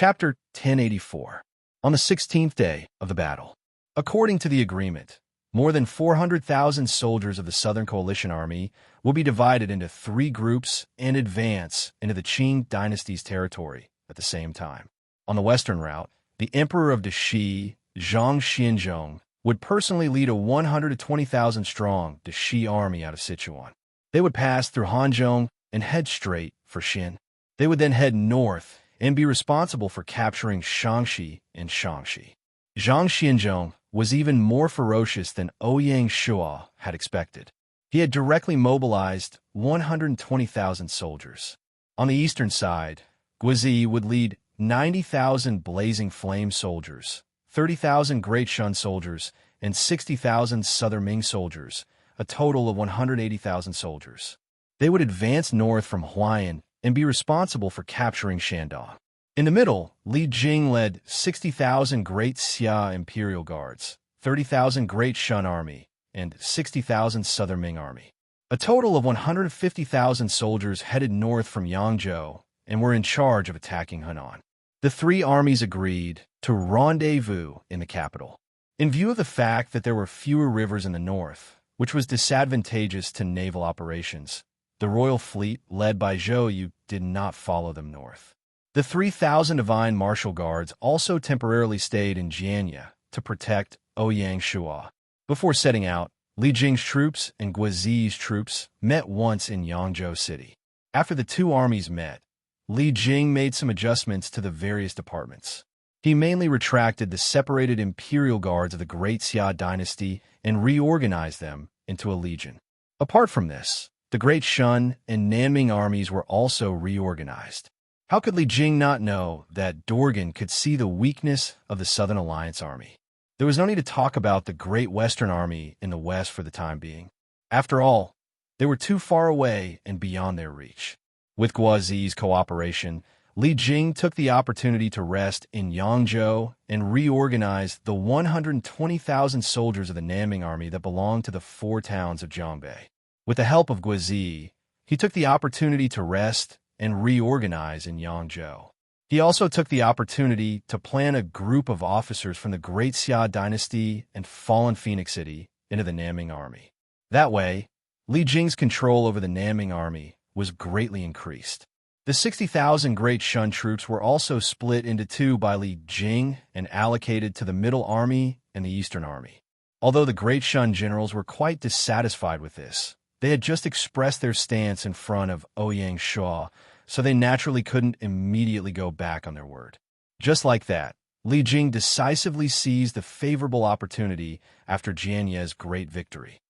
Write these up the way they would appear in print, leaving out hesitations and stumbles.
Chapter 1084. On the 16th day of the battle. According to the agreement, more than 400,000 soldiers of the Southern Coalition Army will be divided into 3 groups and advance into the Qing dynasty's territory at the same time. On the western route, the Emperor of the Shi, Zhang Xianzhong, would personally lead a 120,000-strong Shi army out of Sichuan. They would pass through Hanzhong and head straight for Xin. They would then head north and be responsible for capturing Shaanxi and Shaanxi. Zhang Xianzhong was even more ferocious than Ouyang Shua had expected. He had directly mobilized 120,000 soldiers. On the eastern side, Guizi would lead 90,000 blazing flame soldiers, 30,000 Great Shun soldiers, and 60,000 Southern Ming soldiers, a total of 180,000 soldiers. They would advance north from Huayan and be responsible for capturing Shandong. In the middle, Li Jing led 60,000 Great Xia Imperial Guards, 30,000 Great Shun Army, and 60,000 Southern Ming Army. A total of 150,000 soldiers headed north from Yangzhou and were in charge of attacking Henan. The 3 armies agreed to rendezvous in the capital. In view of the fact that there were fewer rivers in the north, which was disadvantageous to naval operations, the royal fleet, led by Zhou Yu, did not follow them north. The 3,000 Divine Martial Guards also temporarily stayed in Jianya to protect Ouyang Shua. Before setting out, Li Jing's troops and Guizi's troops met once in Yangzhou City. After the 2 armies met, Li Jing made some adjustments to the various departments. He mainly retracted the separated Imperial Guards of the Great Xia dynasty and reorganized them into a legion. Apart from this, the Great Shun and Nanming armies were also reorganized. How could Li Jing not know that Dorgan could see the weakness of the Southern Alliance Army? There was no need to talk about the Great Western Army in the west for the time being. After all, they were too far away and beyond their reach. With Guizi's cooperation, Li Jing took the opportunity to rest in Yangzhou and reorganize the 120,000 soldiers of the Nanming Army that belonged to the 4 towns of Zhongbei. With the help of Guizi, he took the opportunity to rest and reorganize in Yangzhou. He also took the opportunity to plan a group of officers from the Great Xia dynasty and fallen Phoenix City into the Nanming Army. That way, Li Jing's control over the Nanming Army was greatly increased. The 60,000 Great Shun troops were also split into 2 by Li Jing and allocated to the Middle Army and the Eastern Army. Although the Great Shun generals were quite dissatisfied with this, they had just expressed their stance in front of Ouyang Shua, so they naturally couldn't immediately go back on their word. Just like that, Li Jing decisively seized the favorable opportunity after Jianye's great victory.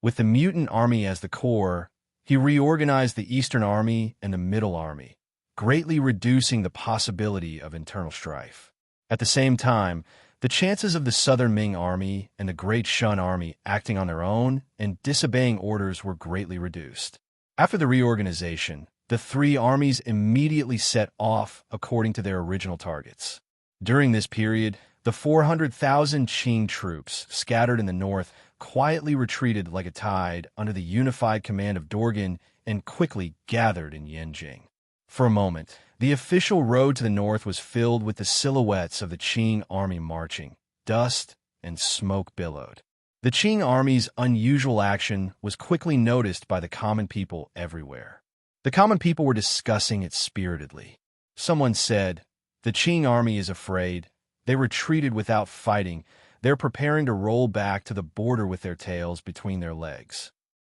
With the mutant army as the core, he reorganized the Eastern Army and the Middle Army, greatly reducing the possibility of internal strife. At the same time, the chances of the Southern Ming Army and the Great Shun Army acting on their own and disobeying orders were greatly reduced. After the reorganization, the 3 armies immediately set off according to their original targets. During this period, the 400,000 Qing troops scattered in the north quietly retreated like a tide under the unified command of Dorgan and quickly gathered in Yanjing. For a moment, the official road to the north was filled with the silhouettes of the Qing army marching. Dust and smoke billowed. The Qing army's unusual action was quickly noticed by the common people everywhere. The common people were discussing it spiritedly. Someone said, "The Qing army is afraid. They retreated without fighting. They're preparing to roll back to the border with their tails between their legs."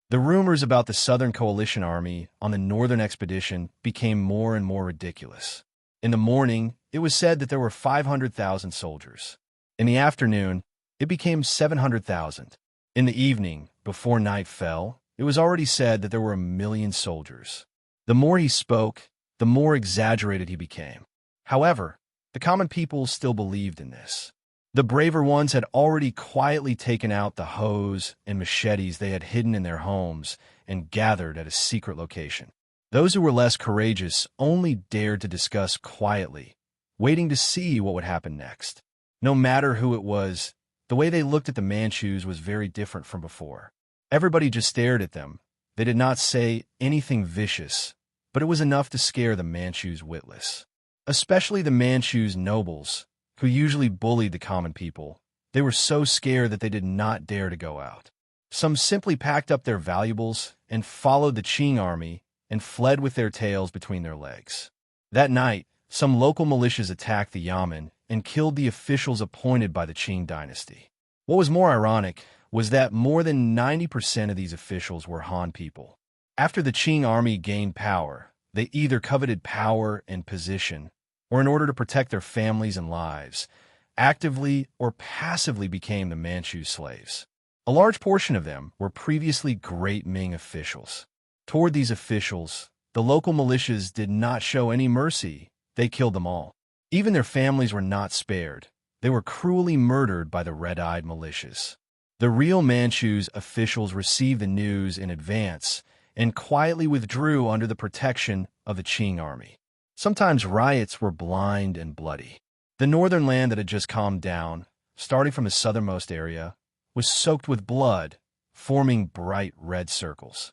The rumors about the Southern Coalition Army on the northern expedition became more and more ridiculous. In the morning, it was said that there were 500,000 soldiers. In the afternoon, it became 700,000. In the evening, before night fell, it was already said that there were 1,000,000 soldiers. The more he spoke, the more exaggerated he became. However, the common people still believed in this. The braver ones had already quietly taken out the hoes and machetes they had hidden in their homes and gathered at a secret location. Those who were less courageous only dared to discuss quietly, waiting to see what would happen next. No matter who it was, the way they looked at the Manchus was very different from before. Everybody just stared at them. They did not say anything vicious, but it was enough to scare the Manchus witless. especially the Manchus nobles, who usually bullied the common people. They were so scared that they did not dare to go out. Some simply packed up their valuables and followed the Qing army and fled with their tails between their legs. That night, some local militias attacked the Yamen and killed the officials appointed by the Qing dynasty. What was more ironic was that more than 90% of these officials were Han people. After the Qing army gained power, they either coveted power and position, or in order to protect their families and lives, actively or passively became the Manchu slaves. A large portion of them were previously great Ming officials. Toward these officials, the local militias did not show any mercy. They killed them all. Even their families were not spared. They were cruelly murdered by the red-eyed militias. The real Manchus officials received the news in advance and quietly withdrew under the protection of the Qing army. Sometimes riots were blind and bloody. The northern land that had just calmed down, starting from the southernmost area, was soaked with blood, forming bright red circles.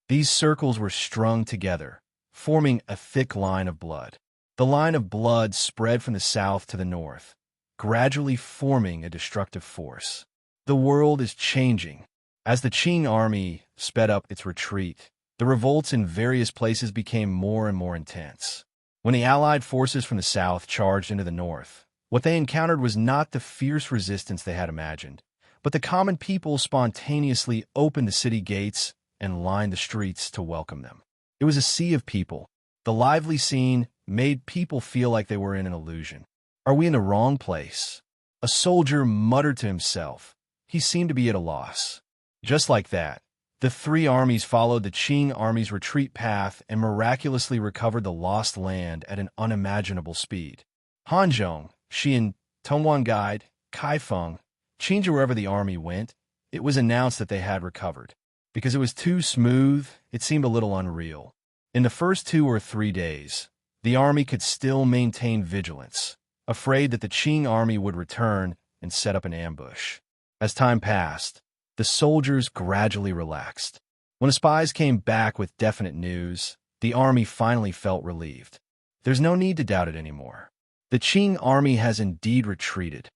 These circles were strung together, forming a thick line of blood. The line of blood spread from the south to the north, gradually forming a destructive force. The world is changing. As the Qing army sped up its retreat, the revolts in various places became more and more intense. When the Allied forces from the south charged into the north, what they encountered was not the fierce resistance they had imagined, but the common people spontaneously opened the city gates and lined the streets to welcome them. It was a sea of people. The lively scene made people feel like they were in an illusion. Are we in the wrong place? A soldier muttered to himself. He seemed to be at a loss. Just like that, the three armies followed the Qing army's retreat path and miraculously recovered the lost land at an unimaginable speed. Hanzhong, Xian, Tongwan Guide, Kaifeng, Qingzhou, wherever the army went, it was announced that they had recovered. Because it was too smooth, it seemed a little unreal. In the first 2 or 3 days, the army could still maintain vigilance, afraid that the Qing army would return and set up an ambush. As time passed, the soldiers gradually relaxed. When the spies came back with definite news, the army finally felt relieved. There's no need to doubt it anymore. The Qing army has indeed retreated.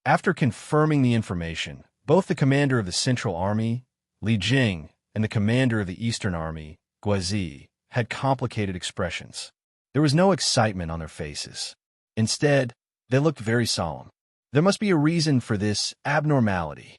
After confirming the information, both the commander of the Central Army, Li Jing, and the commander of the Eastern Army, Guazi, had complicated expressions. There was no excitement on their faces. Instead, they looked very solemn. There must be a reason for this abnormality.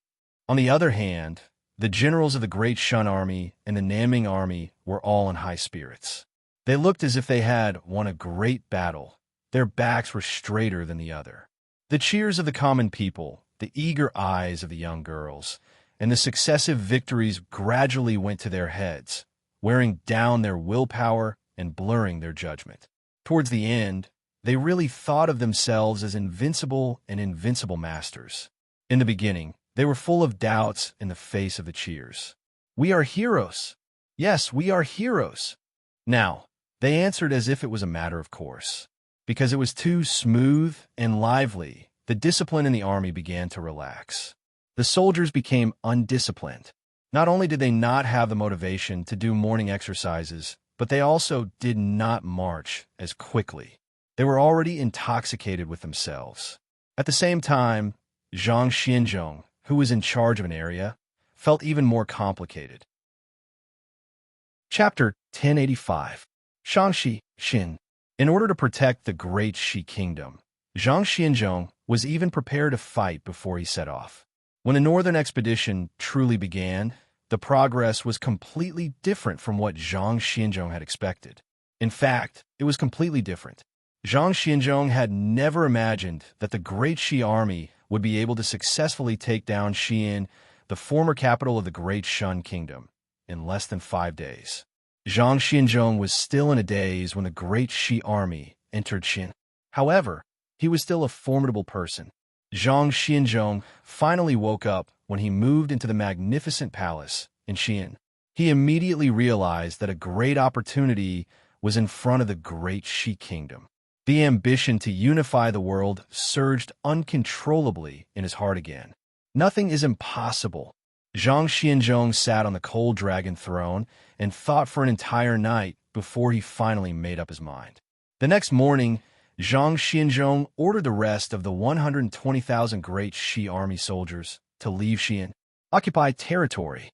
On the other hand, the generals of the Great Shun Army and the Nanming Army were all in high spirits. They looked as if they had won a great battle. Their backs were straighter than the other. The cheers of the common people, the eager eyes of the young girls, and the successive victories gradually went to their heads, wearing down their willpower and blurring their judgment. Towards the end, they really thought of themselves as invincible and invincible masters. In the beginning, they were full of doubts in the face of the cheers. "We are heroes. Yes, we are heroes." Now, they answered as if it was a matter of course. Because it was too smooth and lively, the discipline in the army began to relax. The soldiers became undisciplined. Not only did they not have the motivation to do morning exercises, but they also did not march as quickly. They were already intoxicated with themselves. At the same time, Zhang Xianzhong, who was in charge of an area, felt even more complicated. Chapter 1085. Shangxi, Xin. In order to protect the great Xi kingdom, Zhang Xianzhong was even prepared to fight before he set off. When the northern expedition truly began, the progress was completely different from what Zhang Xianzhong had expected. In fact, it was completely different. Zhang Xianzhong had never imagined that the great Xi army would be able to successfully take down Xi'an, the former capital of the Great Shun Kingdom, in less than 5 days. Zhang Xianzhong was still in a daze when the great Xi army entered Xin. However, he was still a formidable person. Zhang Xianzhong finally woke up when he moved into the magnificent palace in Xi'an. He immediately realized that a great opportunity was in front of the great Xi kingdom. The ambition to unify the world surged uncontrollably in his heart again. Nothing is impossible. Zhang Xianzhong sat on the cold dragon throne and thought for an entire night before he finally made up his mind. The next morning, Zhang Xianzhong ordered the rest of the 120,000 Great Shi army soldiers to leave Xian, occupy territory.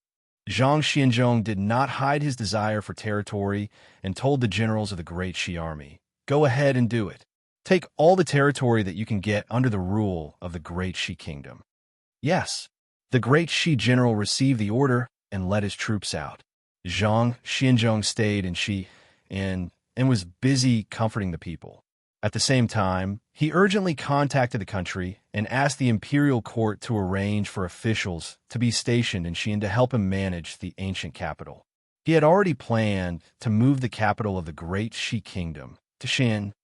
Zhang Xianzhong did not hide his desire for territory and told the generals of the Great Shi army, "Go ahead and do it. Take all the territory that you can get under the rule of the Great Shi kingdom." Yes, the Great Shi general received the order and led his troops out. Zhang Xianzhong stayed in Shi and was busy comforting the people. At the same time, he urgently contacted the country and asked the imperial court to arrange for officials to be stationed in Xi'an to help him manage the ancient capital. He had already planned to move the capital of the Great Shi Kingdom to Xi'an.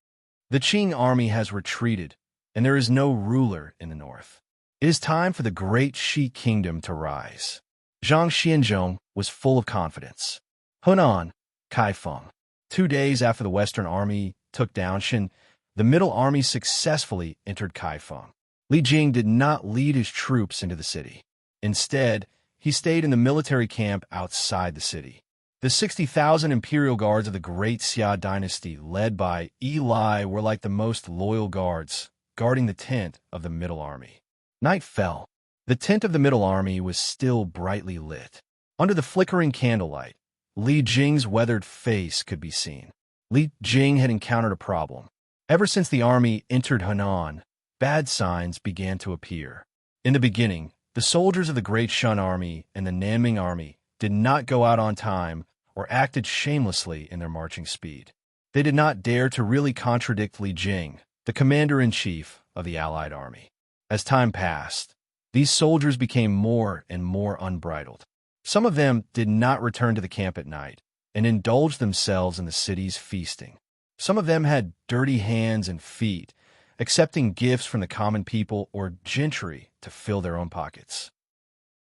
The Qing army has retreated, and there is no ruler in the north. It is time for the Great Shi Kingdom to rise. Zhang Xianzhong was full of confidence. Hunan, Kaifeng. 2 days after the Western Army took down Xi'an, the Middle Army successfully entered Kaifeng. Li Jing did not lead his troops into the city. Instead, he stayed in the military camp outside the city. The 60,000 imperial guards of the Great Xia dynasty, led by Yi Lai, were like the most loyal guards, guarding the tent of the Middle Army. Night fell. The tent of the Middle Army was still brightly lit. Under the flickering candlelight, Li Jing's weathered face could be seen. Li Jing had encountered a problem. Ever since the army entered Henan, bad signs began to appear. In the beginning, the soldiers of the Great Shan Army and the Nanming Army did not go out on time or acted shamelessly in their marching speed. They did not dare to really contradict Li Jing, the commander-in-chief of the Allied army. As time passed, these soldiers became more and more unbridled. Some of them did not return to the camp at night and indulged themselves in the city's feasting. Some of them had dirty hands and feet, accepting gifts from the common people or gentry to fill their own pockets.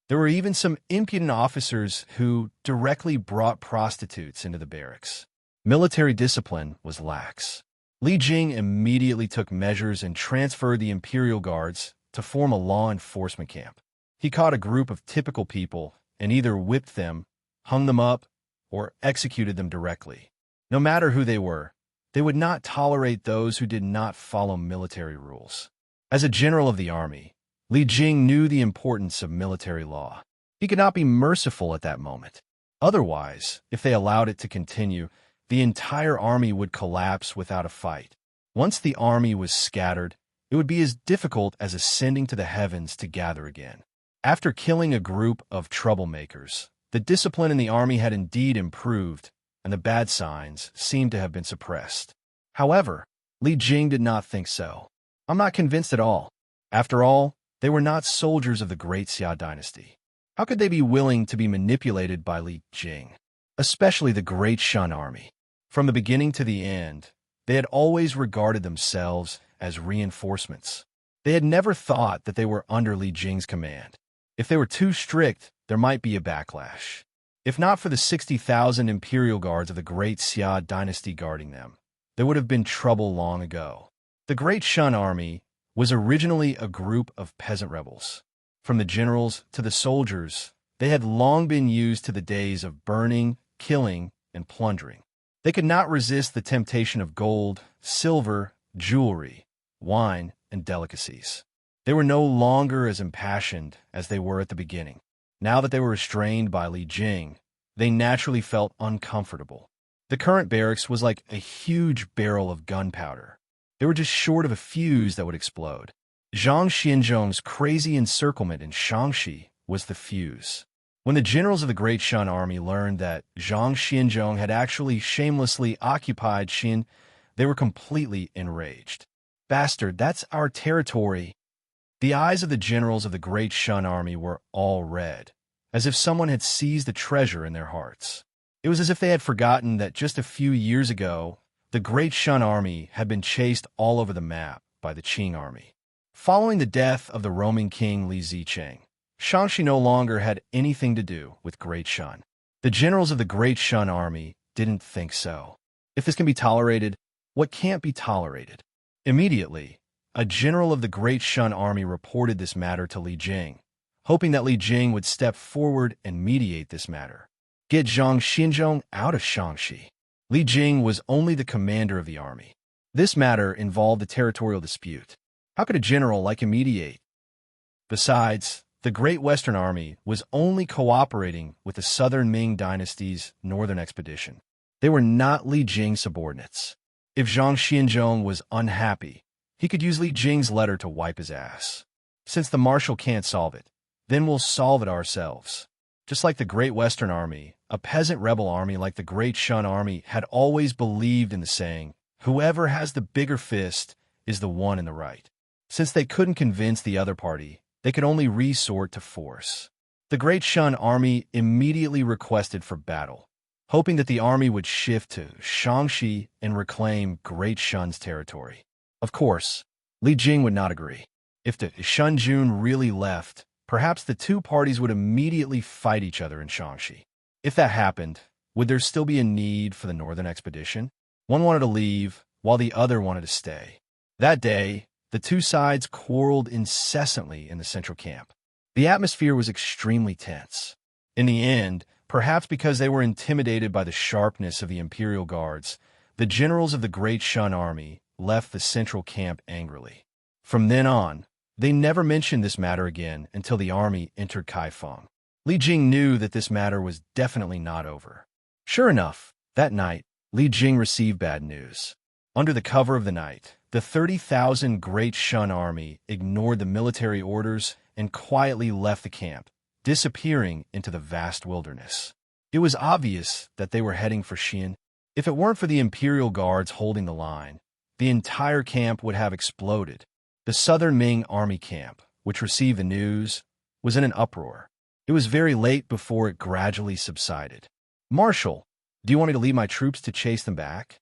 There were even some impudent officers who directly brought prostitutes into the barracks. Military discipline was lax. Li Jing immediately took measures and transferred the imperial guards to form a law enforcement camp. He caught a group of typical people and either whipped them, hung them up, or executed them directly. No matter who they were, they would not tolerate those who did not follow military rules. As a general of the army, Li Jing knew the importance of military law. He could not be merciful at that moment. Otherwise, if they allowed it to continue, the entire army would collapse without a fight. Once the army was scattered, it would be as difficult as ascending to the heavens to gather again. After killing a group of troublemakers, the discipline in the army had indeed improved, and the bad signs seemed to have been suppressed. However, Li Jing did not think so. "I'm not convinced at all. After all, they were not soldiers of the Great Xia dynasty. How could they be willing to be manipulated by Li Jing? Especially the Great Shan army. From the beginning to the end, they had always regarded themselves as reinforcements. They had never thought that they were under Li Jing's command. If they were too strict, there might be a backlash. If not for the 60,000 imperial guards of the Great Xia dynasty guarding them, there would have been trouble long ago. The Great Shan army was originally a group of peasant rebels. From the generals to the soldiers, they had long been used to the days of burning, killing, and plundering. They could not resist the temptation of gold, silver, jewelry, wine, and delicacies. They were no longer as impassioned as they were at the beginning. Now that they were restrained by Li Jing, they naturally felt uncomfortable. The current barracks was like a huge barrel of gunpowder. They were just short of a fuse that would explode. Zhang Xianzhong's crazy encirclement in Shangxi was the fuse. When the generals of the Great Shan army learned that Zhang Xianzhong had actually shamelessly occupied Xin, they were completely enraged. "Bastard, that's our territory." The eyes of the generals of the Great Shan army were all red, as if someone had seized a treasure in their hearts. It was as if they had forgotten that just a few years ago, the Great Shan army had been chased all over the map by the Qing army. Following the death of the roaming king Li Zicheng, Shangxi no longer had anything to do with Great Shan. The generals of the Great Shan army didn't think so. If this can be tolerated, what can't be tolerated? Immediately, a general of the Great Shan army reported this matter to Li Jing, hoping that Li Jing would step forward and mediate this matter. Get Zhang Xianzhong out of Shangxi. Li Jing was only the commander of the army. This matter involved a territorial dispute. How could a general like him mediate? Besides, the Great Western Army was only cooperating with the Southern Ming dynasty's northern expedition. They were not Li Jing's subordinates. If Zhang Xianzhong was unhappy, he could use Li Jing's letter to wipe his ass. Since the marshal can't solve it, then we'll solve it ourselves. Just like the Great Western Army, a peasant rebel army like the Great Shun Army had always believed in the saying, "Whoever has the bigger fist is the one in the right." Since they couldn't convince the other party, they could only resort to force. The Great Shun Army immediately requested for battle, hoping that the army would shift to Shaanxi and reclaim Great Shun's territory. Of course, Li Jing would not agree. If the Shunjun really left, perhaps the two parties would immediately fight each other in Shaanxi. If that happened, would there still be a need for the northern expedition? One wanted to leave, while the other wanted to stay. That day, the two sides quarreled incessantly in the central camp. The atmosphere was extremely tense. In the end, perhaps because they were intimidated by the sharpness of the Imperial Guards, the generals of the Great Shun Army left the central camp angrily. From then on, they never mentioned this matter again until the army entered Kaifeng. Li Jing knew that this matter was definitely not over. Sure enough, that night, Li Jing received bad news. Under the cover of the night, the 30,000 Great Shun Army ignored the military orders and quietly left the camp, disappearing into the vast wilderness. It was obvious that they were heading for Xian. If it weren't for the Imperial Guards holding the line, the entire camp would have exploded. The Southern Ming Army camp, which received the news, was in an uproar. It was very late before it gradually subsided. "Marshal, do you want me to lead my troops to chase them back?"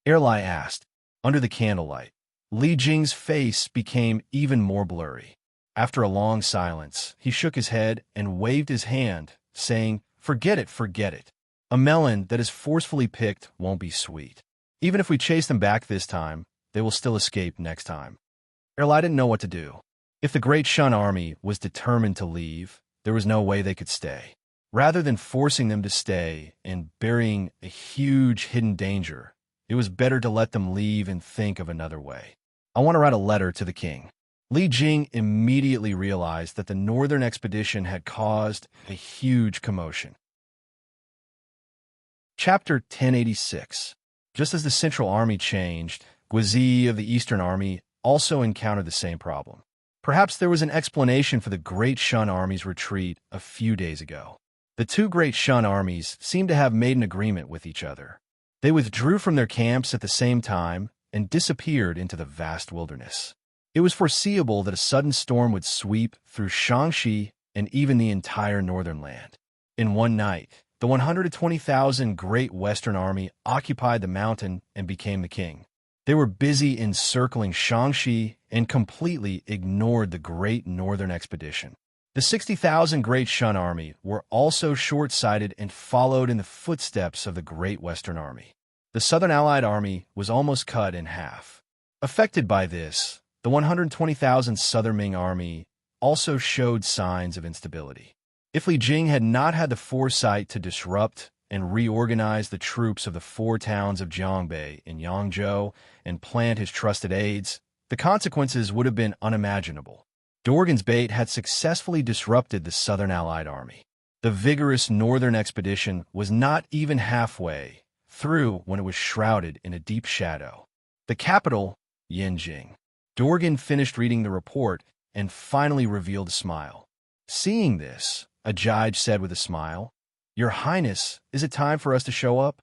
Erlai asked. Under the candlelight, Li Jing's face became even more blurry. After a long silence, he shook his head and waved his hand, saying, forget it. A melon that is forcefully picked won't be sweet. Even if we chase them back this time, they will still escape next time." Erlai didn't know what to do. If the Great Shun Army was determined to leave, there was no way they could stay. Rather than forcing them to stay and burying a huge hidden danger, it was better to let them leave and think of another way. "I want to write a letter to the king." Li Jing immediately realized that the northern expedition had caused a huge commotion. Chapter 1086. Just as the Central Army changed, Guizi of the Eastern Army also encountered the same problem. Perhaps there was an explanation for the Great Shun Army's retreat a few days ago. The two Great Shun Armies seemed to have made an agreement with each other. They withdrew from their camps at the same time and disappeared into the vast wilderness. It was foreseeable that a sudden storm would sweep through Shaanxi and even the entire northern land. In one night, the 120,000 Great Western Army occupied the mountain and became the king. They were busy encircling Shaanxi and completely ignored the Great Northern Expedition. The 60,000 Great Shun Army were also short-sighted and followed in the footsteps of the Great Western Army. The Southern Allied Army was almost cut in half. Affected by this, the 120,000 Southern Ming Army also showed signs of instability. If Li Jing had not had the foresight to disrupt and reorganize the troops of the four towns of Jiangbei and Yangzhou and plant his trusted aides, the consequences would have been unimaginable. Dorgan's Bait had successfully disrupted the Southern Allied Army. The vigorous northern expedition was not even halfway through when it was shrouded in a deep shadow. The capital, Yanjing. Dorgan finished reading the report and finally revealed a smile. Seeing this, Ajij said with a smile, "Your Highness, is it time for us to show up?"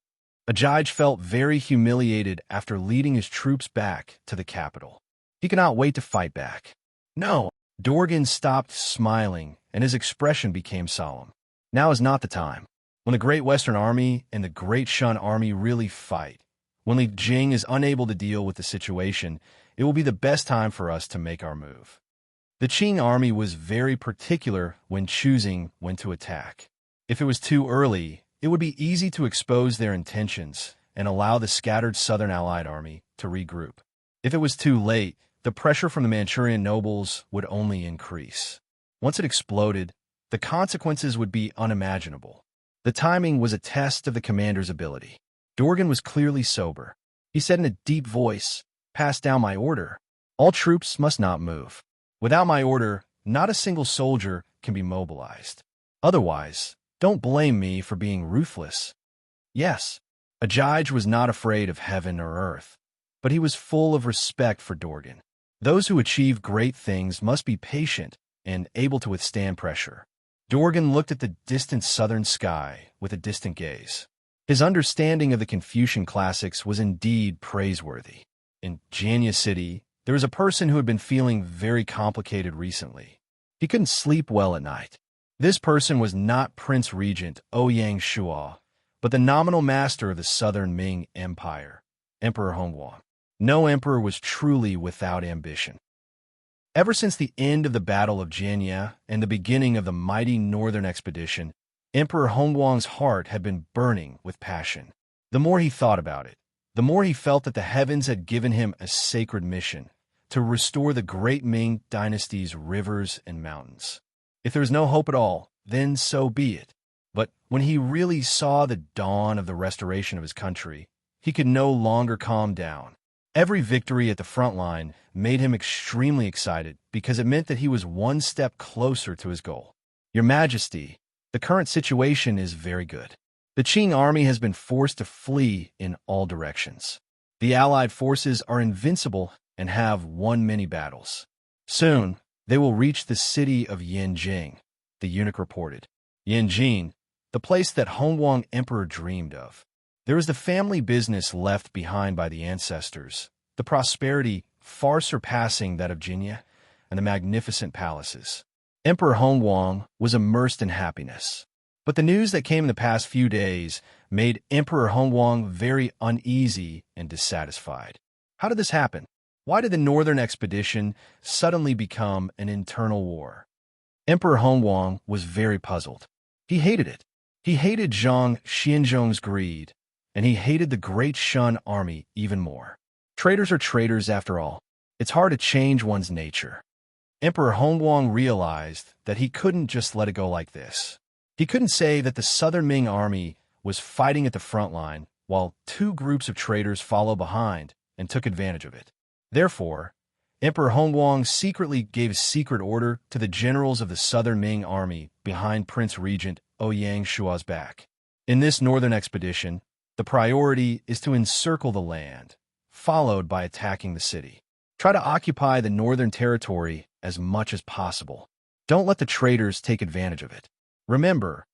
Ajij felt very humiliated after leading his troops back to the capital. He could not wait to fight back. "No." Dorgan stopped smiling, and his expression became solemn. "Now is not the time. When the Great Western Army and the Great Shun Army really fight, when Li Jing is unable to deal with the situation, it will be the best time for us to make our move." The Qing army was very particular when choosing when to attack. If it was too early, it would be easy to expose their intentions and allow the scattered Southern Allied Army to regroup. If it was too late, the pressure from the Manchurian nobles would only increase. Once it exploded, the consequences would be unimaginable. The timing was a test of the commander's ability. Dorgan was clearly sober. He said in a deep voice, pass down my order. All troops must not move. Without my order, not a single soldier can be mobilized. Otherwise, don't blame me for being ruthless. Yes, Ajij was not afraid of heaven or earth, but he was full of respect for Dorgan. Those who achieve great things must be patient and able to withstand pressure. Dorgan looked at the distant southern sky with a distant gaze. His understanding of the Confucian classics was indeed praiseworthy. In Janya City, there was a person who had been feeling very complicated recently. He couldn't sleep well at night. This person was not Prince Regent Ouyang Shua, but the nominal master of the Southern Ming Empire, Emperor Hongguang. No emperor was truly without ambition. Ever since the end of the Battle of Janya and the beginning of the mighty Northern Expedition, Emperor Hongguang's heart had been burning with passion. The more he thought about it, the more he felt that the heavens had given him a sacred mission to restore the great Ming dynasty's rivers and mountains. If there was no hope at all, then so be it. But when he really saw the dawn of the restoration of his country, he could no longer calm down. Every victory at the front line made him extremely excited because it meant that he was one step closer to his goal. Your Majesty, the current situation is very good. The Qing army has been forced to flee in all directions. The Allied forces are invincible and have won many battles. Soon, they will reach the city of Yanjing, the eunuch reported. Yanjing, the place that Hongguang Emperor dreamed of. There is the family business left behind by the ancestors, the prosperity far surpassing that of Jinya, and the magnificent palaces. Emperor Hongguang was immersed in happiness. But the news that came in the past few days made Emperor Hongguang very uneasy and dissatisfied. How did this happen? Why did the Northern Expedition suddenly become an internal war? Emperor Hongguang was very puzzled. He hated it. He hated Zhang Xianzhong's greed, and he hated the Great Shun army even more. Traitors are traitors after all. It's hard to change one's nature. Emperor Hongguang realized that he couldn't just let it go like this. He couldn't say that the Southern Ming army was fighting at the front line while two groups of traitors followed behind and took advantage of it. Therefore, Emperor Hongguang secretly gave a secret order to the generals of the Southern Ming army behind Prince Regent Ouyang Shua's back. In this northern expedition, the priority is to encircle the land, followed by attacking the city. Try to occupy the northern territory as much as possible. Don't let the traitors take advantage of it. Remember,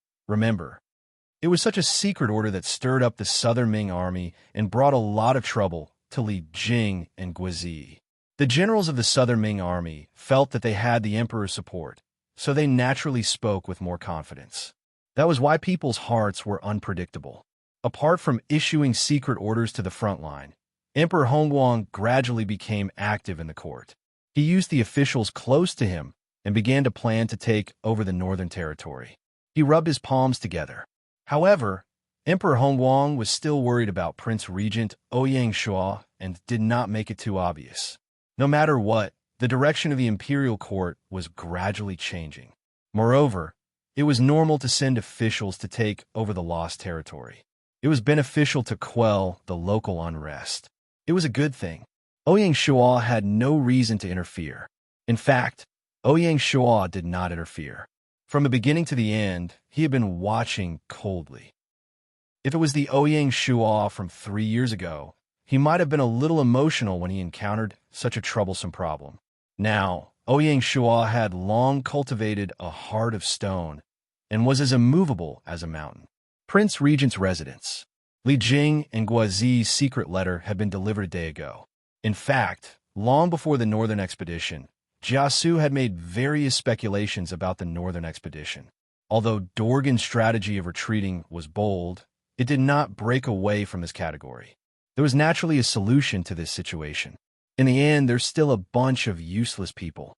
it was such a secret order that stirred up the Southern Ming army and brought a lot of trouble to Li Jing and Guizi. The generals of the Southern Ming army felt that they had the emperor's support, so they naturally spoke with more confidence. That was why people's hearts were unpredictable. Apart from issuing secret orders to the front line, Emperor Hongguang gradually became active in the court. He used the officials close to him and began to plan to take over the northern territory. He rubbed his palms together. However, Emperor Hongguang was still worried about Prince Regent Ouyang Shua and did not make it too obvious. No matter what, the direction of the imperial court was gradually changing. Moreover, it was normal to send officials to take over the lost territory. It was beneficial to quell the local unrest. It was a good thing. Ouyang Shua had no reason to interfere. In fact, Ouyang Shua did not interfere. From the beginning to the end, he had been watching coldly. If it was the Ouyang Shua from 3 years ago, he might have been a little emotional when he encountered such a troublesome problem. Now, Ouyang Shua had long cultivated a heart of stone and was as immovable as a mountain. Prince Regent's residence. Li Jing and Guizi's secret letter had been delivered a day ago. In fact, long before the Northern Expedition, Jiasu had made various speculations about the Northern Expedition. Although Dorgan's strategy of retreating was bold, it did not break away from his category. There was naturally a solution to this situation. In the end, there's still a bunch of useless people.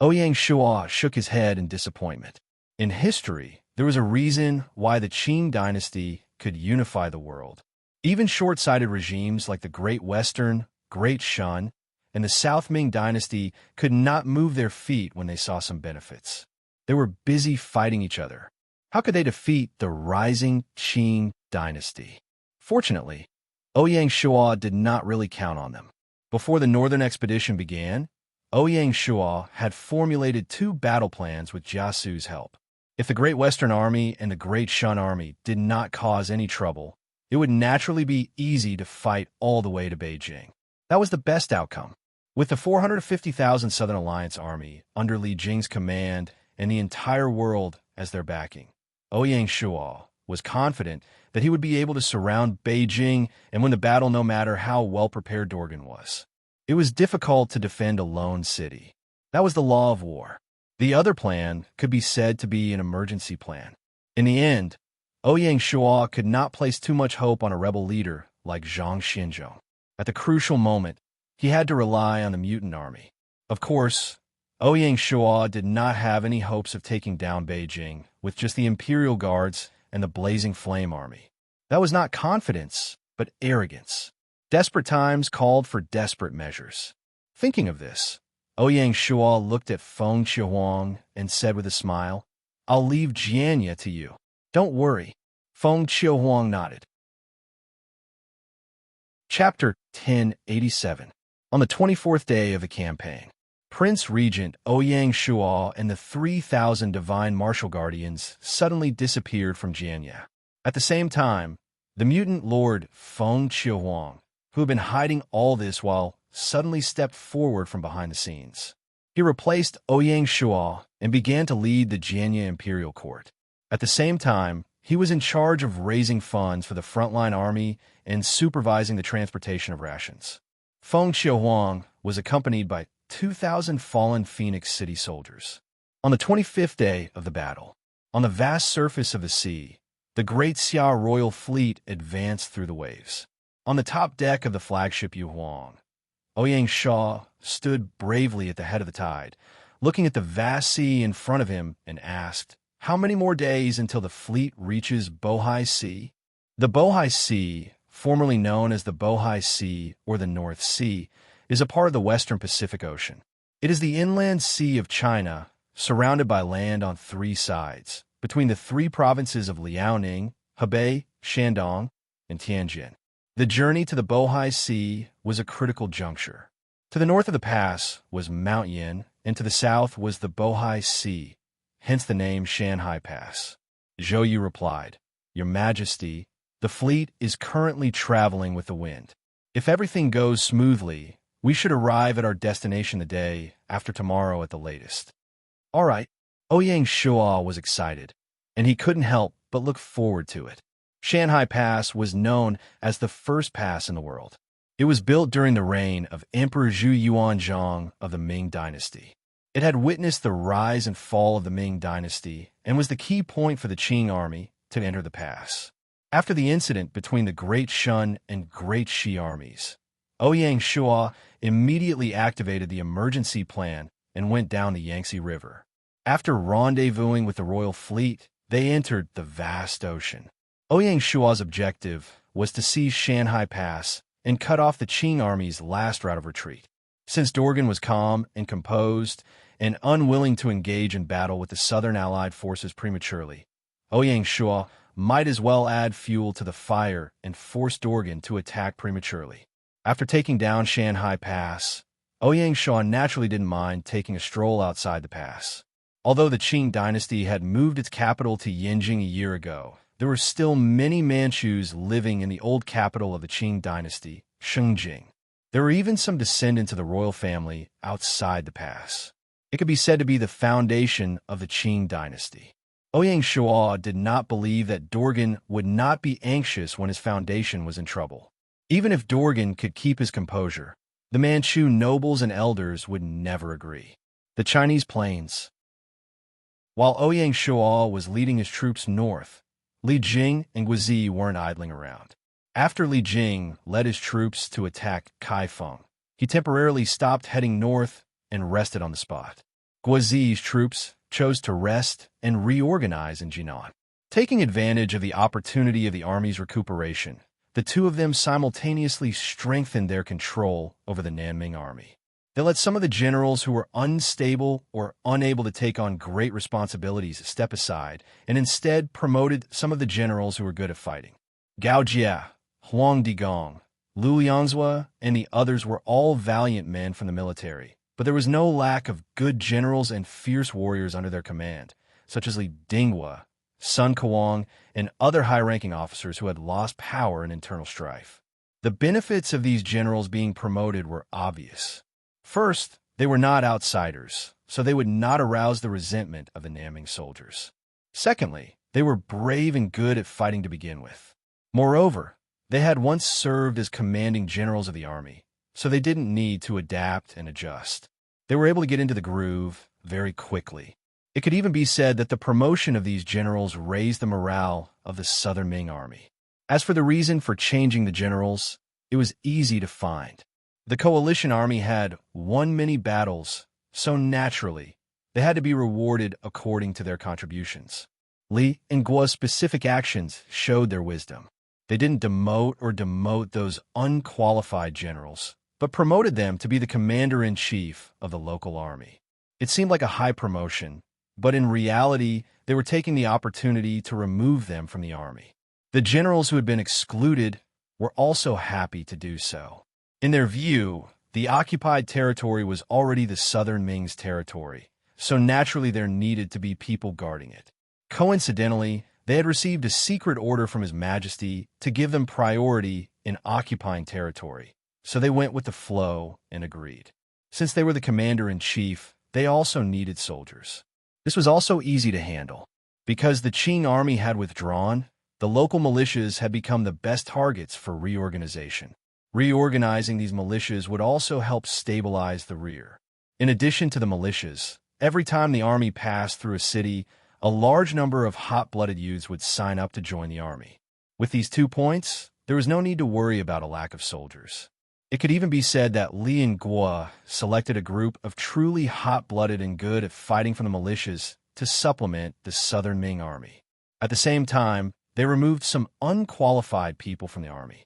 Ouyang Shua shook his head in disappointment. In history, there was a reason why the Qing dynasty could unify the world. Even short-sighted regimes like the Great Western, Great Shun, and the South Ming dynasty could not move their feet when they saw some benefits. They were busy fighting each other. How could they defeat the rising Qing dynasty? Fortunately, Ouyang Shua did not really count on them. Before the northern expedition began, Ouyang Shua had formulated two battle plans with Jia Su's help. If the Great Western Army and the Great Shun Army did not cause any trouble, it would naturally be easy to fight all the way to Beijing. That was the best outcome. With the 450,000 Southern Alliance Army under Li Jing's command and the entire world as their backing, Ouyang Shua was confident that he would be able to surround Beijing and win the battle no matter how well-prepared Dorgan was. It was difficult to defend a lone city. That was the law of war. The other plan could be said to be an emergency plan. In the end, Ouyang Shua could not place too much hope on a rebel leader like Zhang Xinzhong. At the crucial moment, he had to rely on the mutant army. Of course, Ouyang Shua did not have any hopes of taking down Beijing with just the Imperial Guards and the Blazing Flame Army. That was not confidence, but arrogance. Desperate times called for desperate measures. Thinking of this, Ouyang Shua looked at Feng Qiuhuang and said with a smile, "I'll leave Jianya to you. Don't worry." Feng Qiuhuang nodded. Chapter 1087. On the 24th day of the campaign, Prince Regent Ouyang Shua and the 3,000 divine martial guardians suddenly disappeared from Jianya. At the same time, the mutant lord Feng Qiuhuang, who had been hiding all this while, suddenly stepped forward from behind the scenes. He replaced Ouyang Shua and began to lead the Jianya Imperial Court. At the same time, he was in charge of raising funds for the frontline army and supervising the transportation of rations. Feng Qiuhuang was accompanied by 2,000 fallen Phoenix City soldiers. On the 25th day of the battle, on the vast surface of the sea, the Great Xia Royal Fleet advanced through the waves. On the top deck of the flagship Yuhuang, Ouyang Shua stood bravely at the head of the tide, looking at the vast sea in front of him and asked, "How many more days until the fleet reaches Bohai Sea?" The Bohai Sea, formerly known as the Bohai Sea or the North Sea, is a part of the Western Pacific Ocean. It is the inland sea of China, surrounded by land on three sides, between the three provinces of Liaoning, Hebei, Shandong, and Tianjin. The journey to the Bohai Sea was a critical juncture. To the north of the pass was Mount Yin, and to the south was the Bohai Sea, hence the name Shanhai Pass. Zhou Yu replied, "Your Majesty, the fleet is currently traveling with the wind. If everything goes smoothly, we should arrive at our destination the day after tomorrow at the latest." All right. Ouyang Shua was excited, and he couldn't help but look forward to it. Shanhai Pass was known as the first pass in the world. It was built during the reign of Emperor Zhu Yuanzhang of the Ming Dynasty. It had witnessed the rise and fall of the Ming Dynasty and was the key point for the Qing army to enter the pass. After the incident between the Great Shun and Great Shi armies, Ouyang Shua immediately activated the emergency plan and went down the Yangtze River. After rendezvousing with the royal fleet, they entered the vast ocean. Ouyang Shua's objective was to seize Shanhai Pass and cut off the Qing army's last route of retreat. Since Dorgan was calm and composed and unwilling to engage in battle with the southern allied forces prematurely, Ouyang Shua might as well add fuel to the fire and force Dorgan to attack prematurely. After taking down Shanhai Pass, Ouyang Shua naturally didn't mind taking a stroll outside the pass. Although the Qing dynasty had moved its capital to Yanjing a year ago, there were still many Manchus living in the old capital of the Qing dynasty, Shengjing. There were even some descendants of the royal family outside the pass. It could be said to be the foundation of the Qing dynasty. Ouyang Shua did not believe that Dorgan would not be anxious when his foundation was in trouble. Even if Dorgan could keep his composure, the Manchu nobles and elders would never agree. The Chinese plains. While Ouyang Shua was leading his troops north, Li Jing and Guizi weren't idling around. After Li Jing led his troops to attack Kaifeng, he temporarily stopped heading north and rested on the spot. Guizi's troops chose to rest and reorganize in Jinan. Taking advantage of the opportunity of the army's recuperation, the two of them simultaneously strengthened their control over the Nanming army. They let some of the generals who were unstable or unable to take on great responsibilities step aside and instead promoted some of the generals who were good at fighting. Gao Jia, Huang Digong, Lu Lianzhua and the others were all valiant men from the military, but there was no lack of good generals and fierce warriors under their command, such as Li Dinghua, Sun Kuang, and other high-ranking officers who had lost power in internal strife. The benefits of these generals being promoted were obvious. First, they were not outsiders, so they would not arouse the resentment of the Naming soldiers. Secondly, they were brave and good at fighting to begin with. Moreover, they had once served as commanding generals of the army, so they didn't need to adapt and adjust. They were able to get into the groove very quickly. It could even be said that the promotion of these generals raised the morale of the Southern Ming army. As for the reason for changing the generals, it was easy to find. The coalition army had won many battles, so naturally, they had to be rewarded according to their contributions. Li and Guo's specific actions showed their wisdom. They didn't demote those unqualified generals, but promoted them to be the commander-in-chief of the local army. It seemed like a high promotion, but in reality, they were taking the opportunity to remove them from the army. The generals who had been excluded were also happy to do so. In their view, the occupied territory was already the Southern Ming's territory, so naturally there needed to be people guarding it. Coincidentally, they had received a secret order from His Majesty to give them priority in occupying territory, so they went with the flow and agreed. Since they were the commander-in-chief, they also needed soldiers. This was also easy to handle. Because the Qing army had withdrawn, the local militias had become the best targets for reorganization. Reorganizing these militias would also help stabilize the rear. In addition to the militias, every time the army passed through a city, a large number of hot-blooded youths would sign up to join the army. With these 2 points, there was no need to worry about a lack of soldiers. It could even be said that Li and Guo selected a group of truly hot-blooded and good at fighting from the militias to supplement the Southern Ming army. At the same time, they removed some unqualified people from the army.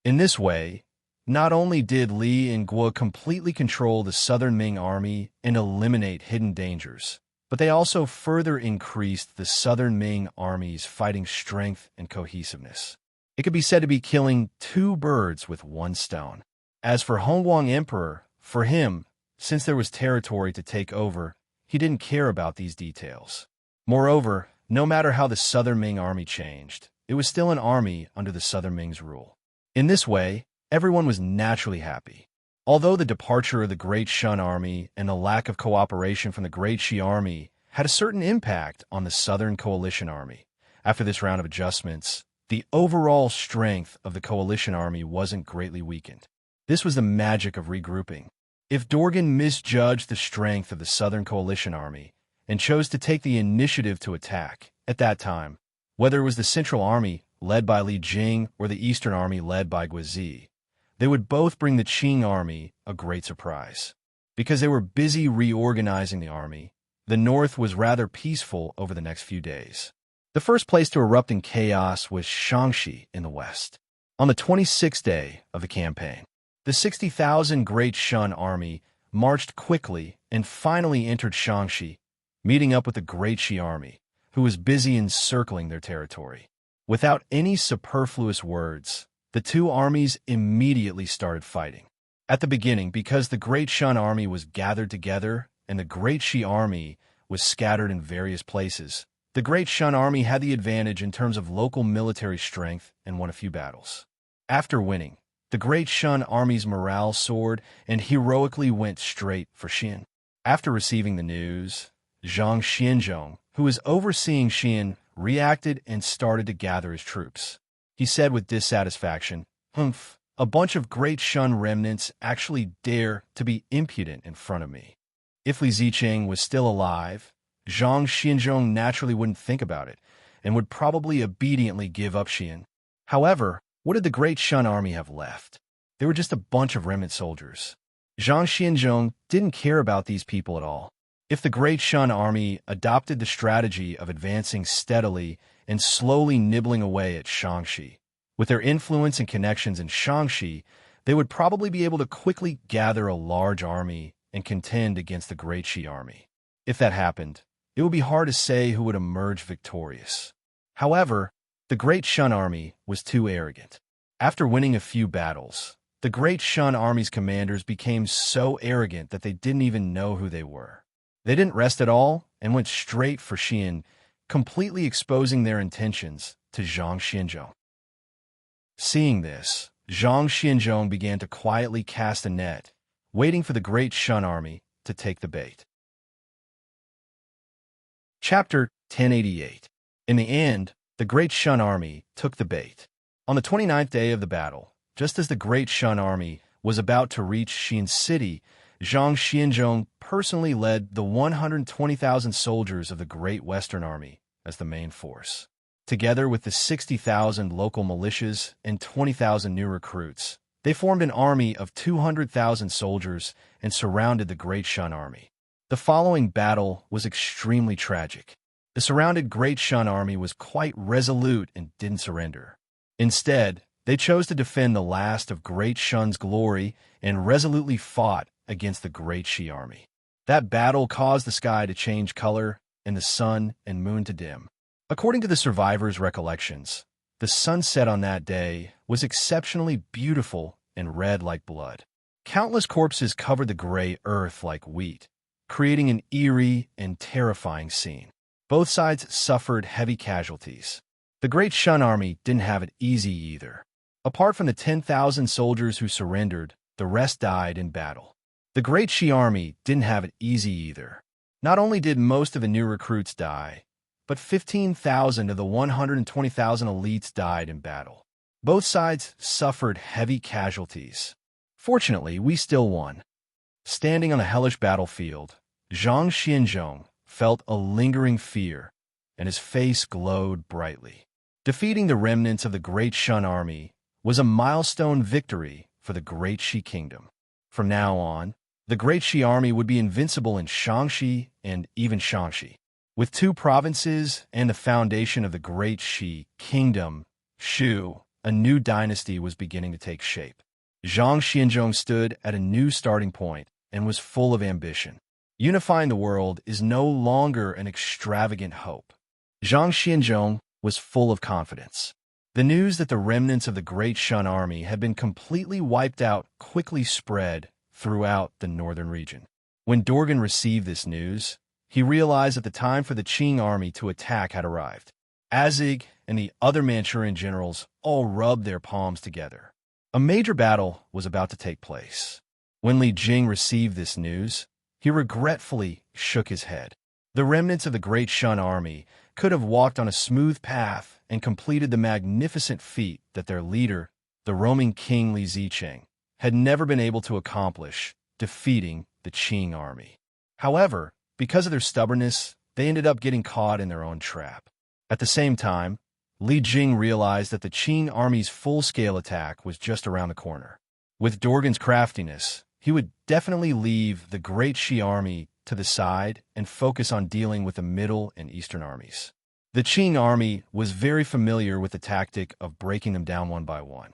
In this way, not only did Li and Guo completely control the Southern Ming army and eliminate hidden dangers, but they also further increased the Southern Ming army's fighting strength and cohesiveness. It could be said to be killing 2 birds with 1 stone. As for Hongguang Emperor, for him, since there was territory to take over, he didn't care about these details. Moreover, no matter how the Southern Ming army changed, it was still an army under the Southern Ming's rule. In this way, everyone was naturally happy. Although the departure of the Great Shun army and the lack of cooperation from the Great Shi army had a certain impact on the Southern Coalition army, after this round of adjustments, the overall strength of the coalition army wasn't greatly weakened. This was the magic of regrouping. If Dorgan misjudged the strength of the Southern Coalition army and chose to take the initiative to attack, at that time, whether it was the Central Army led by Li Jing or the Eastern Army led by Guizi, they would both bring the Qing army a great surprise. Because they were busy reorganizing the army, the North was rather peaceful over the next few days. The first place to erupt in chaos was Shaanxi in the west. On the 26th day of the campaign, the 60,000 Great Shun army marched quickly and finally entered Shaanxi, meeting up with the Great Shi army, who was busy encircling their territory. Without any superfluous words, the 2 armies immediately started fighting. At the beginning, because the Great Shun army was gathered together and the Great Shi army was scattered in various places, the Great Shun army had the advantage in terms of local military strength and won a few battles. After winning, the Great Shun army's morale soared and heroically went straight for Xian. After receiving the news, Zhang Xianzhong, who was overseeing Xian, reacted and started to gather his troops. He said with dissatisfaction, "Humph, a bunch of Great Shun remnants actually dare to be impudent in front of me." If Li Zicheng was still alive, Zhang Xianzhong naturally wouldn't think about it and would probably obediently give up Xian. However, what did the Great Shun army have left? They were just a bunch of remnant soldiers. Zhang Xianzhong didn't care about these people at all. If the Great Shun army adopted the strategy of advancing steadily and slowly nibbling away at Shaanxi, with their influence and connections in Shaanxi, they would probably be able to quickly gather a large army and contend against the Great Shi army. If that happened, it would be hard to say who would emerge victorious. However, the Great Shun army was too arrogant. After winning a few battles, the Great Shun Army's commanders became so arrogant that they didn't even know who they were. They didn't rest at all and went straight for Xian, completely exposing their intentions to Zhang Xianzhong. Seeing this, Zhang Xianzhong began to quietly cast a net, waiting for the Great Shun Army to take the bait. Chapter 1088. In the end, the Great Shun Army took the bait. On the 29th day of the battle, just as the Great Shun Army was about to reach Xian City, Zhang Xianzhong personally led the 120,000 soldiers of the Great Western Army as the main force. Together with the 60,000 local militias and 20,000 new recruits, they formed an army of 200,000 soldiers and surrounded the Great Shun Army. The following battle was extremely tragic. The surrounded Great Shun Army was quite resolute and didn't surrender. Instead, they chose to defend the last of Great Shun's glory and resolutely fought against the Great Shi Army. That battle caused the sky to change color and the sun and moon to dim. According to the survivors' recollections, the sunset on that day was exceptionally beautiful and red like blood. Countless corpses covered the gray earth like wheat, creating an eerie and terrifying scene. Both sides suffered heavy casualties. The Great Shun Army didn't have it easy either. Apart from the 10,000 soldiers who surrendered, the rest died in battle. The Great Shi Army didn't have it easy either. Not only did most of the new recruits die, but 15,000 of the 120,000 elites died in battle. Both sides suffered heavy casualties. Fortunately, we still won. Standing on a hellish battlefield, Zhang Xianzhong felt a lingering fear, and his face glowed brightly. Defeating the remnants of the Great Shun Army was a milestone victory for the Great Shi Kingdom. From now on, the Great Shi Army would be invincible in Shaanxi and even Shaanxi. With 2 provinces and the foundation of the Great Shi Kingdom, Shu, a new dynasty was beginning to take shape. Zhang Xianzhong stood at a new starting point and was full of ambition. Unifying the world is no longer an extravagant hope. Zhang Xianzhong was full of confidence. The news that the remnants of the Great Shun Army had been completely wiped out quickly spread throughout the northern region. When Dorgan received this news, he realized that the time for the Qing army to attack had arrived. Azig and the other Manchurian generals all rubbed their palms together. A major battle was about to take place. When Li Jing received this news, he regretfully shook his head. The remnants of the Great Shun Army could have walked on a smooth path and completed the magnificent feat that their leader, the roaming king Li Zicheng, had never been able to accomplish, defeating the Qing army. However, because of their stubbornness, they ended up getting caught in their own trap. At the same time, Li Jing realized that the Qing army's full-scale attack was just around the corner. With Dorgan's craftiness, he would definitely leave the Great Shi army to the side and focus on dealing with the Middle and Eastern armies. The Qing army was very familiar with the tactic of breaking them down one by one.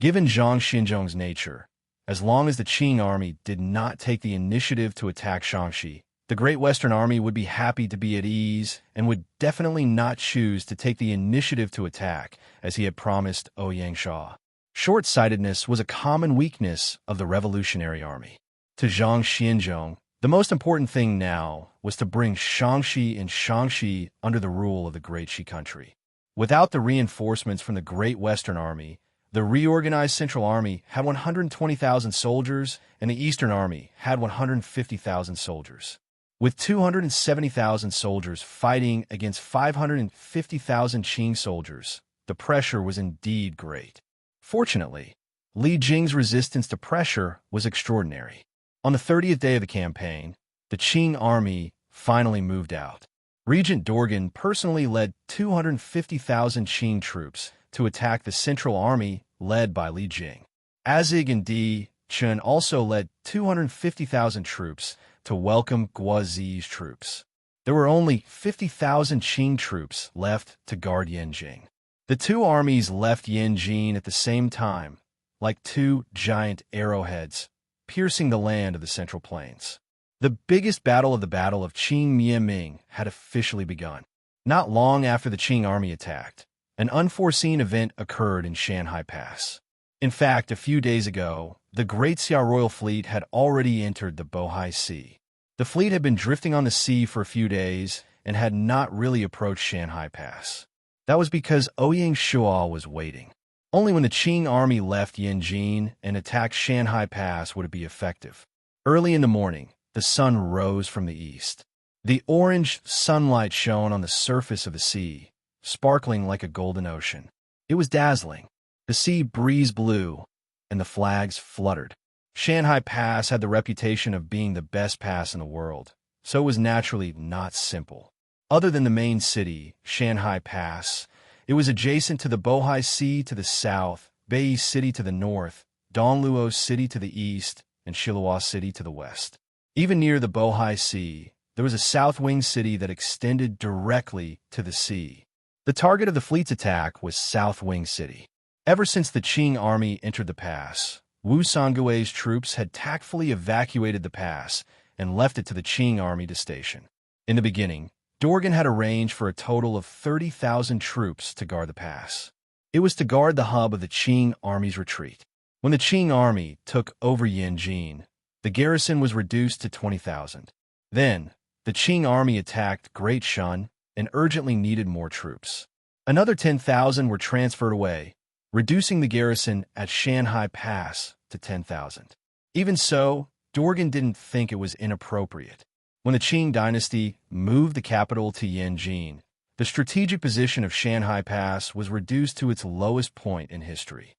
Given Zhang Xianzhong's nature, as long as the Qing army did not take the initiative to attack Shaanxi, the Great Western Army would be happy to be at ease and would definitely not choose to take the initiative to attack, as he had promised Ouyang Sha. Short-sightedness was a common weakness of the Revolutionary Army. To Zhang Xianzhong, the most important thing now was to bring Shaanxi and Shaanxi under the rule of the Great Shi country. Without the reinforcements from the Great Western Army, the reorganized Central Army had 120,000 soldiers, and the Eastern Army had 150,000 soldiers. With 270,000 soldiers fighting against 550,000 Qing soldiers, the pressure was indeed great. Fortunately, Li Jing's resistance to pressure was extraordinary. On the 30th day of the campaign, the Qing army finally moved out. Regent Dorgan personally led 250,000 Qing troops to attack the Central Army led by Li Jing. Azig and Di Chun also led 250,000 troops to welcome Guozi's troops. There were only 50,000 Qing troops left to guard Yanjing. The two armies left Yanjing at the same time, like 2 giant arrowheads, piercing the land of the Central Plains. The biggest battle of the Battle of Qing Mianming had officially begun. Not long after the Qing army attacked, An unforeseen event occurred in Shanghai Pass. In fact, a few days ago, the Great Xia royal fleet had already entered the Bohai Sea. The fleet had been drifting on the sea for a few days and had not really approached Shanghai Pass. That was because Ouyang Shuo was waiting. Only when the Qing army left Yanjin and attacked Shanghai Pass would it be effective. Early in the morning, the sun rose from the east. The orange sunlight shone on the surface of the sea, sparkling like a golden ocean. It was dazzling. The sea breeze blew, and the flags fluttered. Shanghai Pass had the reputation of being the best pass in the world, so it was naturally not simple. Other than the main city, Shanghai Pass, it was adjacent to the Bohai Sea to the south, Beiyi City to the north, Dongluo City to the east, and Shilua City to the west. Even near the Bohai Sea, there was a south wing city that extended directly to the sea. The target of the fleet's attack was South Wing City. Ever since the Qing army entered the pass, Wu Sangui's troops had tactfully evacuated the pass and left it to the Qing army to station. In the beginning, Dorgan had arranged for a total of 30,000 troops to guard the pass. It was to guard the hub of the Qing army's retreat. When the Qing army took over Yanjin, the garrison was reduced to 20,000. Then, the Qing army attacked Great Shun and urgently needed more troops. Another 10,000 were transferred away, reducing the garrison at Shanghai Pass to 10,000. Even so, Dorgan didn't think it was inappropriate. When the Qing dynasty moved the capital to Yanjin, the strategic position of Shanghai Pass was reduced to its lowest point in history.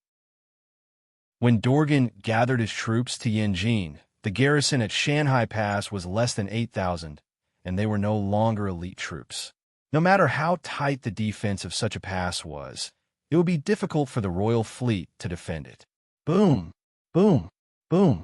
When Dorgan gathered his troops to Yanjin, the garrison at Shanghai Pass was less than 8,000, and they were no longer elite troops. No matter how tight the defense of such a pass was, it would be difficult for the royal fleet to defend it. Boom! Boom! Boom!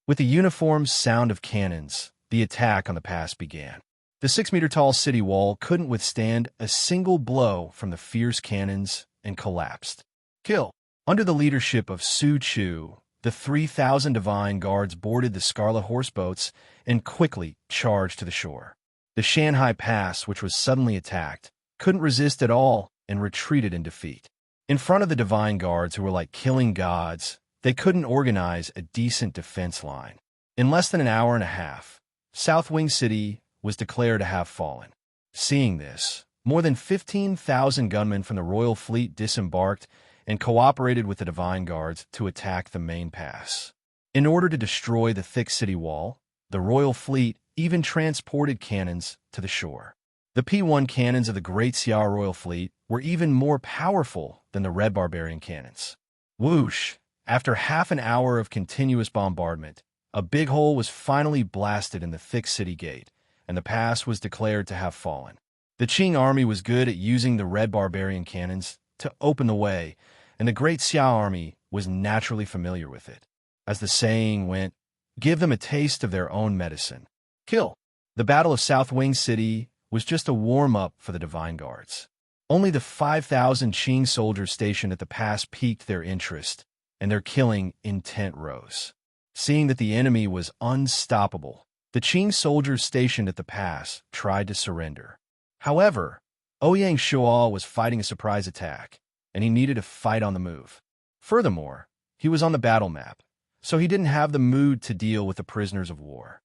With the uniform sound of cannons, the attack on the pass began. The 6-meter-tall city wall couldn't withstand a single blow from the fierce cannons and collapsed. Kill! Under the leadership of Su Chu, the 3,000 divine guards boarded the scarlet horseboats and quickly charged to the shore. The Shanghai Pass, which was suddenly attacked, couldn't resist at all and retreated in defeat. In front of the divine guards who were like killing gods, they couldn't organize a decent defense line. In less than an hour and a half, South Wing City was declared to have fallen. Seeing this, more than 15,000 gunmen from the royal fleet disembarked and cooperated with the divine guards to attack the main pass. In order to destroy the thick city wall, the royal fleet even transported cannons to the shore. The P-1 cannons of the Great Xia royal fleet were even more powerful than the red barbarian cannons. Whoosh! After half an hour of continuous bombardment, a big hole was finally blasted in the thick city gate, and the pass was declared to have fallen. The Qing army was good at using the red barbarian cannons to open the way, and the Great Xia army was naturally familiar with it. As the saying went, give them a taste of their own medicine. Kill! The Battle of South Wing City was just a warm-up for the divine guards. Only the 5,000 Qing soldiers stationed at the pass piqued their interest, and their killing intent rose. Seeing that the enemy was unstoppable, the Qing soldiers stationed at the pass tried to surrender. However, Ouyang Shuo was fighting a surprise attack, and he needed to fight on the move. Furthermore, he was on the battle map, so he didn't have the mood to deal with the prisoners of war.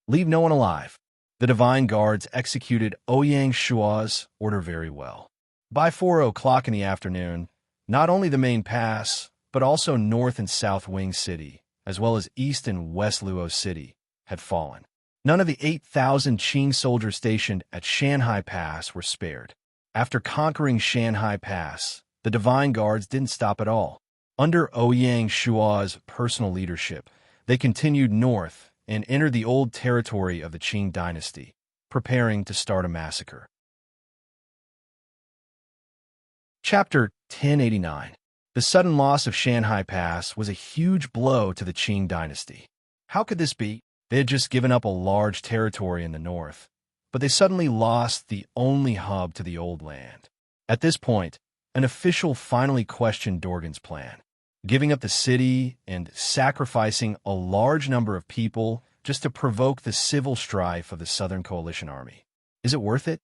Leave no one alive. The divine guards executed Ouyang Shuo's order very well. By 4 o'clock in the afternoon, not only the main pass, but also North and South Wing City, as well as East and West Luo City, had fallen. None of the 8,000 Qing soldiers stationed at Shanghai Pass were spared. After conquering Shanghai Pass, the divine guards didn't stop at all. Under Ouyang Shuo's personal leadership, they continued north and entered the old territory of the Qing dynasty, preparing to start a massacre. Chapter 1089. The sudden loss of Shanghai Pass was a huge blow to the Qing dynasty. How could this be? They had just given up a large territory in the north, but they suddenly lost the only hub to the old land. At this point, an official finally questioned Dorgan's plan. Giving up the city and sacrificing a large number of people just to provoke the civil strife of the Southern Coalition Army. Is it worth it?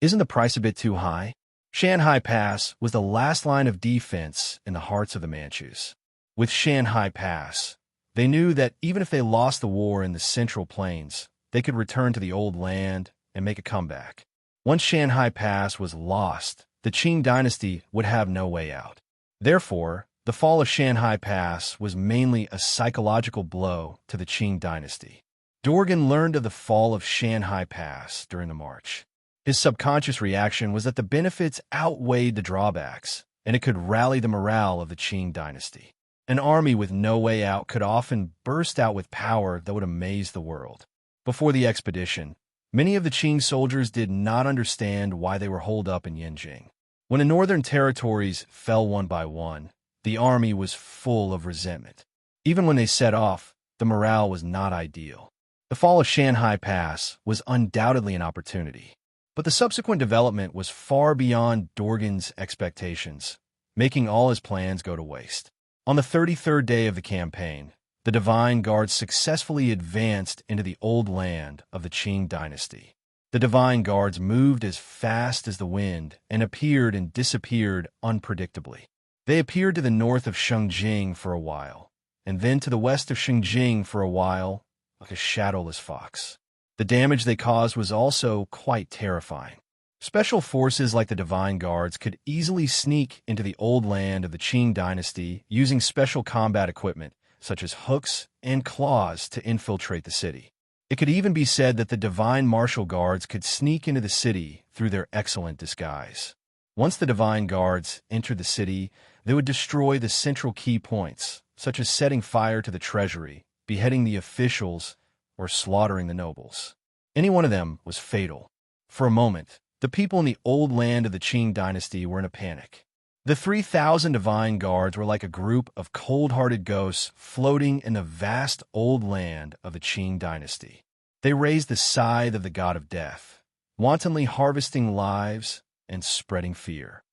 Isn't the price a bit too high? Shanhai Pass was the last line of defense in the hearts of the Manchus. With Shanhai Pass, they knew that even if they lost the war in the Central Plains, they could return to the old land and make a comeback. Once Shanhai Pass was lost, the Qing dynasty would have no way out. Therefore, the fall of Shanhai Pass was mainly a psychological blow to the Qing dynasty. Dorgan learned of the fall of Shanhai Pass during the march. His subconscious reaction was that the benefits outweighed the drawbacks, and it could rally the morale of the Qing dynasty. An army with no way out could often burst out with power that would amaze the world. Before the expedition, many of the Qing soldiers did not understand why they were holed up in Yanjing. When the northern territories fell one by one, the army was full of resentment. Even when they set off, the morale was not ideal. The fall of Shanhai Pass was undoubtedly an opportunity, but the subsequent development was far beyond Dorgan's expectations, making all his plans go to waste. On the 33rd day of the campaign, the Divine Guards successfully advanced into the old land of the Qing dynasty. The Divine Guards moved as fast as the wind and appeared and disappeared unpredictably. They appeared to the north of Shengjing for a while, and then to the west of Shengjing for a while, like a shadowless fox. The damage they caused was also quite terrifying. Special forces like the Divine Guards could easily sneak into the old land of the Qing dynasty using special combat equipment, such as hooks and claws, to infiltrate the city. It could even be said that the Divine Martial Guards could sneak into the city through their excellent disguise. Once the Divine Guards entered the city, they would destroy the central key points, such as setting fire to the treasury, beheading the officials, or slaughtering the nobles. Any one of them was fatal. For a moment, the people in the old land of the Qing dynasty were in a panic. The 3,000 Divine Guards were like a group of cold-hearted ghosts floating in the vast old land of the Qing dynasty. They raised the scythe of the god of death, wantonly harvesting lives and spreading fear.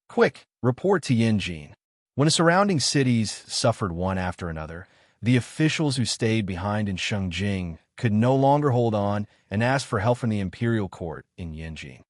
Quick, report to Yanjing. When the surrounding cities suffered one after another, the officials who stayed behind in Shengjing could no longer hold on and asked for help from the imperial court in Yanjing.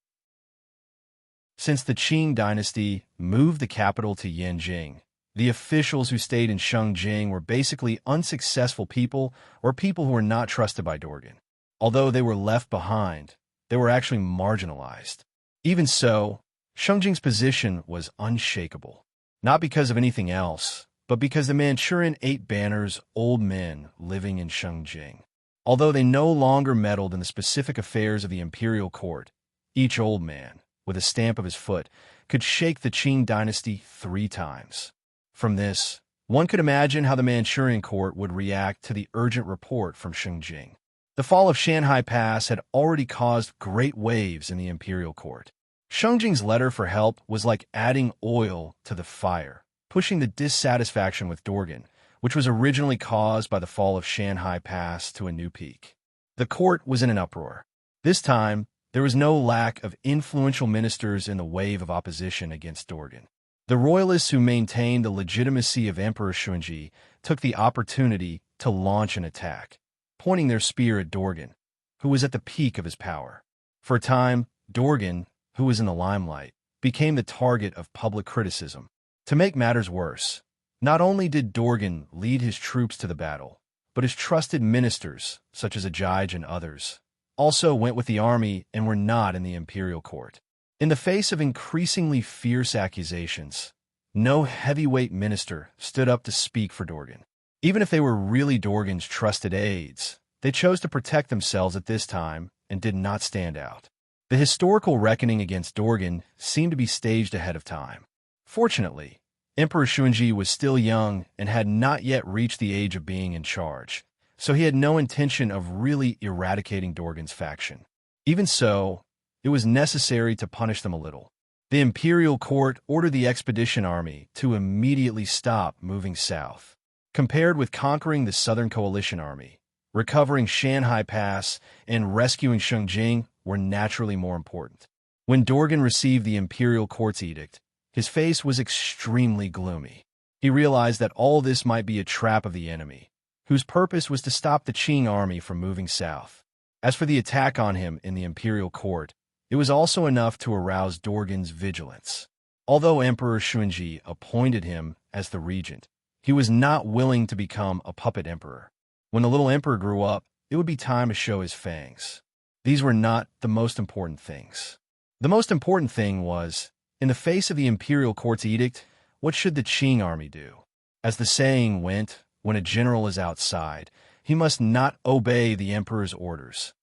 Since the Qing dynasty moved the capital to Yanjing, the officials who stayed in Shengjing were basically unsuccessful people or people who were not trusted by Dorgan. Although they were left behind, they were actually marginalized. Even so, Shengjing's position was unshakable, not because of anything else, but because the Manchurian Eight Banners' old men living in Shengjing. Although they no longer meddled in the specific affairs of the imperial court, each old man, with a stamp of his foot, could shake the Qing dynasty 3 times. From this, one could imagine how the Manchurian court would react to the urgent report from Shengjing. The fall of Shanhai Pass had already caused great waves in the imperial court. Shengjing's letter for help was like adding oil to the fire, pushing the dissatisfaction with Dorgan, which was originally caused by the fall of Shanhai Pass, to a new peak. The court was in an uproar. This time, there was no lack of influential ministers in the wave of opposition against Dorgan. The royalists who maintained the legitimacy of Emperor Shunji took the opportunity to launch an attack, pointing their spear at Dorgan, who was at the peak of his power. For a time, Dorgan, who was in the limelight, became the target of public criticism. To make matters worse, not only did Dorgan lead his troops to the battle, but his trusted ministers, such as Ajij and others, also went with the army and were not in the imperial court. In the face of increasingly fierce accusations, no heavyweight minister stood up to speak for Dorgan. Even if they were really Dorgan's trusted aides, they chose to protect themselves at this time and did not stand out. The historical reckoning against Dorgan seemed to be staged ahead of time. Fortunately, Emperor Shunji was still young and had not yet reached the age of being in charge, so he had no intention of really eradicating Dorgan's faction. Even so, it was necessary to punish them a little. The imperial court ordered the expedition army to immediately stop moving south. Compared with conquering the Southern Coalition Army, recovering Shanhai Pass and rescuing Shengjing were naturally more important. When Dorgan received the imperial court's edict, his face was extremely gloomy. He realized that all this might be a trap of the enemy, whose purpose was to stop the Qing army from moving south. As for the attack on him in the imperial court, It was also enough to arouse Dorgan's vigilance. Although Emperor Xuanji appointed him as the regent, he was not willing to become a puppet emperor. When the little emperor grew up, it would be time to show his fangs. These were not the most important things. The most important thing was, in the face of the imperial court's edict, what should the Qing army do? As the saying went, when a general is outside, he must not obey the emperor's orders.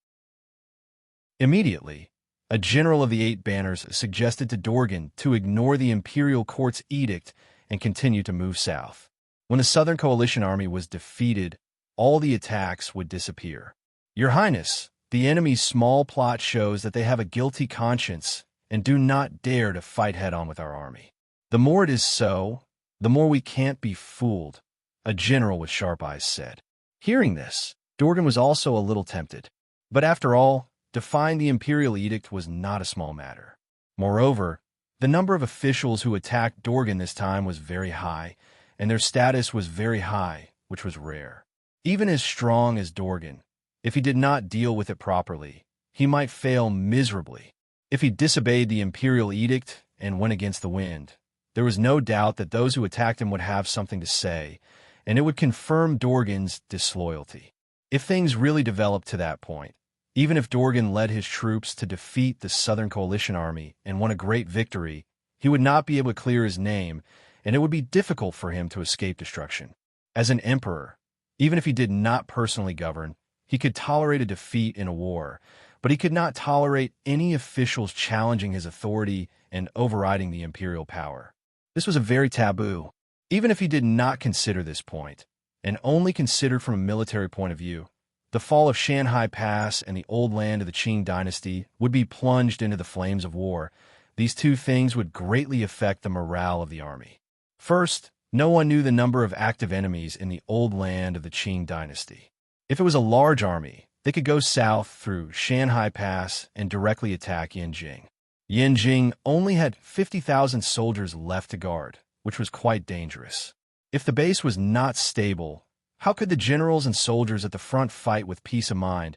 Immediately, a general of the Eight Banners suggested to Dorgan to ignore the imperial court's edict and continue to move south. When the Southern Coalition army was defeated, all the attacks would disappear. Your Highness, the enemy's small plot shows that they have a guilty conscience and do not dare to fight head-on with our army. The more it is so, the more we can't be fooled, a general with sharp eyes said. Hearing this, Dorgan was also a little tempted. But after all, defying the imperial edict was not a small matter. Moreover, the number of officials who attacked Dorgan this time was very high, and their status was very high, which was rare. Even as strong as Dorgan, if he did not deal with it properly, he might fail miserably. If he disobeyed the imperial edict and went against the wind, there was no doubt that those who attacked him would have something to say, and it would confirm Dorgan's disloyalty. If things really developed to that point, even if Dorgan led his troops to defeat the Southern Coalition army and won a great victory, he would not be able to clear his name, and it would be difficult for him to escape destruction. As an emperor, even if he did not personally govern, he could tolerate a defeat in a war, but he could not tolerate any officials challenging his authority and overriding the imperial power. This was a very taboo. Even if he did not consider this point, and only considered from a military point of view, the fall of Shanhai Pass and the old land of the Qing dynasty would be plunged into the flames of war. These two things would greatly affect the morale of the army. First, no one knew the number of active enemies in the old land of the Qing dynasty. If it was a large army, they could go south through Shanhai Pass and directly attack Yanjing. Yanjing only had 50,000 soldiers left to guard, which was quite dangerous. If the base was not stable, how could the generals and soldiers at the front fight with peace of mind,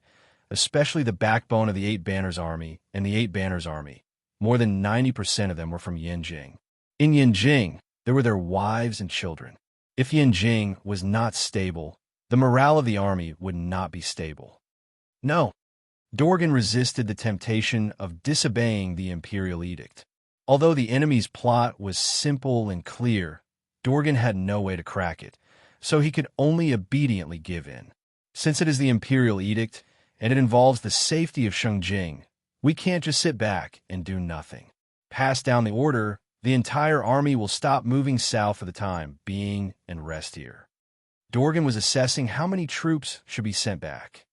especially the backbone of the Eight Banners army and the Eight Banners army? More than 90% of them were from Yanjing. In Yanjing, there were their wives and children. If Yanjing was not stable, the morale of the army would not be stable. No, Dorgan resisted the temptation of disobeying the imperial edict. Although the enemy's plot was simple and clear, Dorgan had no way to crack it, so he could only obediently give in. Since it is the imperial edict, and it involves the safety of Shengjing, we can't just sit back and do nothing. Pass down the order, the entire army will stop moving south for the time being and rest here. Dorgan was assessing how many troops should be sent back.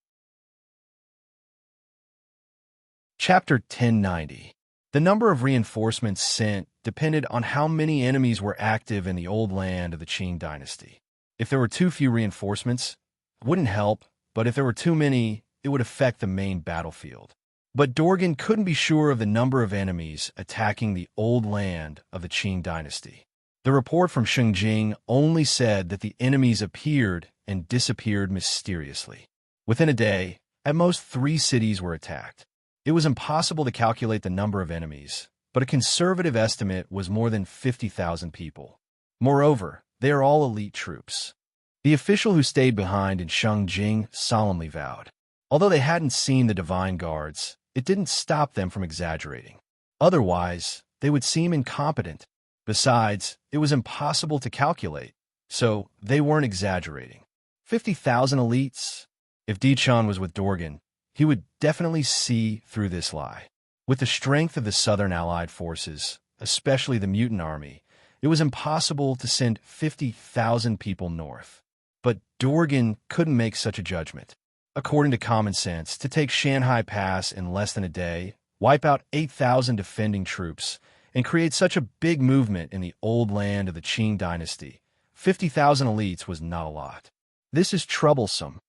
Chapter 1090. The number of reinforcements sent depended on how many enemies were active in the old land of the Qing dynasty. If there were too few reinforcements, it wouldn't help, but if there were too many, it would affect the main battlefield. But Dorgan couldn't be sure of the number of enemies attacking the old land of the Qing dynasty. The report from Shengjing only said that the enemies appeared and disappeared mysteriously. Within a day, at most 3 cities were attacked. It was impossible to calculate the number of enemies, but a conservative estimate was more than 50,000 people. Moreover, they are all elite troops. The official who stayed behind in Shengjing solemnly vowed. Although they hadn't seen the divine guards, it didn't stop them from exaggerating. Otherwise, they would seem incompetent. Besides, it was impossible to calculate, so they weren't exaggerating. 50,000 elites? If Dichon was with Dorgan, he would definitely see through this lie. With the strength of the Southern Allied forces, especially the mutant army, it was impossible to send 50,000 people north. But Dorgan couldn't make such a judgment. According to common sense, to take Shanhai Pass in less than a day, wipe out 8,000 defending troops, and create such a big movement in the old land of the Qing dynasty, 50,000 elites was not a lot. This is troublesome.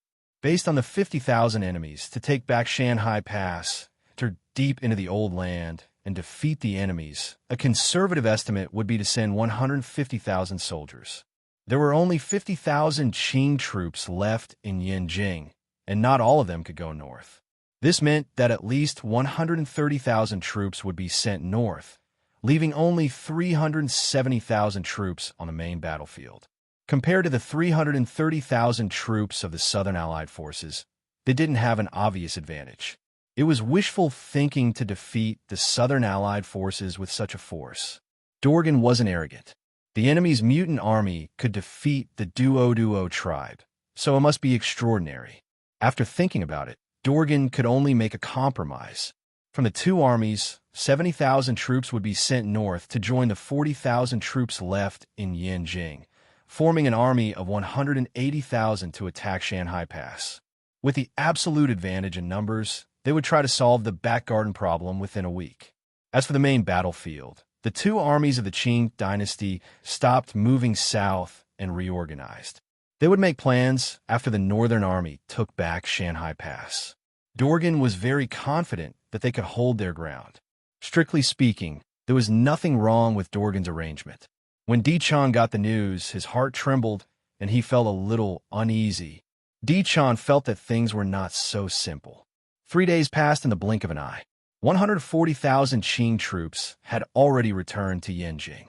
Based on the 50,000 enemies, to take back Shanhai Pass, enter deep into the old land, and defeat the enemies, a conservative estimate would be to send 150,000 soldiers. There were only 50,000 Qing troops left in Yanjing, and not all of them could go north. This meant that at least 130,000 troops would be sent north, leaving only 370,000 troops on the main battlefield. Compared to the 330,000 troops of the Southern Allied forces, they didn't have an obvious advantage. It was wishful thinking to defeat the Southern Allied forces with such a force. Dorgan wasn't arrogant. The enemy's mutant army could defeat the Duo tribe, so it must be extraordinary. After thinking about it, Dorgan could only make a compromise. From the two armies, 70,000 troops would be sent north to join the 40,000 troops left in Yanjing, forming an army of 180,000 to attack Shanhai Pass. With the absolute advantage in numbers, they would try to solve the back garden problem within a week. As for the main battlefield, the two armies of the Qing dynasty stopped moving south and reorganized. They would make plans after the Northern Army took back Shanhai Pass. Dorgan was very confident that they could hold their ground. Strictly speaking, there was nothing wrong with Dorgan's arrangement. When Di Chan got the news, his heart trembled and he felt a little uneasy. Di Chan felt that things were not so simple. 3 days passed in the blink of an eye. 140,000 Qing troops had already returned to Yanjing.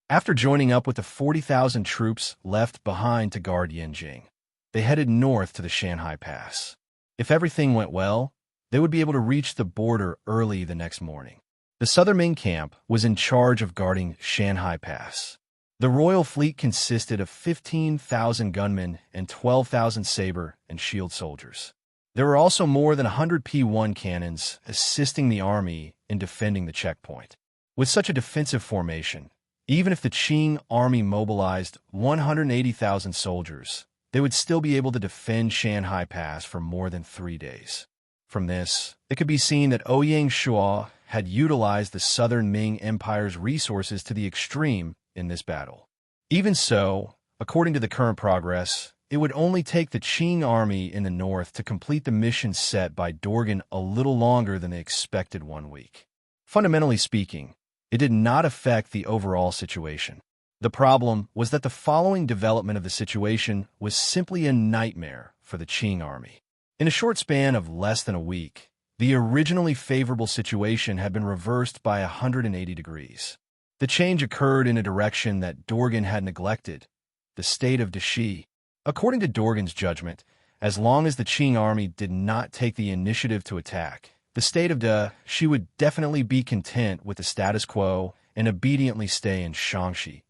After joining up with the 40,000 troops left behind to guard Yanjing, they headed north to the Shanhai Pass. If everything went well, they would be able to reach the border early the next morning. The Southern Ming camp was in charge of guarding Shanhai Pass. The royal fleet consisted of 15,000 gunmen and 12,000 saber and shield soldiers. There were also more than 100 P1 cannons assisting the army in defending the checkpoint. With such a defensive formation, even if the Qing army mobilized 180,000 soldiers, they would still be able to defend Shanhai Pass for more than 3 days. From this, it could be seen that Ouyang Shua had utilized the Southern Ming Empire's resources to the extreme in this battle. Even so, according to the current progress, it would only take the Qing army in the north to complete the mission set by Dorgan a little longer than they expected 1 week. Fundamentally speaking, it did not affect the overall situation. The problem was that the following development of the situation was simply a nightmare for the Qing army. In a short span of less than a week, the originally favorable situation had been reversed by 180 degrees. The change occurred in a direction that Dorgan had neglected, the state of Dashi. According to Dorgan's judgment, as long as the Qing army did not take the initiative to attack, the state of Dashi would definitely be content with the status quo and obediently stay in Shaanxi.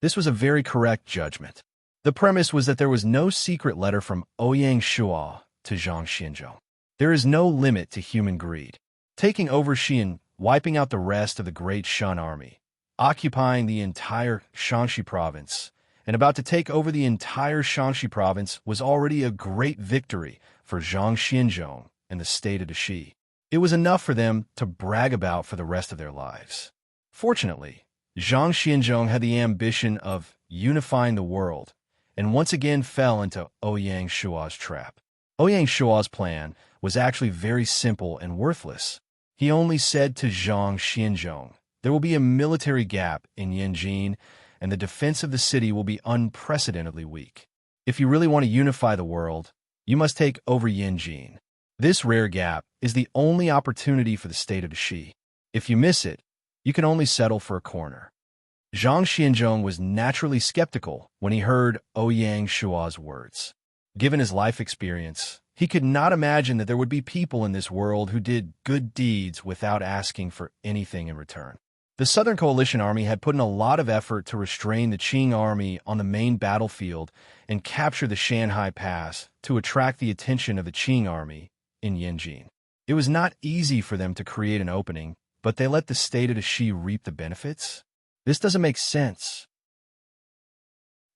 This was a very correct judgment. The premise was that there was no secret letter from Ouyang Shua to Zhang Xianzhong. There is no limit to human greed. Taking over Xi'an, wiping out the rest of the Great Shan army, occupying the entire Shaanxi province, and about to take over the entire Shaanxi province was already a great victory for Zhang Xianzhong and the state of Dashi. It was enough for them to brag about for the rest of their lives. Fortunately, Zhang Xianzhong had the ambition of unifying the world, and once again fell into Ouyang Shua's trap. Ouyang Shua's plan was actually very simple and worthless. He only said to Zhang Xianzhong, "There will be a military gap in Yanjing, and the defense of the city will be unprecedentedly weak. If you really want to unify the world, you must take over Yanjing. This rare gap is the only opportunity for the state of Dashi. If you miss it, you can only settle for a corner." Zhang Xianzhong was naturally skeptical when he heard Ouyang Shua's words. Given his life experience, he could not imagine that there would be people in this world who did good deeds without asking for anything in return. The Southern Coalition Army had put in a lot of effort to restrain the Qing army on the main battlefield and capture the Shanhai Pass to attract the attention of the Qing army in Yanjing. It was not easy for them to create an opening, but they let the state of Dashi reap the benefits? This doesn't make sense.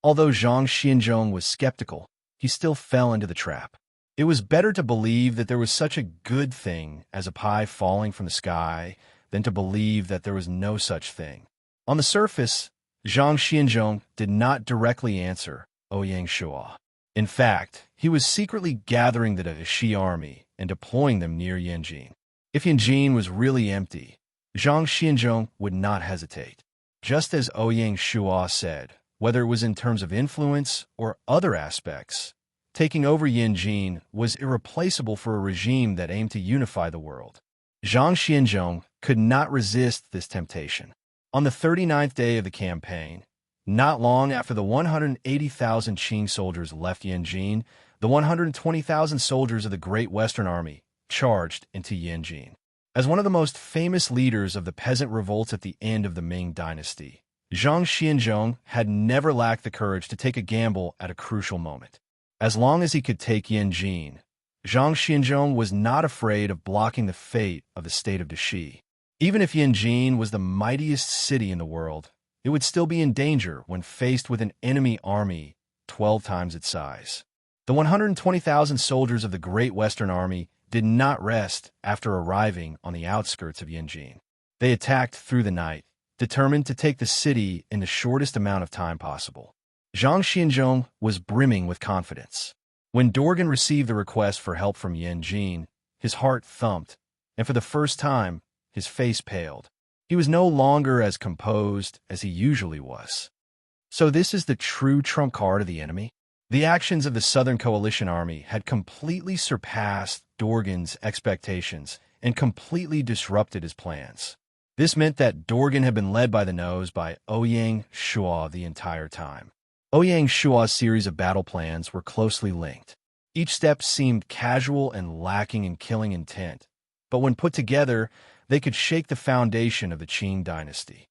Although Zhang Xianzhong was skeptical, he still fell into the trap. It was better to believe that there was such a good thing as a pie falling from the sky than to believe that there was no such thing. On the surface, Zhang Xianzhong did not directly answer Ouyang Shua. In fact, he was secretly gathering the Dashi army and deploying them near Yanjing. If Yanjing was really empty, Zhang Xianzhong would not hesitate. Just as Ouyang Shua said, whether it was in terms of influence or other aspects, taking over Yanjin was irreplaceable for a regime that aimed to unify the world. Zhang Xianzhong could not resist this temptation. On the 39th day of the campaign, not long after the 180,000 Qing soldiers left Yanjin, the 120,000 soldiers of the Great Western Army charged into Yanjin. As one of the most famous leaders of the peasant revolts at the end of the Ming dynasty, Zhang Xianzhong had never lacked the courage to take a gamble at a crucial moment. As long as he could take Yanjin, Zhang Xianzhong was not afraid of blocking the fate of the state of Dashi. Even if Yanjin was the mightiest city in the world, it would still be in danger when faced with an enemy army 12 times its size. The 120,000 soldiers of the Great Western Army did not rest after arriving on the outskirts of Yanjin. They attacked through the night, determined to take the city in the shortest amount of time possible. Zhang Xianzhong was brimming with confidence. When Dorgan received the request for help from Yanjin, his heart thumped, and for the first time, his face paled. He was no longer as composed as he usually was. So this is the true trump card of the enemy? The actions of the Southern Coalition Army had completely surpassed Dorgan's expectations and completely disrupted his plans. This meant that Dorgan had been led by the nose by Ouyang Shua the entire time. Ouyang Shua's series of battle plans were closely linked. Each step seemed casual and lacking in killing intent, but when put together, they could shake the foundation of the Qing dynasty.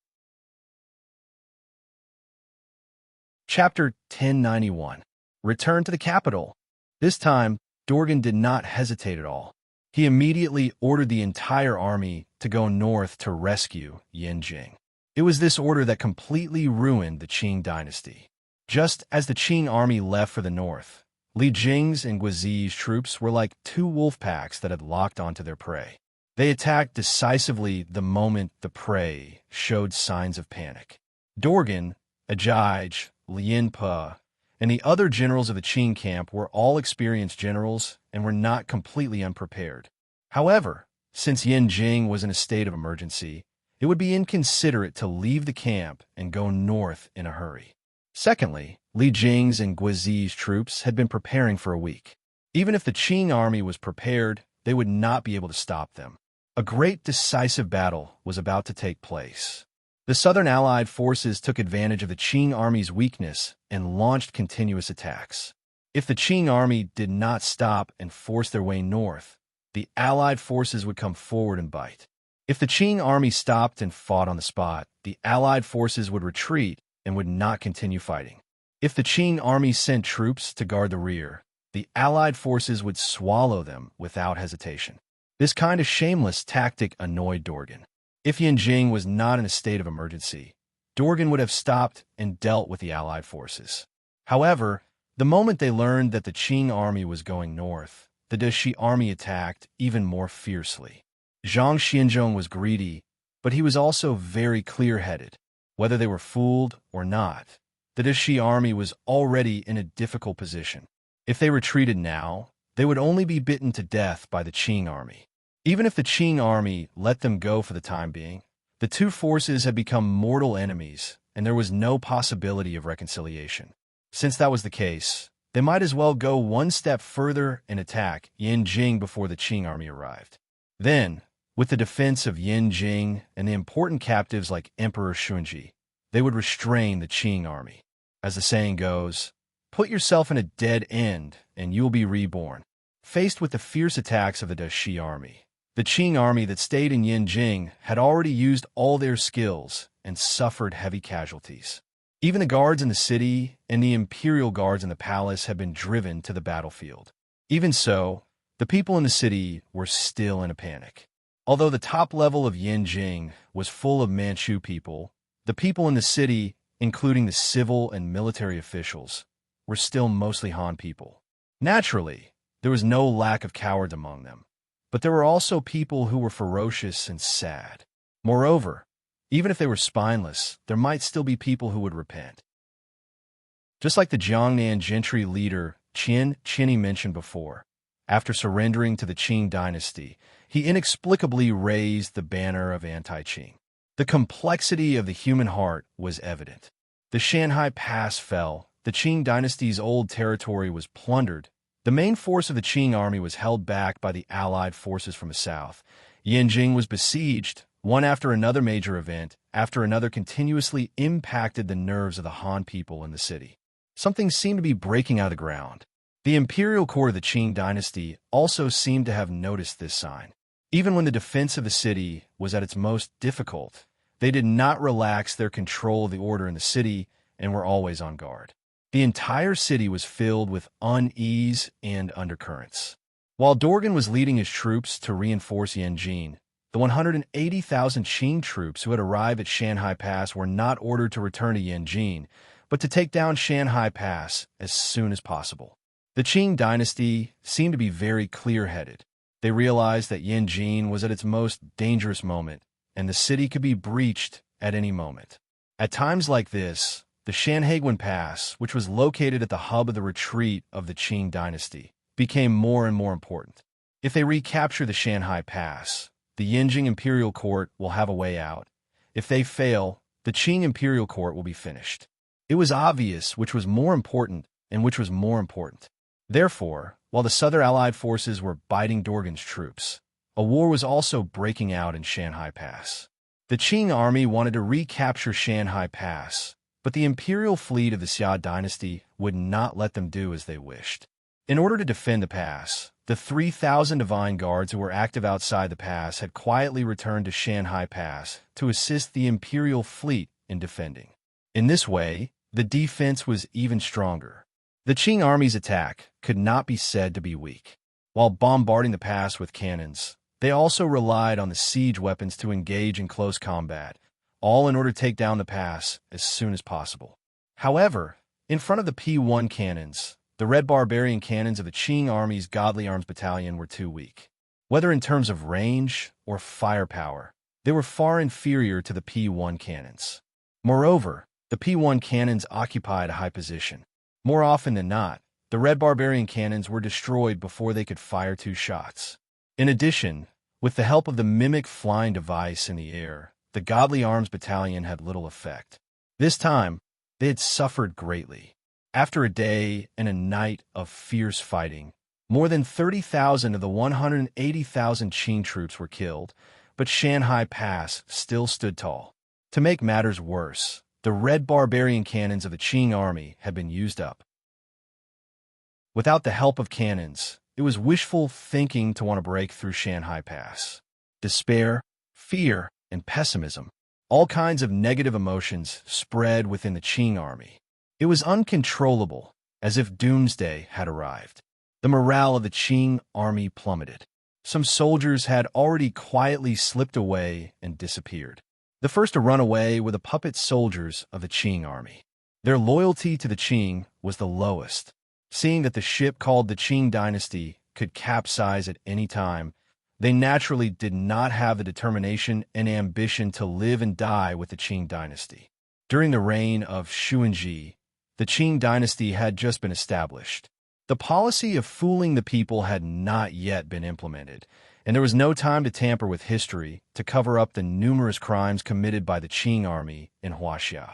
Chapter 1091. Return to the capital. This time, Dorgan did not hesitate at all. He immediately ordered the entire army to go north to rescue Yanjing. It was this order that completely ruined the Qing dynasty. Just as the Qing army left for the north, Li Jing's and Guizi's troops were like two wolf packs that had locked onto their prey. They attacked decisively the moment the prey showed signs of panic. Dorgan, Ajij, Lien Pe, and the other generals of the Qing camp were all experienced generals and were not completely unprepared. However, since Yanjing was in a state of emergency, it would be inconsiderate to leave the camp and go north in a hurry. Secondly, Li Jing's and Guizi's troops had been preparing for a week. Even if the Qing army was prepared, they would not be able to stop them. A great decisive battle was about to take place. The Southern Allied forces took advantage of the Qing army's weakness and launched continuous attacks. If the Qing army did not stop and force their way north, the Allied forces would come forward and bite. If the Qing army stopped and fought on the spot, the Allied forces would retreat and would not continue fighting. If the Qing army sent troops to guard the rear, the Allied forces would swallow them without hesitation. This kind of shameless tactic annoyed Dorgan. If Yanjing was not in a state of emergency, Dorgan would have stopped and dealt with the Allied forces. However, the moment they learned that the Qing army was going north, the Dashi army attacked even more fiercely. Zhang Xianzhong was greedy, but he was also very clear-headed. Whether they were fooled or not, the Dashi army was already in a difficult position. If they retreated now, they would only be bitten to death by the Qing army. Even if the Qing army let them go for the time being, the two forces had become mortal enemies, and there was no possibility of reconciliation. Since that was the case, they might as well go one step further and attack Yanjing before the Qing army arrived. Then, with the defense of Yanjing and the important captives like Emperor Shunji, they would restrain the Qing army. As the saying goes, put yourself in a dead end and you will be reborn. Faced with the fierce attacks of the Dashi army, the Qing army that stayed in Yanjing had already used all their skills and suffered heavy casualties. Even the guards in the city and the imperial guards in the palace had been driven to the battlefield. Even so, the people in the city were still in a panic. Although the top level of Yanjing was full of Manchu people, the people in the city, including the civil and military officials, were still mostly Han people. Naturally, there was no lack of cowards among them, but there were also people who were ferocious and sad. Moreover, even if they were spineless, there might still be people who would repent. Just like the Jiangnan gentry leader Qin Qini mentioned before, after surrendering to the Qing dynasty, he inexplicably raised the banner of anti-Qing. The complexity of the human heart was evident. The Shanhai Pass fell, the Qing dynasty's old territory was plundered, The main force of the Qing army was held back by the allied forces from the south. Yanjing was besieged. One after another major event, after another continuously impacted the nerves of the Han people in the city. Something seemed to be breaking out of the ground. The imperial court of the Qing dynasty also seemed to have noticed this sign. Even when the defense of the city was at its most difficult, they did not relax their control of the order in the city and were always on guard. The entire city was filled with unease and undercurrents. While Dorgan was leading his troops to reinforce Yanjing, the 180,000 Qing troops who had arrived at Shanhai Pass were not ordered to return to Yanjing, but to take down Shanhai Pass as soon as possible. The Qing dynasty seemed to be very clear-headed. They realized that Yanjing was at its most dangerous moment, and the city could be breached at any moment. At times like this, the Shanhaiguan Pass, which was located at the hub of the retreat of the Qing dynasty, became more and more important. If they recapture the Shanhai Pass, the Yanjing Imperial Court will have a way out. If they fail, the Qing Imperial Court will be finished. It was obvious which was more important and which was more important. Therefore, while the Southern Allied forces were biting Dorgan's troops, a war was also breaking out in Shanhai Pass. The Qing army wanted to recapture Shanhai Pass, but the imperial fleet of the Xia dynasty would not let them do as they wished. In order to defend the pass, the 3,000 divine guards who were active outside the pass had quietly returned to Shanhai Pass to assist the imperial fleet in defending. In this way, the defense was even stronger. The Qing army's attack could not be said to be weak. While bombarding the pass with cannons, they also relied on the siege weapons to engage in close combat, all in order to take down the pass as soon as possible. However, in front of the P1 cannons, the red barbarian cannons of the Qing army's Godly Arms Battalion were too weak. Whether in terms of range or firepower, they were far inferior to the P1 cannons. Moreover, the P1 cannons occupied a high position. More often than not, the red barbarian cannons were destroyed before they could fire 2 shots. In addition, with the help of the mimic flying device in the air, the Godly Arms Battalion had little effect. This time, they had suffered greatly. After a day and a night of fierce fighting, more than 30,000 of the 180,000 Qing troops were killed, but Shanhai Pass still stood tall. To make matters worse, the red barbarian cannons of the Qing army had been used up. Without the help of cannons, it was wishful thinking to want to break through Shanhai Pass. Despair, fear, and pessimism, all kinds of negative emotions spread within the Qing army. It was uncontrollable, as if doomsday had arrived. The morale of the Qing army plummeted. Some soldiers had already quietly slipped away and disappeared. The first to run away were the puppet soldiers of the Qing army. Their loyalty to the Qing was the lowest. Seeing that the ship called the Qing dynasty could capsize at any time, they naturally did not have the determination and ambition to live and die with the Qing dynasty. During the reign of Xuanji, the Qing dynasty had just been established. The policy of fooling the people had not yet been implemented, and there was no time to tamper with history to cover up the numerous crimes committed by the Qing army in Huaxia.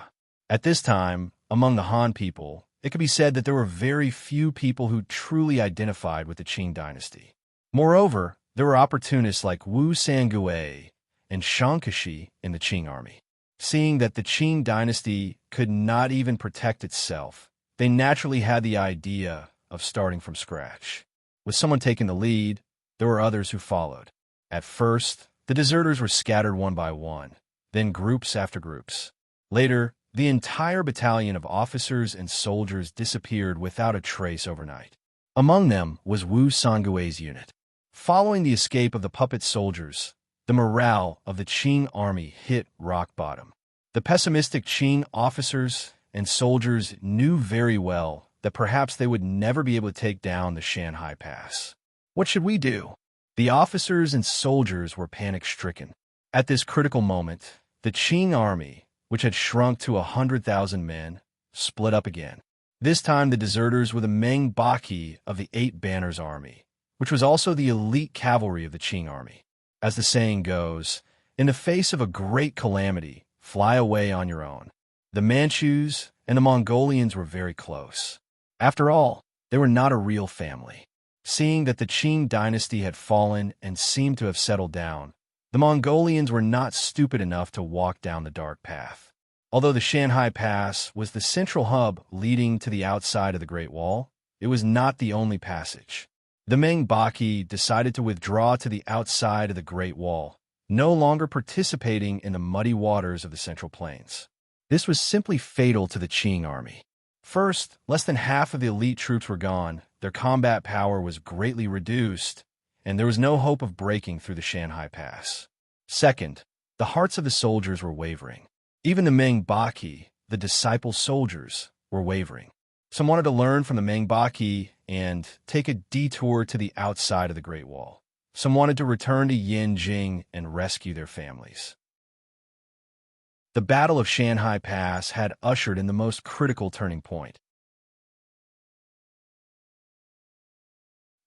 At this time, among the Han people, it could be said that there were very few people who truly identified with the Qing dynasty. Moreover, there were opportunists like Wu Sangui and Shang Keshi in the Qing army. Seeing that the Qing dynasty could not even protect itself, they naturally had the idea of starting from scratch. With someone taking the lead, there were others who followed. At first, the deserters were scattered one by one, then groups after groups. Later, the entire battalion of officers and soldiers disappeared without a trace overnight. Among them was Wu Sangui's unit. Following the escape of the puppet soldiers, the morale of the Qing army hit rock bottom. The pessimistic Qing officers and soldiers knew very well that perhaps they would never be able to take down the Shanhai Pass. What should we do? The officers and soldiers were panic-stricken. At this critical moment, the Qing army, which had shrunk to 100,000 men, split up again. This time the deserters were the Meng Baki of the Eight Banners army, which was also the elite cavalry of the Qing army. As the saying goes, in the face of a great calamity, fly away on your own. The Manchus and the Mongolians were very close. After all, They were not a real family. Seeing that the Qing dynasty had fallen and seemed to have settled down, the Mongolians were not stupid enough to walk down the dark path. Although the Shanhai Pass was the central hub leading to the outside of the Great Wall, it was not the only passage. The Ming Baki decided to withdraw to the outside of the Great Wall, no longer participating in the muddy waters of the Central Plains. This was simply fatal to the Qing army. First, less than half of the elite troops were gone, their combat power was greatly reduced, and there was no hope of breaking through the Shanhai Pass. Second, the hearts of the soldiers were wavering. Even the Ming Baki, the disciple soldiers, were wavering. Some wanted to learn from the Ming Baki and take a detour to the outside of the Great Wall. Some wanted to return to Yanjing and rescue their families. The Battle of Shanhai Pass had ushered in the most critical turning point.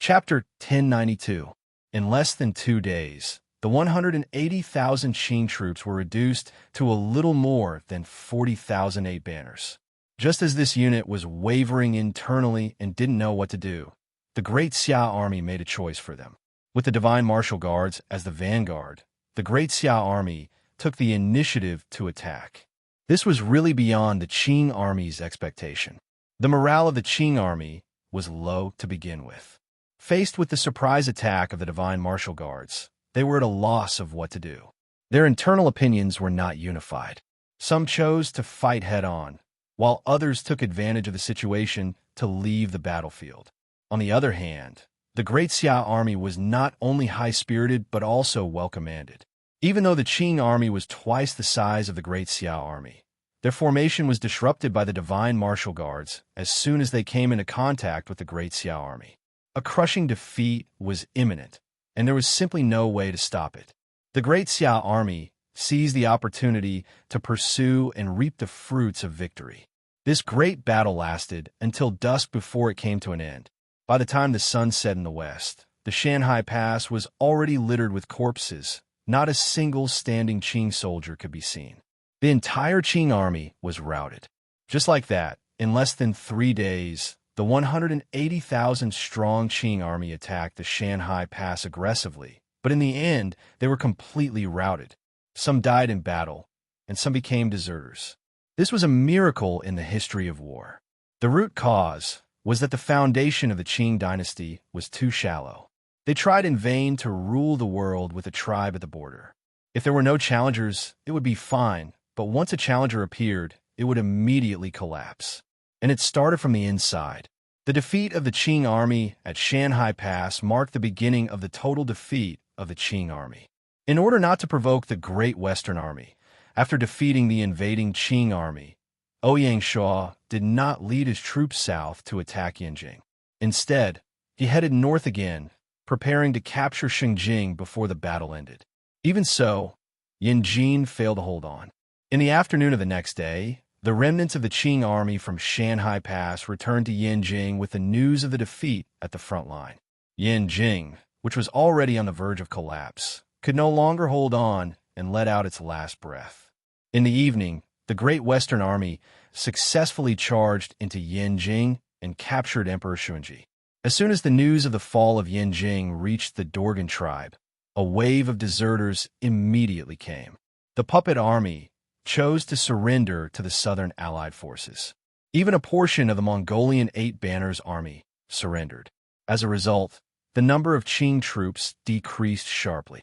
Chapter 1092. In less than 2 days, the 180,000 Qing troops were reduced to a little more than 40,000 eight banners. Just as this unit was wavering internally and didn't know what to do, the Great Xia army made a choice for them. With the Divine Martial Guards as the vanguard, the Great Xia army took the initiative to attack. This was really beyond the Qing army's expectation. The morale of the Qing army was low to begin with. Faced with the surprise attack of the Divine Martial Guards, they were at a loss of what to do. Their internal opinions were not unified. Some chose to fight head-on, while others took advantage of the situation to leave the battlefield. On the other hand, the Great Xia army was not only high-spirited but also well-commanded. Even though the Qing army was twice the size of the Great Xia army, their formation was disrupted by the Divine Martial Guards as soon as they came into contact with the Great Xia army. A crushing defeat was imminent, and there was simply no way to stop it. The Great Xia army seized the opportunity to pursue and reap the fruits of victory. This great battle lasted until dusk before it came to an end. By the time the sun set in the west, the Shanhai Pass was already littered with corpses. Not a single standing Qing soldier could be seen. The entire Qing army was routed. Just like that, in less than 3 days, the 180,000-strong Qing army attacked the Shanhai Pass aggressively, but in the end, they were completely routed. Some died in battle, and some became deserters. This was a miracle in the history of war. The root cause was that the foundation of the Qing dynasty was too shallow. They tried in vain to rule the world with a tribe at the border. If there were no challengers, it would be fine, but once a challenger appeared, it would immediately collapse. And it started from the inside. The defeat of the Qing army at Shanhai Pass marked the beginning of the total defeat of the Qing army. In order not to provoke the Great Western Army, after defeating the invading Qing army, Ouyang Shao did not lead his troops south to attack Yanjing. Instead, he headed north again, preparing to capture Shengjing before the battle ended. Even so, Yanjing failed to hold on. In the afternoon of the next day, the remnants of the Qing army from Shanhai Pass returned to Yanjing with the news of the defeat at the front line. Yanjing, which was already on the verge of collapse, could no longer hold on and let out its last breath. In the evening, the Great Western Army successfully charged into Yanjing and captured Emperor Shunji. As soon as the news of the fall of Yanjing reached the Dorgan tribe, a wave of deserters immediately came. The puppet army chose to surrender to the Southern Allied forces. Even a portion of the Mongolian Eight Banners army surrendered. As a result, the number of Qing troops decreased sharply.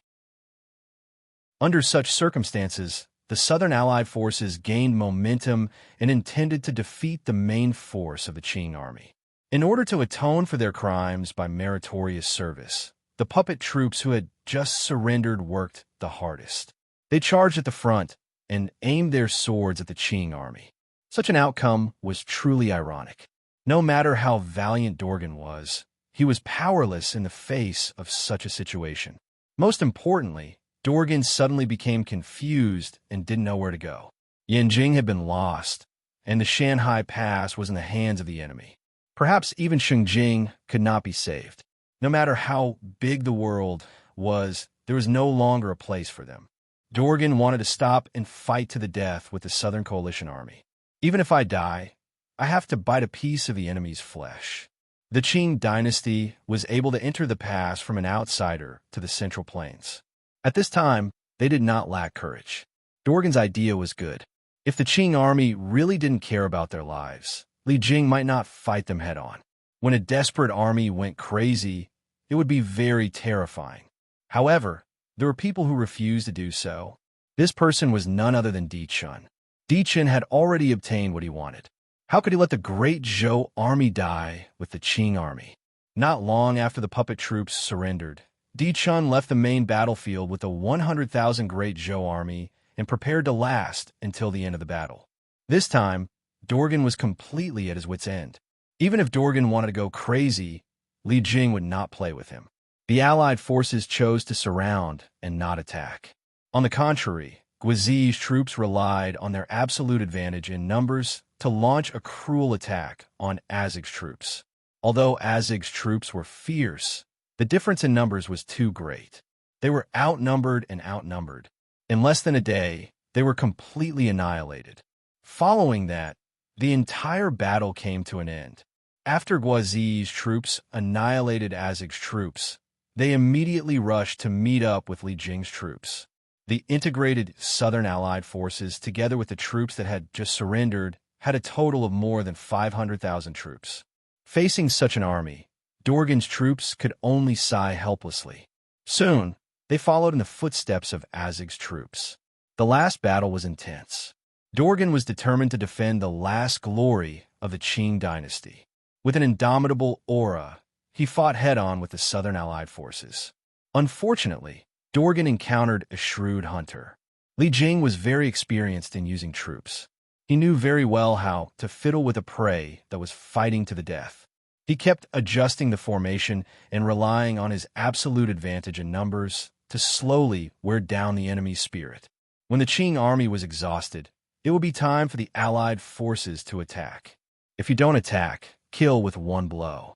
Under such circumstances, the Southern Allied forces gained momentum and intended to defeat the main force of the Qing army. In order to atone for their crimes by meritorious service, the puppet troops who had just surrendered worked the hardest. They charged at the front and aimed their swords at the Qing army. Such an outcome was truly ironic. No matter how valiant Dorgan was, he was powerless in the face of such a situation. Most importantly, Dorgan suddenly became confused and didn't know where to go. Yanjing had been lost, and the Shanhai Pass was in the hands of the enemy. Perhaps even Shengjing could not be saved. No matter how big the world was, there was no longer a place for them. Dorgan wanted to stop and fight to the death with the Southern Coalition Army. Even if I die, I have to bite a piece of the enemy's flesh. The Qing dynasty was able to enter the pass from an outsider to the Central Plains. At this time, they did not lack courage. Dorgan's idea was good. If the Qing army really didn't care about their lives, Li Jing might not fight them head-on. When a desperate army went crazy, it would be very terrifying. However, there were people who refused to do so. This person was none other than Di Chun. Di Chun had already obtained what he wanted. How could he let the great Zhou army die with the Qing army? Not long after the puppet troops surrendered, Di Chun left the main battlefield with the 100,000 great Zhou army and prepared to last until the end of the battle. This time, Dorgan was completely at his wit's end. Even if Dorgan wanted to go crazy, Li Jing would not play with him. The Allied forces chose to surround and not attack. On the contrary, Guizi's troops relied on their absolute advantage in numbers to launch a cruel attack on Azig's troops. Although Azig's troops were fierce, the difference in numbers was too great. They were outnumbered and outnumbered. In less than a day, they were completely annihilated. Following that, the entire battle came to an end. After Guizi's troops annihilated Azig's troops, they immediately rushed to meet up with Li Jing's troops. The integrated Southern Allied forces, together with the troops that had just surrendered, had a total of more than 500,000 troops. Facing such an army, Dorgan's troops could only sigh helplessly. Soon, they followed in the footsteps of Azig's troops. The last battle was intense. Dorgan was determined to defend the last glory of the Qing dynasty. With an indomitable aura, he fought head-on with the Southern Allied forces. Unfortunately, Dorgan encountered a shrewd hunter. Li Jing was very experienced in using troops. He knew very well how to fiddle with a prey that was fighting to the death. He kept adjusting the formation and relying on his absolute advantage in numbers to slowly wear down the enemy's spirit. When the Qing army was exhausted, it would be time for the Allied forces to attack. If you don't attack, kill with one blow.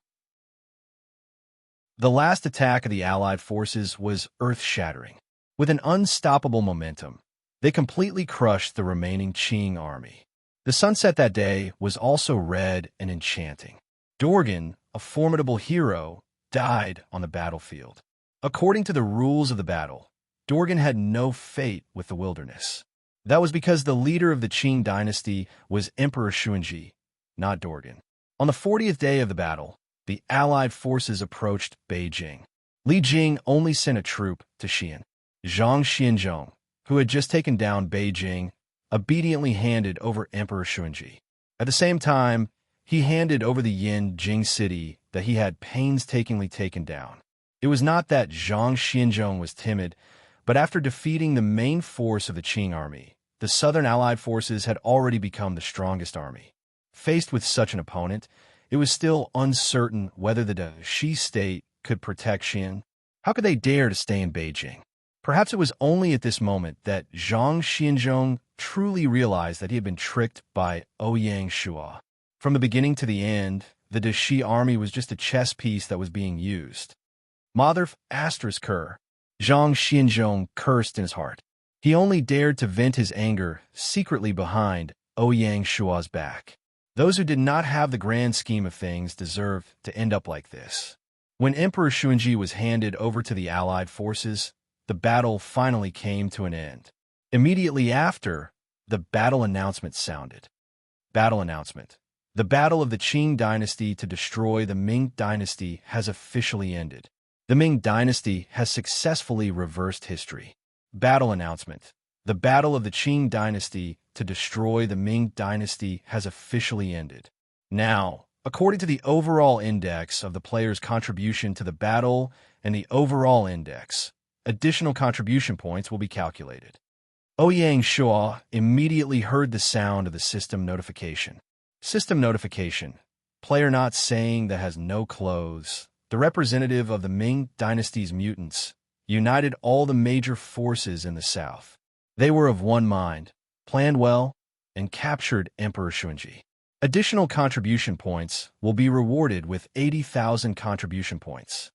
The last attack of the Allied forces was earth-shattering. With an unstoppable momentum, they completely crushed the remaining Qing army. The sunset that day was also red and enchanting. Dorgan, a formidable hero, died on the battlefield. According to the rules of the battle, Dorgan had no fate with the wilderness. That was because the leader of the Qing dynasty was Emperor Xuanji, not Dorgan. On the 40th day of the battle, the Allied forces approached Beijing. Li Jing only sent a troop to Xian. Zhang Xianzhong, who had just taken down Beijing, obediently handed over Emperor Xuanji. At the same time, he handed over the Yin Jing city that he had painstakingly taken down. It was not that Zhang Xianzhong was timid, but after defeating the main force of the Qing army, the Southern Allied forces had already become the strongest army. Faced with such an opponent, it was still uncertain whether the Shi state could protect Xian. How could they dare to stay in Beijing? Perhaps it was only at this moment that Zhang Xianzhong truly realized that he had been tricked by Ouyang Shua. From the beginning to the end, the Shi army was just a chess piece that was being used. Mother Zhang Xianzhong cursed in his heart. He only dared to vent his anger secretly behind Ouyang Shua's back. Those who did not have the grand scheme of things deserved to end up like this. When Emperor Xuanji was handed over to the Allied forces, the battle finally came to an end. Immediately after, the battle announcement sounded. Battle announcement. The battle of the Qing dynasty to destroy the Ming dynasty has officially ended. The Ming dynasty has successfully reversed history. Battle announcement. The battle of the Qing dynasty to destroy the Ming dynasty has officially ended. Now, according to the overall index of the player's contribution to the battle and the overall index, additional contribution points will be calculated. Ouyang Shua immediately heard the sound of the system notification. System notification. Player not saying that has no clothes. The representative of the Ming dynasty's mutants united all the major forces in the south. They were of one mind, planned well, and captured Emperor Xuanji. Additional contribution points will be rewarded with 80,000 contribution points.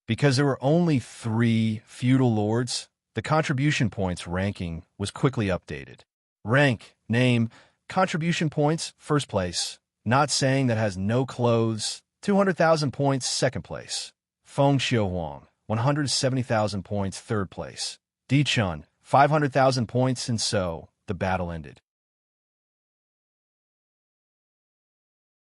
Because there were only 3 feudal lords, the contribution points ranking was quickly updated. Rank, name, contribution points, first place. Not saying that has no clothes, 200,000 points, second place. Feng Xiuhuang, 170,000 points, third place. Di Chun, 500,000 points, and so the battle ended.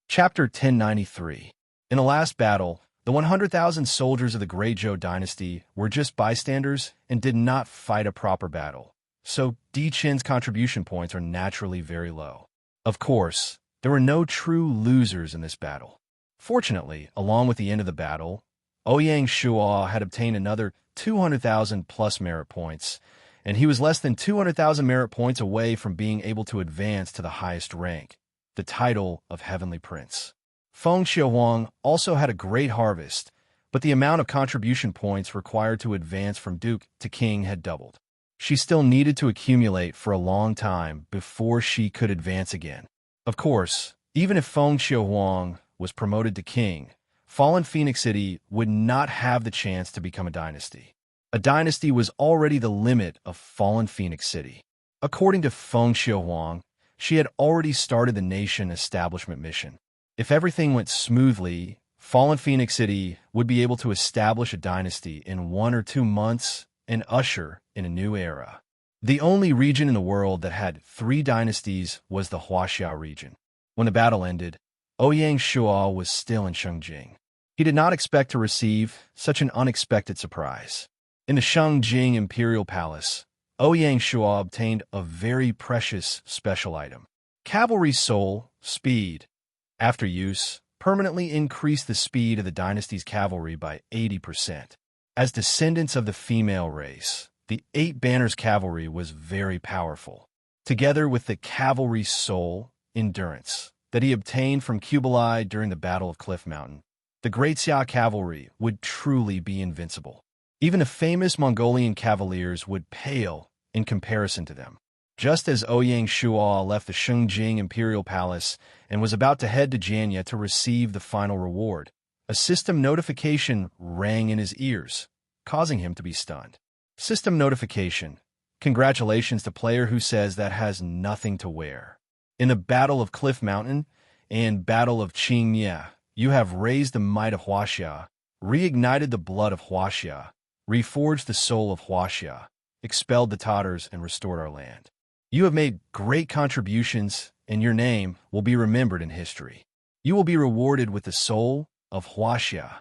Chapter 1093. In the last battle, the 100,000 soldiers of the Great Zhou dynasty were just bystanders and did not fight a proper battle, so Di Chin's contribution points are naturally very low. Of course, there were no true losers in this battle. Fortunately, along with the end of the battle, Ouyang Shuo had obtained another 200,000 plus merit points, and he was less than 200,000 merit points away from being able to advance to the highest rank, the title of Heavenly Prince. Feng Xiuhuang also had a great harvest, but the amount of contribution points required to advance from Duke to King had doubled. She still needed to accumulate for a long time before she could advance again. Of course, even if Feng Xiuhuang was promoted to King, Fallen Phoenix City would not have the chance to become a dynasty. A dynasty was already the limit of Fallen Phoenix City. According to Feng Xiuhuang, she had already started the nation establishment mission. If everything went smoothly, Fallen Phoenix City would be able to establish a dynasty in 1 or 2 months and usher in a new era. The only region in the world that had 3 dynasties was the Huaxia region. When the battle ended, Ouyang Shuo was still in Shengjing. He did not expect to receive such an unexpected surprise. In the Shengjing Imperial Palace, Ouyang Shuo obtained a very precious special item. Cavalry Soul, Speed. After use, permanently increased the speed of the dynasty's cavalry by 80%. As descendants of the female race, the 8 Banners cavalry was very powerful. Together with the Cavalry Soul, Endurance, that he obtained from Kublai during the Battle of Cliff Mountain, the Great Xia cavalry would truly be invincible. Even the famous Mongolian cavaliers would pale in comparison to them. Just as Ouyang Shuo left the Shengjing Imperial Palace and was about to head to Jianya to receive the final reward, a system notification rang in his ears, causing him to be stunned. System notification. Congratulations to player who says that has nothing to wear. In the Battle of Cliff Mountain and Battle of Qingye, you have raised the might of Huaxia, reignited the blood of Huaxia, reforged the soul of Huaxia, expelled the Tatars, and restored our land. You have made great contributions, and your name will be remembered in history. You will be rewarded with the soul of Huaxia.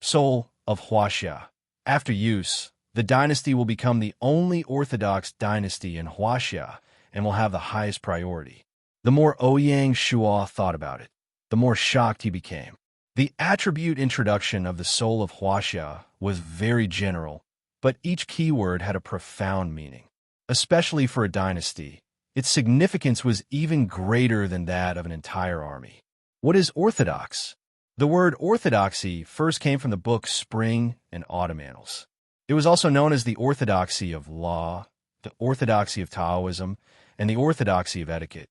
Soul of Huaxia. After use, the dynasty will become the only orthodox dynasty in Huaxia and will have the highest priority. The more Ouyang Shuo thought about it, the more shocked he became. The attribute introduction of the soul of Huaxia was very general, but each keyword had a profound meaning. Especially for a dynasty, its significance was even greater than that of an entire army. What is orthodox? The word orthodoxy first came from the book Spring and Autumn Annals. It was also known as the orthodoxy of law, the orthodoxy of Taoism, and the orthodoxy of etiquette.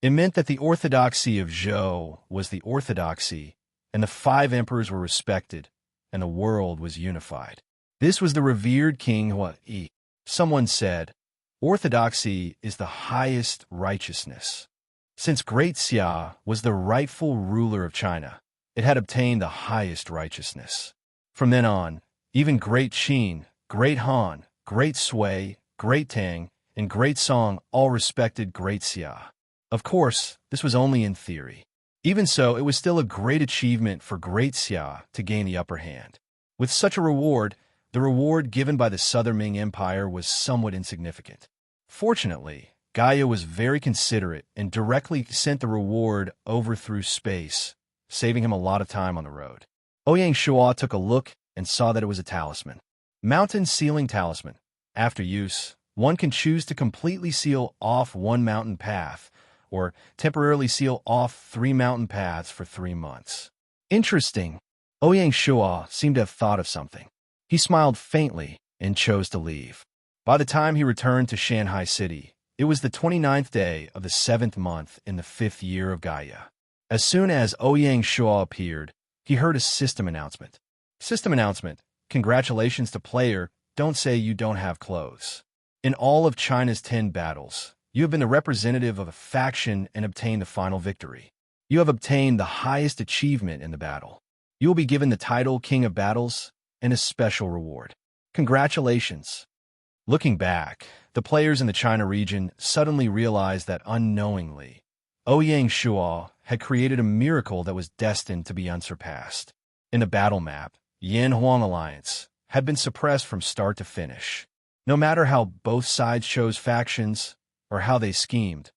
It meant that the orthodoxy of Zhou was the orthodoxy, and the 5 emperors were respected, and the world was unified. This was the revered King Huai. Someone said, orthodoxy is the highest righteousness. Since Great Xia was the rightful ruler of China, it had obtained the highest righteousness. From then on, even Great Qin, Great Han, Great Sui, Great Tang, and Great Song all respected Great Xia. Of course, this was only in theory. Even so, it was still a great achievement for Great Xia to gain the upper hand. With such a reward, the reward given by the Southern Ming Empire was somewhat insignificant. Fortunately, Gaia was very considerate and directly sent the reward over through space, saving him a lot of time on the road. Ouyang Shuo took a look and saw that it was a talisman. Mountain Sealing Talisman. After use, one can choose to completely seal off 1 mountain path, or temporarily seal off 3 mountain paths for 3 months. Interesting. Ouyang Shuo seemed to have thought of something. He smiled faintly and chose to leave. By the time he returned to Shanghai City, it was the 29th day of the 7th month in the 5th year of Gaia. As soon as Ouyang Shuo appeared, he heard a system announcement. System announcement. Congratulations to player, don't say you don't have clothes. In all of China's 10 battles, you have been the representative of a faction and obtained the final victory. You have obtained the highest achievement in the battle. You will be given the title King of Battles and a special reward. Congratulations! Looking back, the players in the China region suddenly realized that unknowingly, Ouyang Shuo had created a miracle that was destined to be unsurpassed. In the battle map, Yan Huang Alliance had been suppressed from start to finish. No matter how both sides chose factions or how they schemed,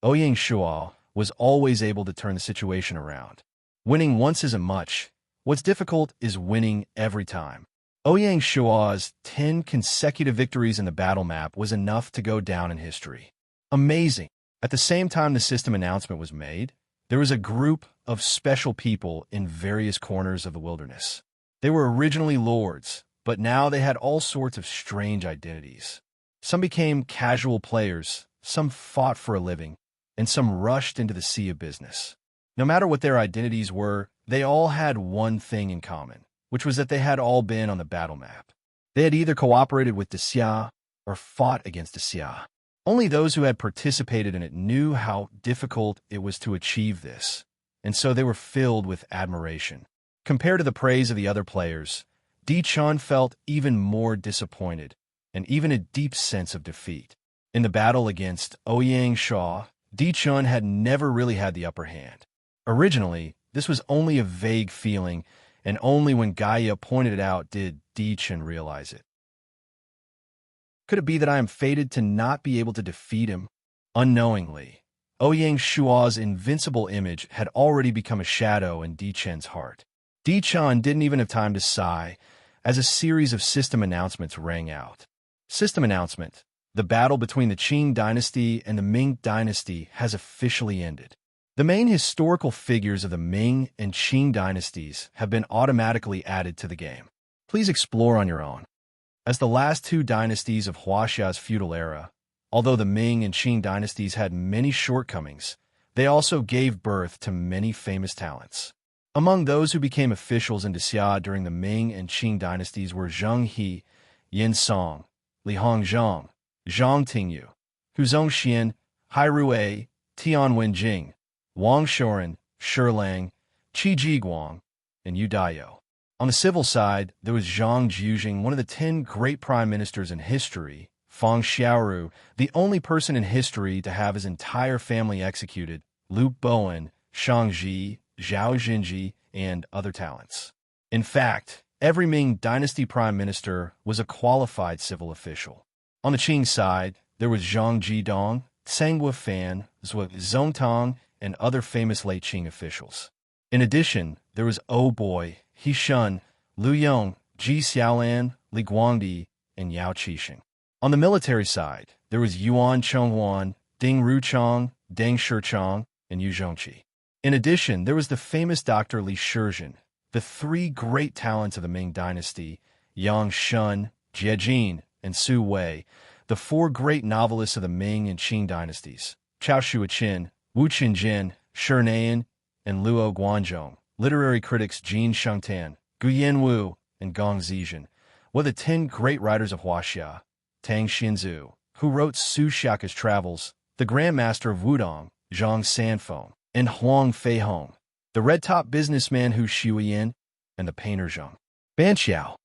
Ouyang Shuo was always able to turn the situation around. Winning once isn't much. What's difficult is winning every time. Ouyang Shuo's 10 consecutive victories in the battle map was enough to go down in history. Amazing! At the same time the system announcement was made, there was a group of special people in various corners of the wilderness. They were originally lords, but now they had all sorts of strange identities. Some became casual players, some fought for a living, and some rushed into the sea of business. No matter what their identities were, they all had one thing in common, which was that they had all been on the battle map. They had either cooperated with Xia or fought against Xia. Only those who had participated in it knew how difficult it was to achieve this, and so they were filled with admiration. Compared to the praise of the other players, Di Chun felt even more disappointed and even a deep sense of defeat. In the battle against Ouyang Shuo, Di Chun had never really had the upper hand. Originally, this was only a vague feeling, and only when Gaia pointed it out did Di Chun realize it. Could it be that I am fated to not be able to defeat him? Unknowingly, Ouyang Shuo's invincible image had already become a shadow in Di Chun's heart. Di Chun didn't even have time to sigh, as a series of system announcements rang out. System announcement: the battle between the Qing dynasty and the Ming dynasty has officially ended. The main historical figures of the Ming and Qing dynasties have been automatically added to the game. Please explore on your own. As the last two dynasties of Huaxia's feudal era, although the Ming and Qing dynasties had many shortcomings, they also gave birth to many famous talents. Among those who became officials in Xia during the Ming and Qing dynasties were Zheng He, Yin Song, Li Hongzhong, Zhang Tingyu, Huzong Xian, Hai Rui, Tian Wenjing, Wang Shoren, Shi Lang, Qi Jiguang, and Yu Daiyou. On the civil side, there was Zhang Jiujing, one of the 10 great prime ministers in history, Fang Xiaoru, the only person in history to have his entire family executed, Lu Bowen, Shang Ji, Zhao Jinji, and other talents. In fact, every Ming dynasty prime minister was a qualified civil official. On the Qing side, there was Zhang Jidong, Tsang Wufan, Zhong Tong, and other famous late Qing officials. In addition, there was Oh Boy, He Shun, Liu Yong, Ji Xiaolan, Li Guangdi, and Yao Qixing. On the military side, there was Yuan Chonghuan, Ding Ruchong, Deng Shichong, and Yu Zhongqi. In addition, there was the famous Dr. Li Shizhen, the 3 great talents of the Ming dynasty, Yang Shun, Jie Jin, and Su Wei, the 4 great novelists of the Ming and Qing dynasties, Chao Shuiqin, Wu Qinjin, Shi Naian, and Luo Guanzhong, literary critics Jin Shengtan, Guyan Wu, and Gong Zizhen, were the 10 great writers of Huaxia, Tang Xinzu, who wrote Su Xiaoka's Travels, the Grandmaster of Wudong, Zhang Sanfeng, and Huang Feihong, the red-top businessman Hu Xiuyan, and the painter Zhang Banqiao.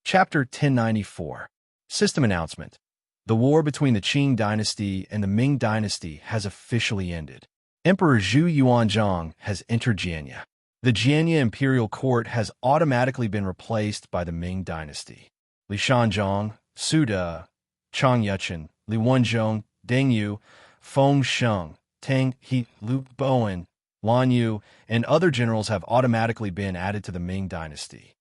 Chapter 1094. System Announcement. The war between the Qing dynasty and the Ming dynasty has officially ended. Emperor Zhu Yuanzhang has entered Jianya. The Jianya imperial court has automatically been replaced by the Ming dynasty. Li Shanzhong, Su De, Chang Yuchen, Li Wenzhong, Deng Yu, Feng Sheng, Tang He, Lu Bowen, Lan Yu, and other generals have automatically been added to the Ming dynasty.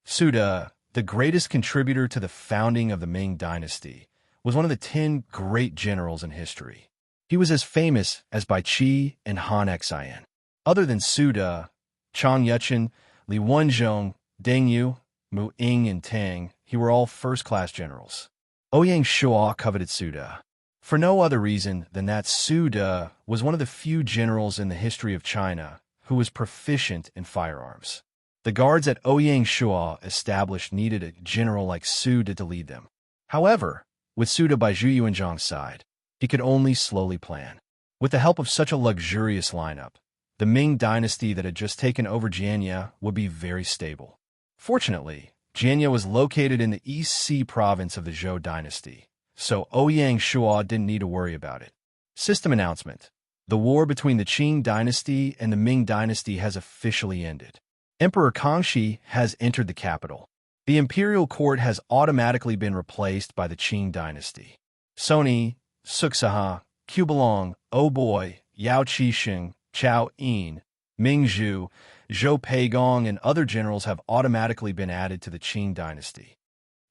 Su De, the greatest contributor to the founding of the Ming dynasty, was one of the 10 great generals in history. He was as famous as Bai Qi and Han Xian. Other than Su De, Chang Yuchen, Li Wenzhong, Deng Yu, Mu Ying, and Tang, he were all first-class generals. Ouyang Shuo coveted Su De for no other reason than that Su De was one of the few generals in the history of China who was proficient in firearms. The guards at Ouyang Shuo established needed a general like Su De to lead them. However, with Su De by Zhu Yuanzhang's side, He could only slowly plan. With the help of such a luxurious lineup, the Ming dynasty that had just taken over Jianya would be very stable. Fortunately, Jianya was located in the East Sea province of the Zhou dynasty, so Ouyang Shua didn't need to worry about it. System announcement. The war between the Qing dynasty and the Ming dynasty has officially ended. Emperor Kangxi has entered the capital. The imperial court has automatically been replaced by the Qing dynasty. Sony, Suksaha, Qiubalong, Oh Boy, Yao Qixing, Chao Yin, Ming Zhu, Zhou Peigong, and other generals have automatically been added to the Qing dynasty.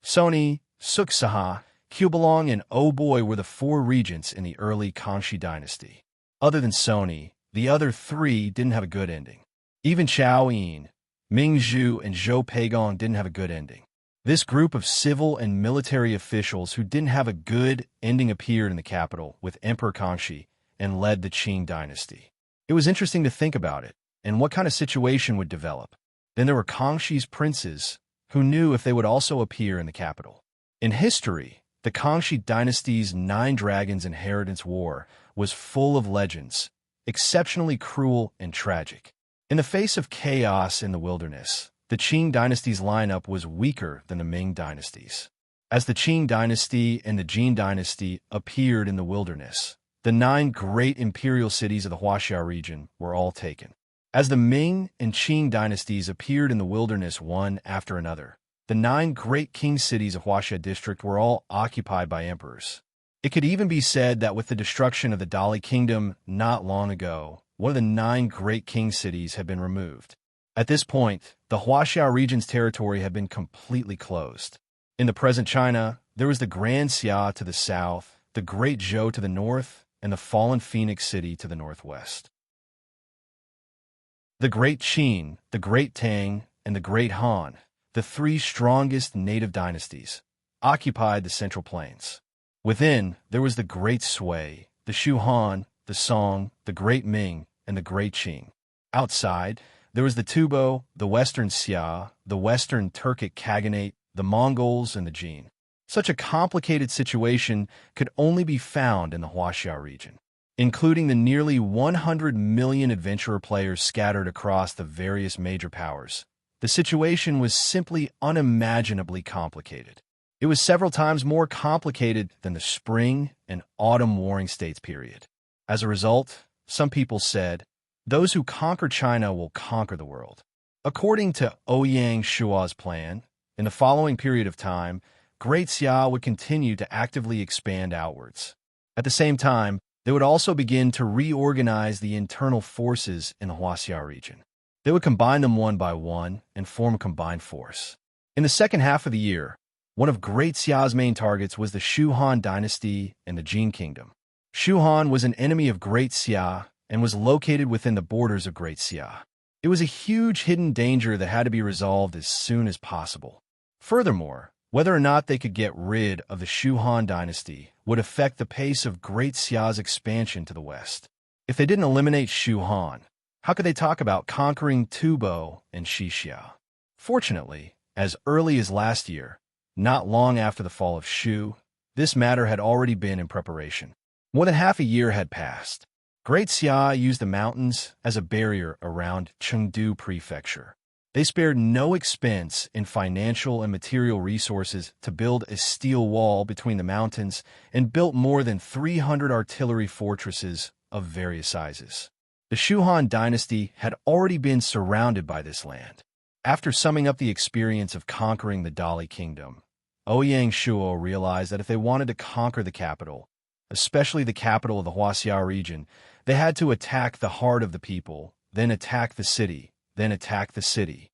Sony, Suksaha, Qiubalong, and Oh Boy were the 4 regents in the early Kangxi dynasty. Other than Sony, the other 3 didn't have a good ending. Even Chao Yin, Ming Zhu, and Zhou Peigong didn't have a good ending. This group of civil and military officials who didn't have a good ending appeared in the capital with Emperor Kangxi and led the Qing dynasty. It was interesting to think about it and what kind of situation would develop. Then there were Kangxi's princes who knew if they would also appear in the capital. In history, the Kangxi dynasty's 9 Dragons Inheritance War was full of legends, exceptionally cruel and tragic. In the face of chaos in the wilderness, the Qing dynasty's lineup was weaker than the Ming dynasty's. As the Qing dynasty and the Jin dynasty appeared in the wilderness, the 9 great imperial cities of the Huaxia region were all taken. As the Ming and Qing dynasties appeared in the wilderness one after another, the 9 great king cities of Huaxia district were all occupied by emperors. It could even be said that with the destruction of the Dali kingdom not long ago, one of the 9 great king cities had been removed. At this point, the Huaxia region's territory had been completely closed. In the present China, there was the Grand Xia to the south, the Great Zhou to the north, and the fallen Phoenix City to the northwest. The Great Qin, the Great Tang, and the Great Han, the 3 strongest native dynasties, occupied the Central Plains. Within, there was the Great Sui, the Shu Han, the Song, the Great Ming, and the Great Qing. Outside, there was the Tubo, the Western Xia, the Western Turkic Khaganate, the Mongols, and the Jin. Such a complicated situation could only be found in the Huaxia region. Including the nearly 100 million adventurer players scattered across the various major powers, the situation was simply unimaginably complicated. It was several times more complicated than the Spring and Autumn Warring States period. As a result, some people said, those who conquer China will conquer the world. According to Ouyang Shua's plan, in the following period of time, Great Xia would continue to actively expand outwards. At the same time, they would also begin to reorganize the internal forces in the Huaxia region. They would combine them one by one and form a combined force. In the second half of the year, one of Great Xia's main targets was the Shu Han dynasty and the Jin kingdom. Shu Han was an enemy of Great Xia and was located within the borders of Great Xia. It was a huge hidden danger that had to be resolved as soon as possible. Furthermore, whether or not they could get rid of the Shu Han dynasty would affect the pace of Great Xia's expansion to the west. If they didn't eliminate Shu Han, how could they talk about conquering Tubo and Xixia? Fortunately, as early as last year, not long after the fall of Shu, this matter had already been in preparation. More than half a year had passed. Great Xia used the mountains as a barrier around Chengdu Prefecture. They spared no expense in financial and material resources to build a steel wall between the mountains and built more than 300 artillery fortresses of various sizes. The Shu Han dynasty had already been surrounded by this land. After summing up the experience of conquering the Dali kingdom, Ouyang Shuo realized that if they wanted to conquer the capital, especially the capital of the Huaxia region, they had to attack the heart of the people, then attack the city, then attack the city.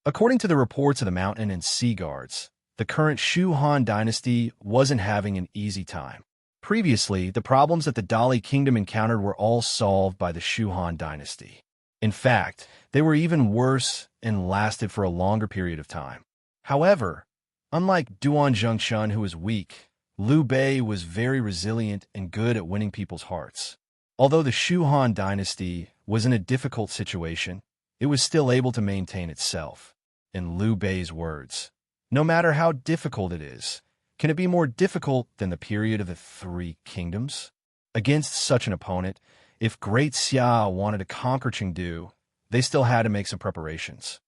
According to the reports of the mountain and sea guards, the current Shu Han dynasty wasn't having an easy time. Previously, the problems that the Dali kingdom encountered were all solved by the Shu Han dynasty. In fact, they were even worse and lasted for a longer period of time. However, unlike Duan Zhengshun, who was weak, Liu Bei was very resilient and good at winning people's hearts. Although the Shu Han dynasty was in a difficult situation, it was still able to maintain itself. In Liu Bei's words, no matter how difficult it is, can it be more difficult than the period of the 3 kingdoms? Against such an opponent, if Great Xia wanted to conquer Chengdu, they still had to make some preparations.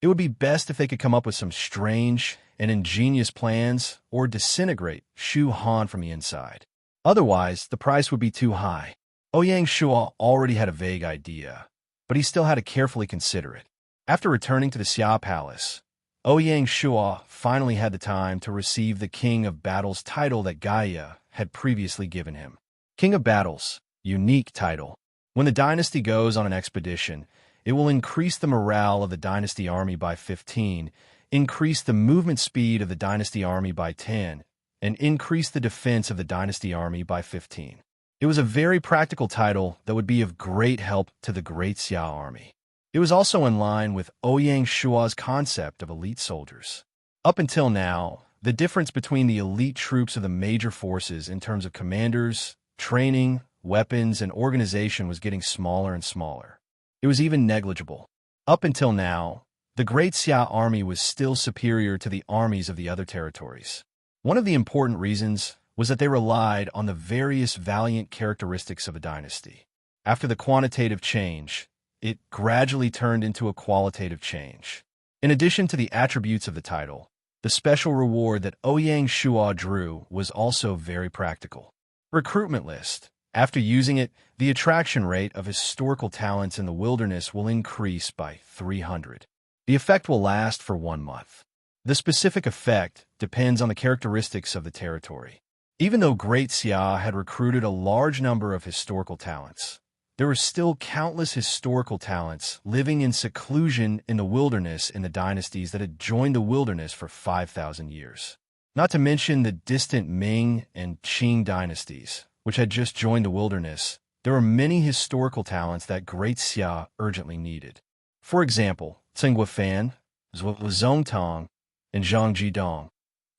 It would be best if they could come up with some strange and ingenious plans or disintegrate Shu Han from the inside. Otherwise, the price would be too high. Ouyang Shua already had a vague idea, but he still had to carefully consider it. After returning to the Xia Palace, Ouyang Shua finally had the time to receive the King of Battles title that Gaia had previously given him. King of Battles, unique title. When the dynasty goes on an expedition, it will increase the morale of the dynasty army by 15, increase the movement speed of the dynasty army by 10, and increase the defense of the dynasty army by 15. It was a very practical title that would be of great help to the Great Xia army. It was also in line with Ouyang Shua's concept of elite soldiers. Up until now, the difference between the elite troops of the major forces in terms of commanders, training, weapons, and organization was getting smaller and smaller. It was even negligible. Up until now, the Great Xia army was still superior to the armies of the other territories. One of the important reasons was that they relied on the various valiant characteristics of a dynasty. After the quantitative change, it gradually turned into a qualitative change. In addition to the attributes of the title, the special reward that Ouyang Shua drew was also very practical. Recruitment list. After using it, the attraction rate of historical talents in the wilderness will increase by 300. The effect will last for 1 month. The specific effect depends on the characteristics of the territory. Even though Great Xia had recruited a large number of historical talents, there were still countless historical talents living in seclusion in the wilderness in the dynasties that had joined the wilderness for 5,000 years. Not to mention the distant Ming and Qing dynasties, which had just joined the wilderness. There were many historical talents that Great Xia urgently needed. For example, Tsing Guofan, Zhong Tong, and Zhang Jidong,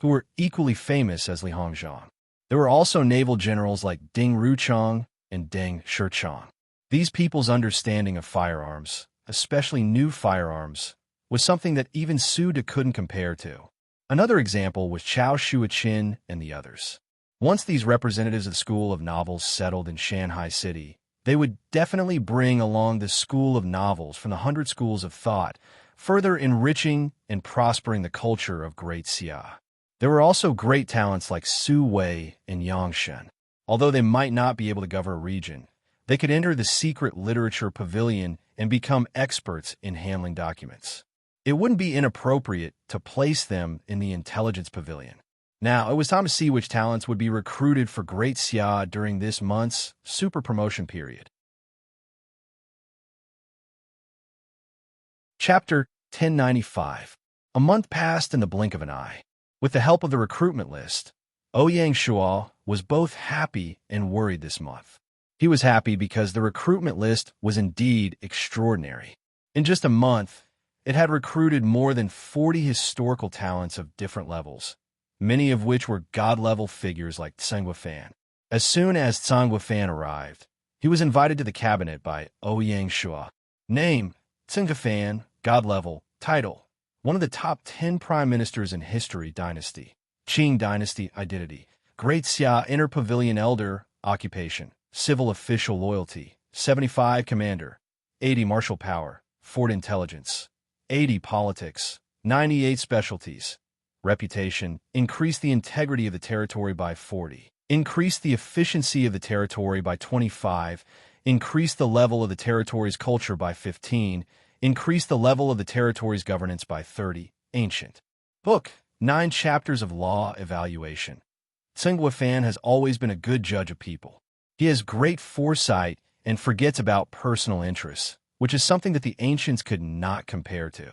who were equally famous as Li Hongzhang. There were also naval generals like Ding Ruchang and Deng Shichang. These people's understanding of firearms, especially new firearms, was something that even Su De couldn't compare to. Another example was Chao Shuaqin and the others. Once these representatives of the School of Novels settled in Shanghai City, they would definitely bring along the School of Novels from the 100 schools of thought, further enriching and prospering the culture of Great Xia. There were also great talents like Su Wei and Yang Shen. Although they might not be able to govern a region, they could enter the secret literature pavilion and become experts in handling documents. It wouldn't be inappropriate to place them in the intelligence pavilion. Now, it was time to see which talents would be recruited for Great Xia during this month's super promotion period. Chapter 1095. A month passed in the blink of an eye. With the help of the recruitment list, Ouyang Shua was both happy and worried this month. He was happy because the recruitment list was indeed extraordinary. In just a month, it had recruited more than 40 historical talents of different levels, many of which were god-level figures like Tseng Guofan. As soon as Tseng Guofan arrived, he was invited to the cabinet by Ouyang Shua. Name, Tseng Guofan, god-level, title, one of the top 10 prime ministers in history dynasty. Qing dynasty identity. Great Xia inner pavilion elder, occupation, civil official loyalty, 75 commander, 80 martial power, fort intelligence, 80 politics, 98 specialties. Reputation, increase the integrity of the territory by 40. Increase the efficiency of the territory by 25. Increase the level of the territory's culture by 15. Increase the level of the territory's governance by 30. Ancient. Book, 9 chapters of law evaluation. Tseng Guofan has always been a good judge of people. He has great foresight and forgets about personal interests, which is something that the ancients could not compare to.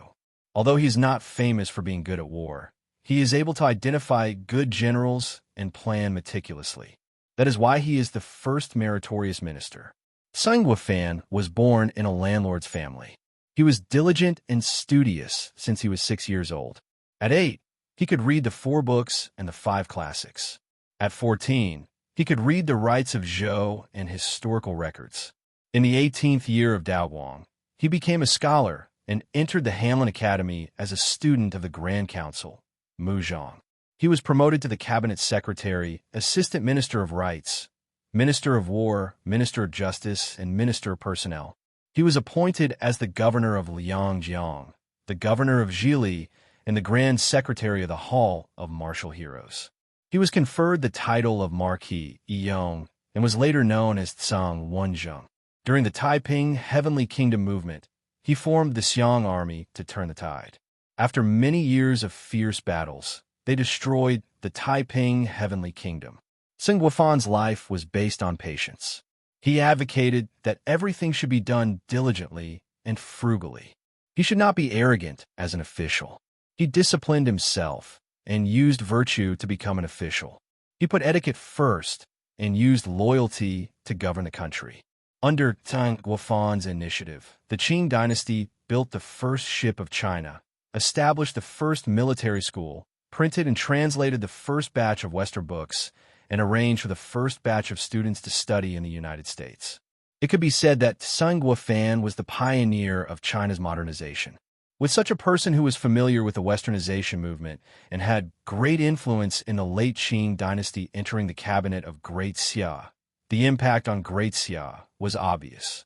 Although he is not famous for being good at war, he is able to identify good generals and plan meticulously. That is why he is the first meritorious minister. Tseng Guofan was born in a landlord's family. He was diligent and studious since he was 6 years old. At 8, he could read the 4 books and the 5 classics. At 14, he could read the rites of Zhou and historical records. In the 18th year of Daoguang, he became a scholar and entered the Hanlin Academy as a student of the Grand Council, Muzhong. He was promoted to the cabinet secretary, assistant minister of rights, minister of war, minister of justice, and minister of personnel. He was appointed as the governor of Liangjiang, the governor of Zhili, and the grand secretary of the Hall of Martial Heroes. He was conferred the title of Marquis Yong and was later known as Tsang Wenzheng. During the Taiping Heavenly Kingdom movement, he formed the Xiang army to turn the tide. After many years of fierce battles, they destroyed the Taiping Heavenly Kingdom. Sun Guofan's life was based on patience. He advocated that everything should be done diligently and frugally. He should not be arrogant as an official. He disciplined himself and used virtue to become an official. He put etiquette first and used loyalty to govern the country. Under Sun Guofan's initiative, the Qing dynasty built the first ship of China, established the first military school, printed and translated the first batch of Western books, and arranged for the first batch of students to study in the United States. It could be said that Sun Guofan was the pioneer of China's modernization. With such a person who was familiar with the Westernization movement and had great influence in the late Qing dynasty entering the cabinet of Great Xia, the impact on Great Xia was obvious.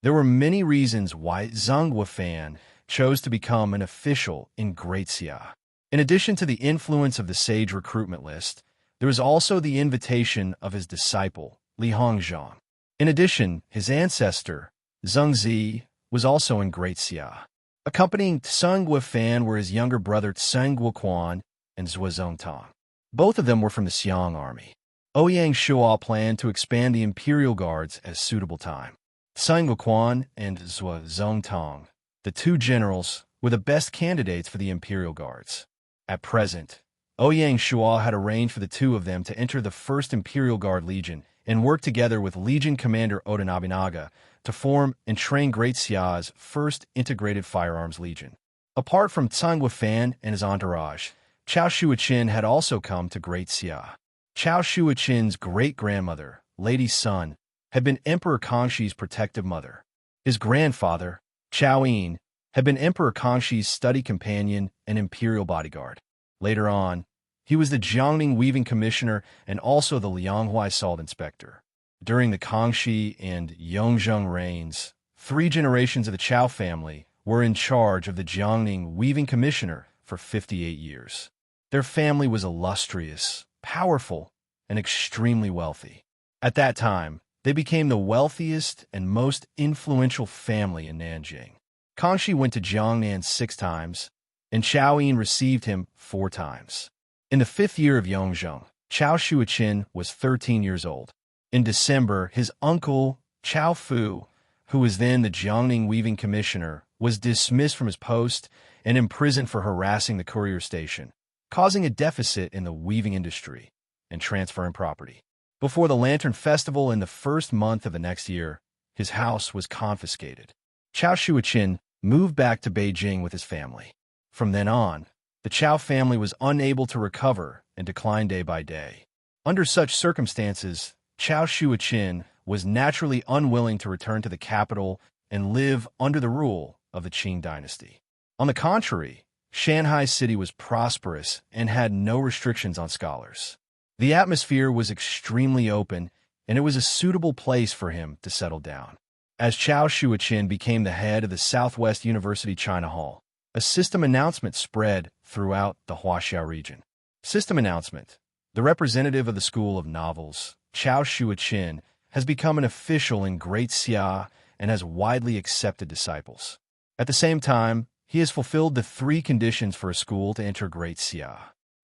There were many reasons why Sun Guofan chose to become an official in Great Xia. In addition to the influence of the sage recruitment list, there was also the invitation of his disciple, Li Hongzhang. In addition, his ancestor, Zhengzi, was also in Great Xia. Accompanying Sun Guofan were his younger brother Sun Guoquan and Zhuo Zongtang. Both of them were from the Xiang army. Ouyang Shuo planned to expand the imperial guards at suitable time. Sun Guoquan and Zhuo Zongtang, the two generals, were the best candidates for the imperial guards. At present, Ouyang Shuo had arranged for the two of them to enter the 1st Imperial Guard Legion and work together with Legion Commander Oda Nobunaga to form and train Great Xia's 1st Integrated Firearms Legion. Apart from Sun Guofan and his entourage, Chao Shuoqin had also come to Great Xia. Chao Shuoqin's great-grandmother, Lady Sun, had been Emperor Kangshi's protective mother. His grandfather, Chao Yin, had been Emperor Kangshi's study companion and imperial bodyguard. Later on, he was the Jiangning Weaving Commissioner and also the Lianghuai Salt Inspector. During the Kangxi and Yongzheng reigns, 3 generations of the Chao family were in charge of the Jiangning Weaving Commissioner for 58 years. Their family was illustrious, powerful, and extremely wealthy. At that time, they became the wealthiest and most influential family in Nanjing. Kangxi went to Jiangnan 6 times, and Chao Yin received him 4 times. In the 5th year of Yongzheng, Chao Shuoqin was 13 years old. In December, his uncle, Chao Fu, who was then the Jiangning Weaving Commissioner, was dismissed from his post and imprisoned for harassing the courier station, causing a deficit in the weaving industry and transferring property. Before the Lantern Festival in the 1st month of the next year, his house was confiscated. Chao Shuoqin moved back to Beijing with his family. From then on, the Chao family was unable to recover and declined day by day. Under such circumstances, Chao Shuoqin was naturally unwilling to return to the capital and live under the rule of the Qing dynasty. On the contrary, Shanghai City was prosperous and had no restrictions on scholars. The atmosphere was extremely open, and it was a suitable place for him to settle down. As Chao Shuoqin became the head of the Southwest University China Hall, a system announcement spread throughout the Huaxiao region. System announcement. The representative of the School of Novels, Chao Shuoqin, has become an official in Great Xia and has widely accepted disciples. At the same time, he has fulfilled the 3 conditions for a school to enter Great Xia.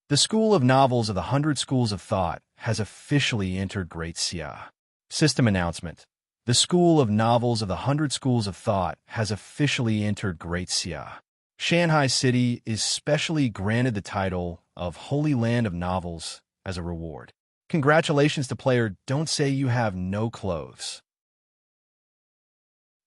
The School of Novels of the 100 Schools of Thought has officially entered Great Xia. System announcement. The School of Novels of the 100 Schools of Thought has officially entered Great Xia. Shanghai City is specially granted the title of Holy Land of Novels as a reward. Congratulations to player Don't Say You Have No Clothes.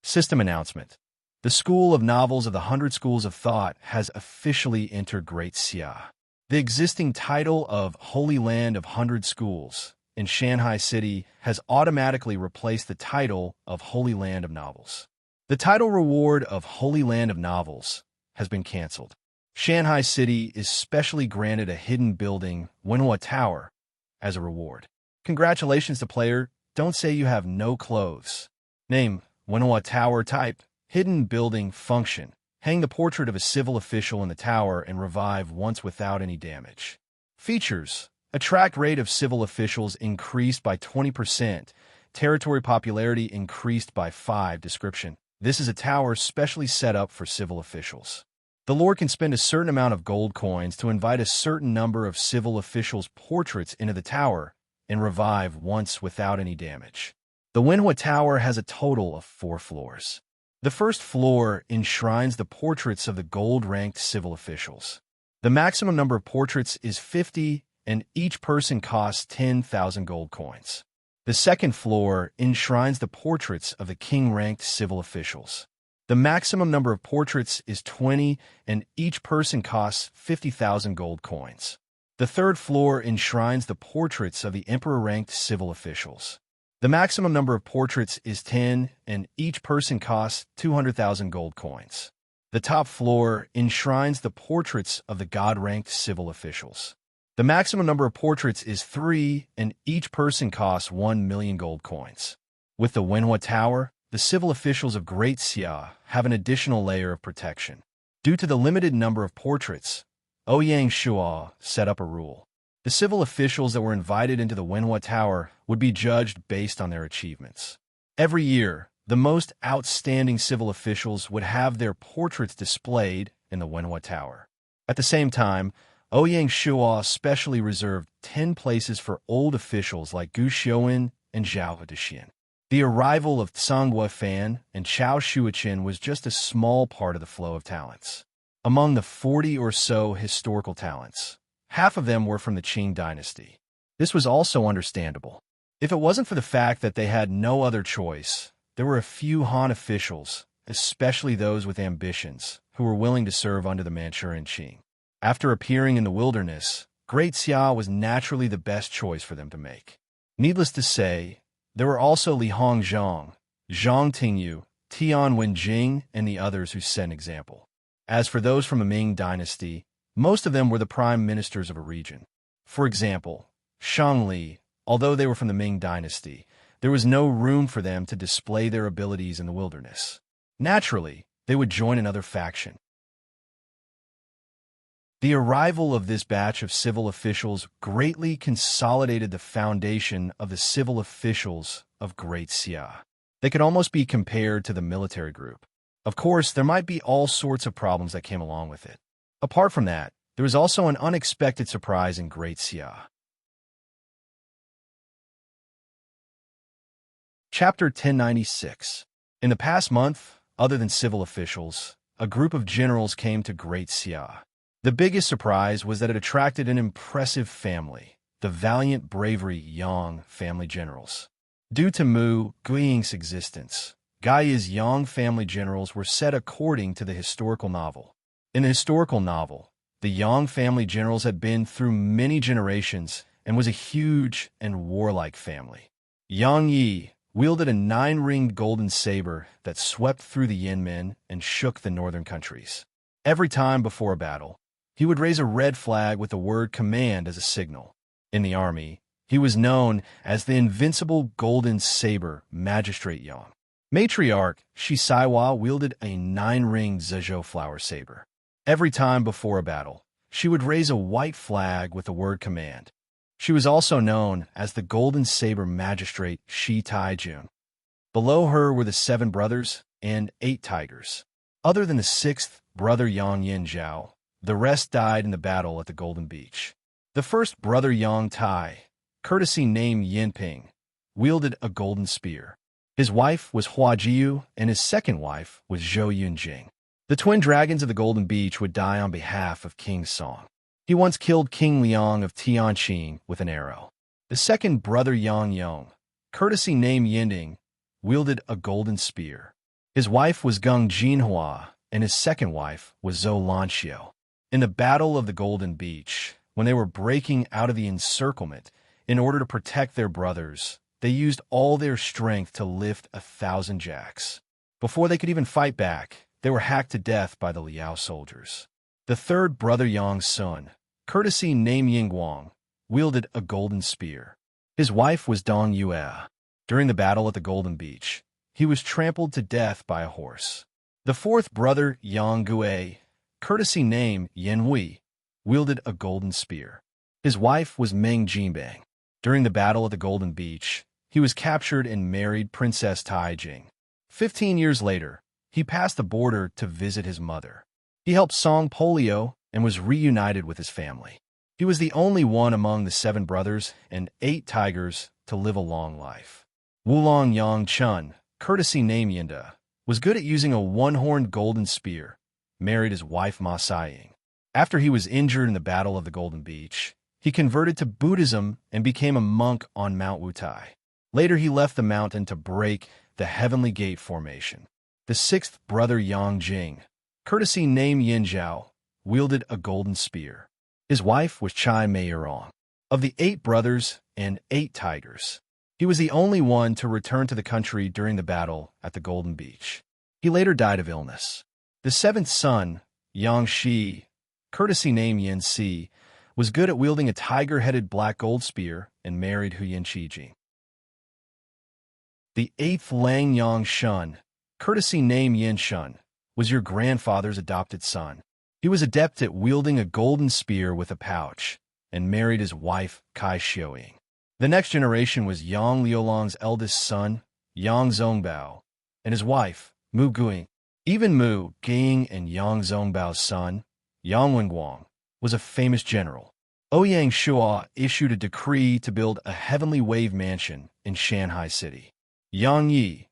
System announcement. The School of Novels of the 100 Schools of Thought has officially entered Great Xia. The existing title of Holy Land of 100 Schools in Shanghai City has automatically replaced the title of Holy Land of Novels. The title reward of Holy Land of Novels has been canceled. Shanghai City is specially granted a hidden building, Wenhua Tower, as a reward. Congratulations to player, don't say you have no clothes. Name, Wenhua Tower. Type, hidden building. Function, hang the portrait of a civil official in the tower and revive once without any damage. Features, attract rate of civil officials increased by 20%, territory popularity increased by 5. Description, this is a tower specially set up for civil officials. The Lord can spend a certain amount of gold coins to invite a certain number of civil officials' portraits into the tower and revive once without any damage. The Wenhua Tower has a total of 4 floors. The first floor enshrines the portraits of the gold-ranked civil officials. The maximum number of portraits is 50, and each person costs 10,000 gold coins. The second floor enshrines the portraits of the king-ranked civil officials. The maximum number of portraits is 20, and each person costs 50,000 gold coins. The third floor enshrines the portraits of the emperor-ranked civil officials. The maximum number of portraits is 10, and each person costs 200,000 gold coins. The top floor enshrines the portraits of the god-ranked civil officials. The maximum number of portraits is 3, and each person costs 1,000,000 gold coins. With the Wenhua Tower, the civil officials of Great Xia have an additional layer of protection. Due to the limited number of portraits, Ouyang Shua set up a rule. The civil officials that were invited into the Wenhua Tower would be judged based on their achievements. Every year, the most outstanding civil officials would have their portraits displayed in the Wenhua Tower. At the same time, Ouyang Shua specially reserved 10 places for old officials like Gu Xiuan and Zhao Dexian. The arrival of Tsang Guofan and Chao Shuichen was just a small part of the flow of talents. Among the 40 or so historical talents, half of them were from the Qing dynasty. This was also understandable. If it wasn't for the fact that they had no other choice, there were a few Han officials, especially those with ambitions, who were willing to serve under the Manchurian Qing. After appearing in the wilderness, Great Xia was naturally the best choice for them to make. Needless to say, there were also Li Hongzhong, Zhang Tingyu, Tian Wenjing, and the others who set an example. As for those from the Ming dynasty, most of them were the prime ministers of a region. For example, Shang Li, although they were from the Ming dynasty, there was no room for them to display their abilities in the wilderness. Naturally, they would join another faction. The arrival of this batch of civil officials greatly consolidated the foundation of the civil officials of Great Xia. They could almost be compared to the military group. Of course, there might be all sorts of problems that came along with it. Apart from that, there was also an unexpected surprise in Great Xia. Chapter 1096. In the past month, other than civil officials, a group of generals came to Great Xia. The biggest surprise was that it attracted an impressive family, the valiant bravery Yang family generals. Due to Mu Guiying's existence, Gaia's Yang family generals were set according to the historical novel. In the historical novel, the Yang family generals had been through many generations and was a huge and warlike family. Yang Yi wielded a 9-ringed golden saber that swept through the Yinmen and shook the northern countries. Every time before a battle, he would raise a red flag with the word command as a signal. In the army, he was known as the invincible golden saber magistrate Yang. Matriarch Shi Saiwa wielded a 9-ringed Zhezhou flower saber. Every time before a battle, she would raise a white flag with the word command. She was also known as the golden saber magistrate Shi Taijun. Below her were the 7 brothers and 8 tigers. Other than the 6th brother Yang Yin Zhao, the rest died in the battle at the Golden Beach. The first brother Yang Tai, courtesy named Yinping, wielded a golden spear. His wife was Hua Jiu, and his second wife was Zhou Yunjing. The twin dragons of the Golden Beach would die on behalf of King Song. He once killed King Liang of Tianqing with an arrow. The second brother Yang Yong, courtesy named Yinding, wielded a golden spear. His wife was Gung Jinhua, and his second wife was Zhou Lanxiu. In the Battle of the Golden Beach, when they were breaking out of the encirclement, in order to protect their brothers, they used all their strength to lift 1,000 jacks. Before they could even fight back, they were hacked to death by the Liao soldiers. The third brother Yang's son, courtesy named Yingguang, wielded a golden spear. His wife was Dong Yue. During the battle at the Golden Beach, he was trampled to death by a horse. The fourth brother Yang Gui, courtesy name Yin Wei, wielded a golden spear. His wife was Meng Jinbang. During the battle at the Golden Beach, he was captured and married Princess Tai Jing. 15 years later, he passed the border to visit his mother. He helped Song polio and was reunited with his family. He was the only one among the 7 brothers and 8 tigers to live a long life. Wulong Yang Chun, courtesy name Yinda, was good at using a one-horned golden spear, married his wife Ma Saiying. After he was injured in the Battle of the Golden Beach, he converted to Buddhism and became a monk on Mount Wutai. Later he left the mountain to break the Heavenly Gate formation. The sixth brother Yang Jing, courtesy name Yin Zhao, wielded a golden spear. His wife was Chai Meirong. Of the 8 brothers and 8 tigers, he was the only one to return to the country during the battle at the Golden Beach. He later died of illness. The 7th son, Yang Shi, courtesy name Yin Si, was good at wielding a tiger-headed black gold spear and married Huyin Qijing. The 8th Lang Yang Shun, courtesy name Yin Shun, was your grandfather's adopted son. He was adept at wielding a golden spear with a pouch and married his wife Kai Xiaoying. The next generation was Yang Liulong's eldest son, Yang Zongbao, and his wife, Mu Guing. Even Mu Ging and Yang Zongbao's son, Yang Wenguang, was a famous general. Ouyang Shua issued a decree to build a heavenly wave mansion in Shanghai City. Yang Yi,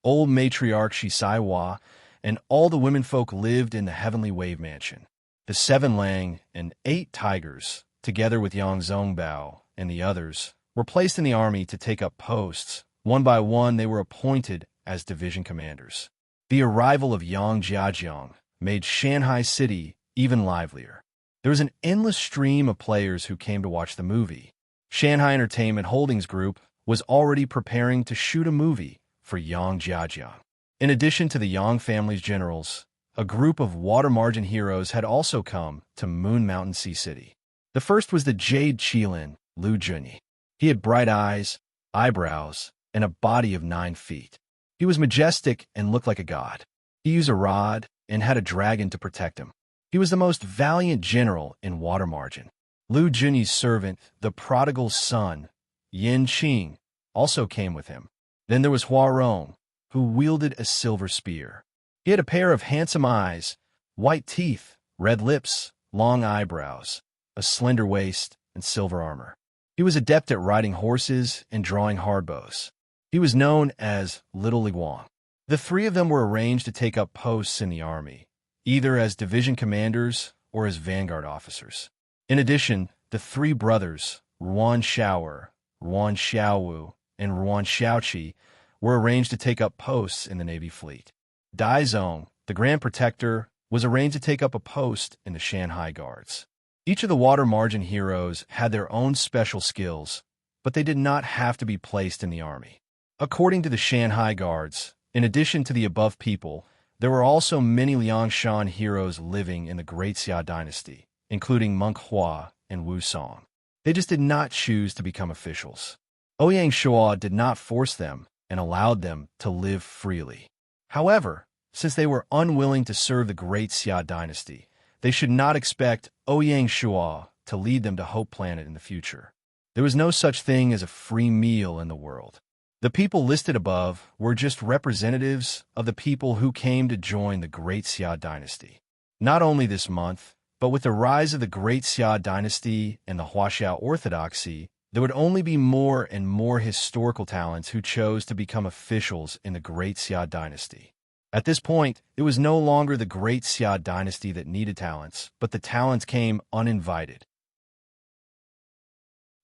old matriarch Shisaiwa, and all the womenfolk lived in the heavenly wave mansion. The 7 Lang and 8 tigers, together with Yang Zongbao and the others, were placed in the army to take up posts. One by one, they were appointed as division commanders. The arrival of Yang Jiajiang made Shanghai City even livelier. There was an endless stream of players who came to watch the movie. Shanghai Entertainment Holdings Group was already preparing to shoot a movie for Yang Jiajiang. In addition to the Yang family's generals, a group of water margin heroes had also come to Moon Mountain Sea City. The first was the Jade Qilin, Lu Junyi. He had bright eyes, eyebrows, and a body of 9 feet. He was majestic and looked like a god. He used a rod and had a dragon to protect him. He was the most valiant general in water margin. Lu Junyi's servant, the prodigal son, Yin Qing, also came with him. Then there was Hua Rong, who wielded a silver spear. He had a pair of handsome eyes, white teeth, red lips, long eyebrows, a slender waist, and silver armor. He was adept at riding horses and drawing hard bows. He was known as Little Li Guang. The 3 of them were arranged to take up posts in the army, either as division commanders or as vanguard officers. In addition, the 3 brothers, Ruan Xiaoer, Ruan Xiaowu, and Ruan Xiaoqi, were arranged to take up posts in the Navy fleet. Dai Zong, the Grand Protector, was arranged to take up a post in the Shanghai Guards. Each of the water margin heroes had their own special skills, but they did not have to be placed in the army. According to the Shanghai Guards, in addition to the above people, there were also many Liangshan heroes living in the Great Xia dynasty, including Monk Hua and Wu Song. They just did not choose to become officials. Ouyang Shua did not force them and allowed them to live freely. However, since they were unwilling to serve the Great Xia dynasty, they should not expect Ouyang Shua to lead them to Hope Planet in the future. There was no such thing as a free meal in the world. The people listed above were just representatives of the people who came to join the Great Xia dynasty. Not only this month, but with the rise of the Great Xia dynasty and the Huaxiao Orthodoxy, there would only be more and more historical talents who chose to become officials in the Great Xia dynasty. At this point, it was no longer the Great Xia dynasty that needed talents, but the talents came uninvited.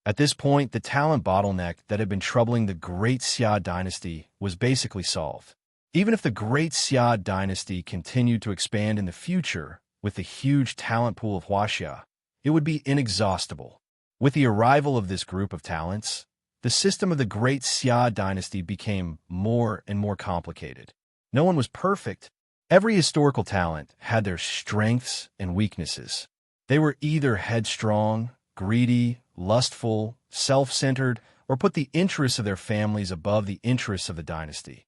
At this point, the talent bottleneck that had been troubling the Great Xia dynasty was basically solved. Even if the Great Xia dynasty continued to expand in the future with the huge talent pool of Huaxia, it would be inexhaustible. With the arrival of this group of talents, the system of the Great Xia dynasty became more and more complicated. No one was perfect, Every historical talent had their strengths and weaknesses. They were either headstrong, greedy, lustful, self-centered, or put the interests of their families above the interests of the dynasty.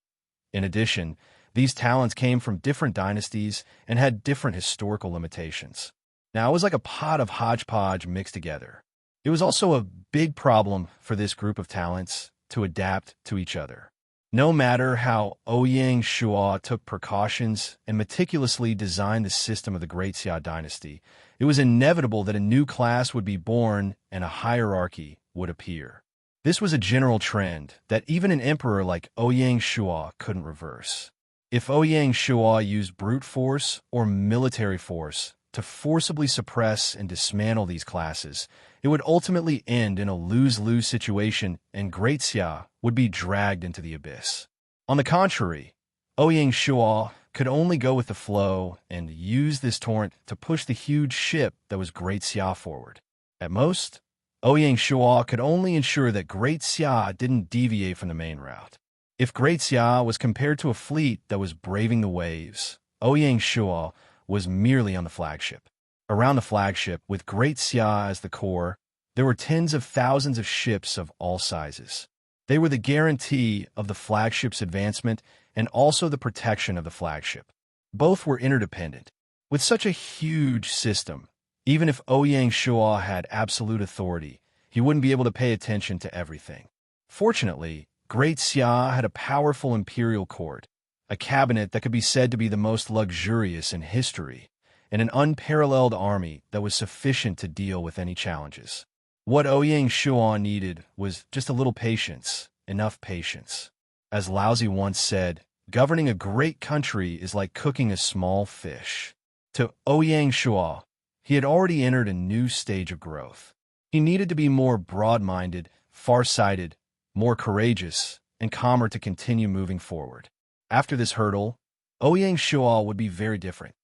In addition, these talents came from different dynasties and had different historical limitations. Now, it was like a pot of hodgepodge mixed together. It was also a big problem for this group of talents to adapt to each other. No matter how Ouyang Shua took precautions and meticulously designed the system of the Great Xia dynasty, it was inevitable that a new class would be born and a hierarchy would appear. This was a general trend that even an emperor like Ouyang Shua couldn't reverse. If Ouyang Shua used brute force or military force to forcibly suppress and dismantle these classes, it would ultimately end in a lose-lose situation and Great Xia would be dragged into the abyss. On the contrary, Ouyang Shua could only go with the flow and use this torrent to push the huge ship that was Great Xia forward. At most, Ouyang Shua could only ensure that Great Xia didn't deviate from the main route. If Great Xia was compared to a fleet that was braving the waves, Ouyang Shua was merely on the flagship. Around the flagship, with Great Xia as the core, there were tens of thousands of ships of all sizes. They were the guarantee of the flagship's advancement and also the protection of the flagship. Both were interdependent. With such a huge system, even if Ouyang Shua had absolute authority, he wouldn't be able to pay attention to everything. Fortunately, Great Xia had a powerful imperial court, a cabinet that could be said to be the most luxurious in history, and an unparalleled army that was sufficient to deal with any challenges. What Ouyang Shua needed was just a little patience, enough patience. As Laozi once said, governing a great country is like cooking a small fish. To Ouyang Shua, he had already entered a new stage of growth. He needed to be more broad-minded, far-sighted, more courageous, and calmer to continue moving forward. After this hurdle, Ouyang Shua would be very different.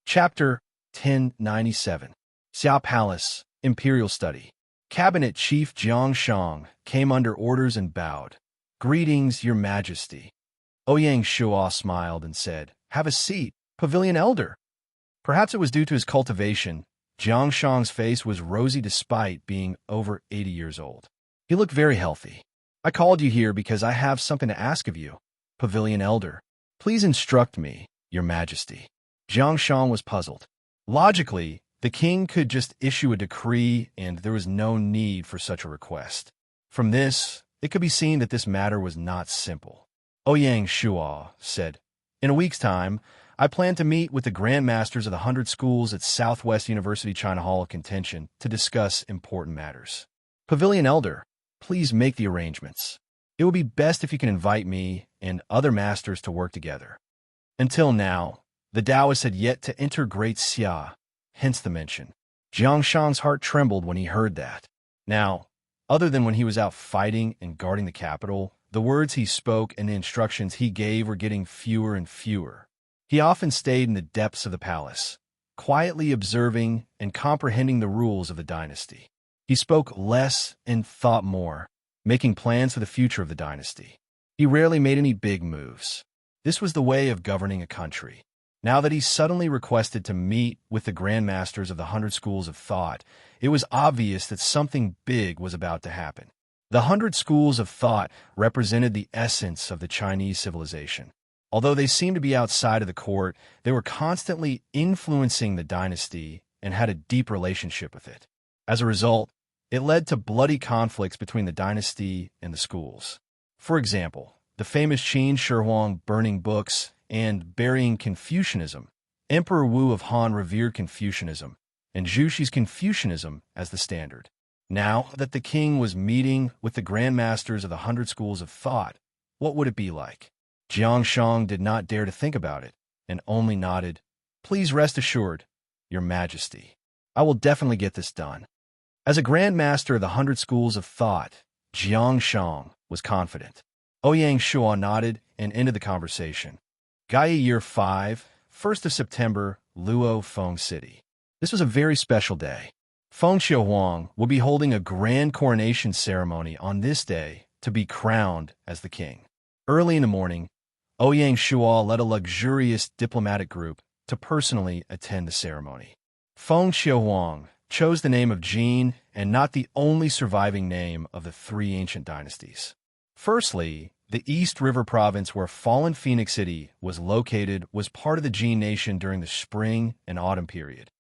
Chapter 1097. Xia Palace, Imperial Study. Cabinet Chief Jiang Shang came under orders and bowed. "Greetings, Your Majesty." Ouyang Shua smiled and said, "Have a seat, Pavilion Elder." Perhaps it was due to his cultivation, Jiang Shang's face was rosy despite being over 80 years old. He looked very healthy. "I called you here because I have something to ask of you, Pavilion Elder. Please instruct me, Your Majesty." Jiang Shang was puzzled. Logically, the king could just issue a decree and there was no need for such a request. From this, it could be seen that this matter was not simple. Ouyang Shua said, "In a week's time, I plan to meet with the Grand Masters of the 100 Schools at Southwest University China Hall of Contention to discuss important matters. Pavilion Elder, please make the arrangements. It would be best if you can invite me and other masters to work together." Until now, the Taoists had yet to enter Great Xia, hence the mention. Jiang Shang's heart trembled when he heard that. Now, other than when he was out fighting and guarding the capital, the words he spoke and the instructions he gave were getting fewer and fewer. He often stayed in the depths of the palace, quietly observing and comprehending the rules of the dynasty. He spoke less and thought more, making plans for the future of the dynasty. He rarely made any big moves. This was the way of governing a country. Now that he suddenly requested to meet with the Grand Masters of the 100 Schools of Thought, it was obvious that something big was about to happen. The 100 Schools of Thought represented the essence of the Chinese civilization. Although they seemed to be outside of the court, they were constantly influencing the dynasty and had a deep relationship with it. As a result, it led to bloody conflicts between the dynasty and the schools. For example, the famous Qin Shi Huang burning books and burying Confucianism. Emperor Wu of Han revered Confucianism, and Zhu Shi's Confucianism as the standard. Now that the king was meeting with the Grand Masters of the 100 Schools of Thought, what would it be like? Jiang Shang did not dare to think about it, and only nodded. "Please rest assured, Your Majesty. I will definitely get this done." As a Grand Master of the 100 Schools of Thought, Jiang Shang was confident. Ouyang Shua nodded and ended the conversation. Gaia Year 5, 1st of September, Luo, Feng City. This was a very special day. Feng Xiaohuang will be holding a grand coronation ceremony on this day to be crowned as the king. Early in the morning, Ouyang Shual led a luxurious diplomatic group to personally attend the ceremony. Feng Xiaohuang chose the name of Jin and not the only surviving name of the three ancient dynasties. Firstly, the East River province where fallen Phoenix City was located was part of the Jin nation during the spring and autumn period.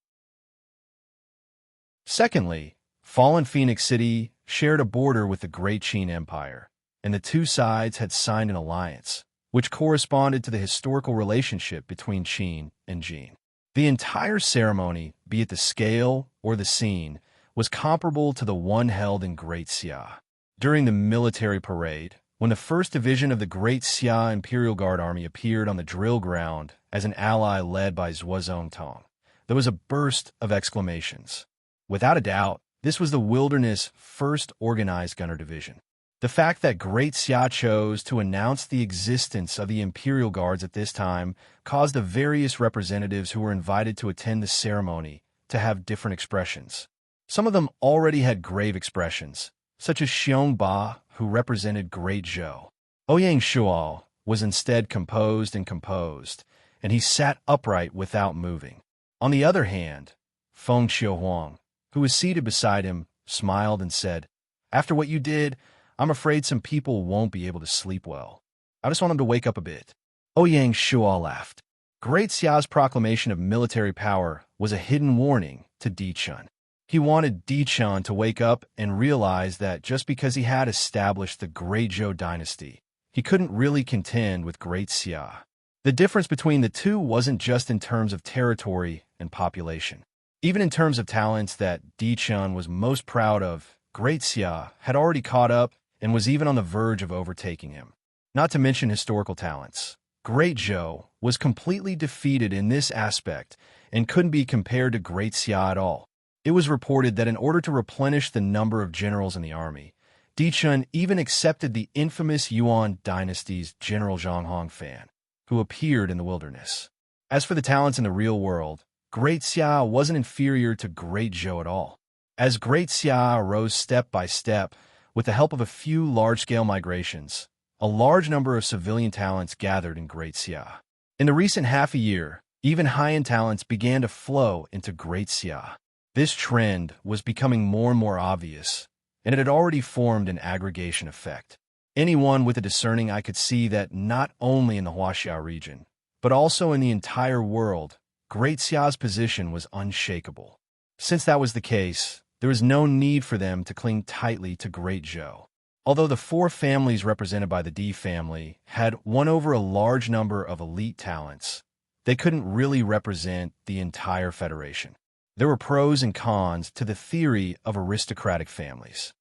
Secondly, fallen Phoenix City shared a border with the Great Qin Empire, and the two sides had signed an alliance, which corresponded to the historical relationship between Qin and Jin. The entire ceremony, be it the scale or the scene, was comparable to the one held in Great Xia. During the military parade, when the 1st Division of the Great Xia Imperial Guard Army appeared on the drill ground as an ally led by Zhuozong Tong, there was a burst of exclamations. Without a doubt, this was the Wilderness' first organized gunner division. The fact that Great Xia chose to announce the existence of the Imperial Guards at this time caused the various representatives who were invited to attend the ceremony to have different expressions. Some of them already had grave expressions, such as Xiong Ba, who represented Great Zhou. Ouyang Shual was instead composed, and he sat upright without moving. On the other hand, Feng Xiaohuang, who was seated beside him, smiled and said, "After what you did, I'm afraid some people won't be able to sleep well. I just want them to wake up a bit." Ouyang Shual laughed. Great Xia's proclamation of military power was a hidden warning to Di Chun. He wanted Di Chun to wake up and realize that just because he had established the Great Zhou dynasty, he couldn't really contend with Great Xia. The difference between the two wasn't just in terms of territory and population. Even in terms of talents that Di Chun was most proud of, Great Xia had already caught up and was even on the verge of overtaking him. Not to mention historical talents. Great Zhou was completely defeated in this aspect and couldn't be compared to Great Xia at all. It was reported that in order to replenish the number of generals in the army, Di Chun even accepted the infamous Yuan dynasty's General Zhang Hongfan, who appeared in the wilderness. As for the talents in the real world, Great Xia wasn't inferior to Great Zhou at all. As Great Xia rose step by step, with the help of a few large-scale migrations, a large number of civilian talents gathered in Great Xia. In the recent half a year, even high-end talents began to flow into Great Xia. This trend was becoming more and more obvious, and it had already formed an aggregation effect. Anyone with a discerning eye could see that not only in the Huaxia region, but also in the entire world, Great Xia's position was unshakable. Since that was the case, there was no need for them to cling tightly to Great Zhou. Although the four families represented by the Di family had won over a large number of elite talents, they couldn't really represent the entire federation. There were pros and cons to the theory of aristocratic families.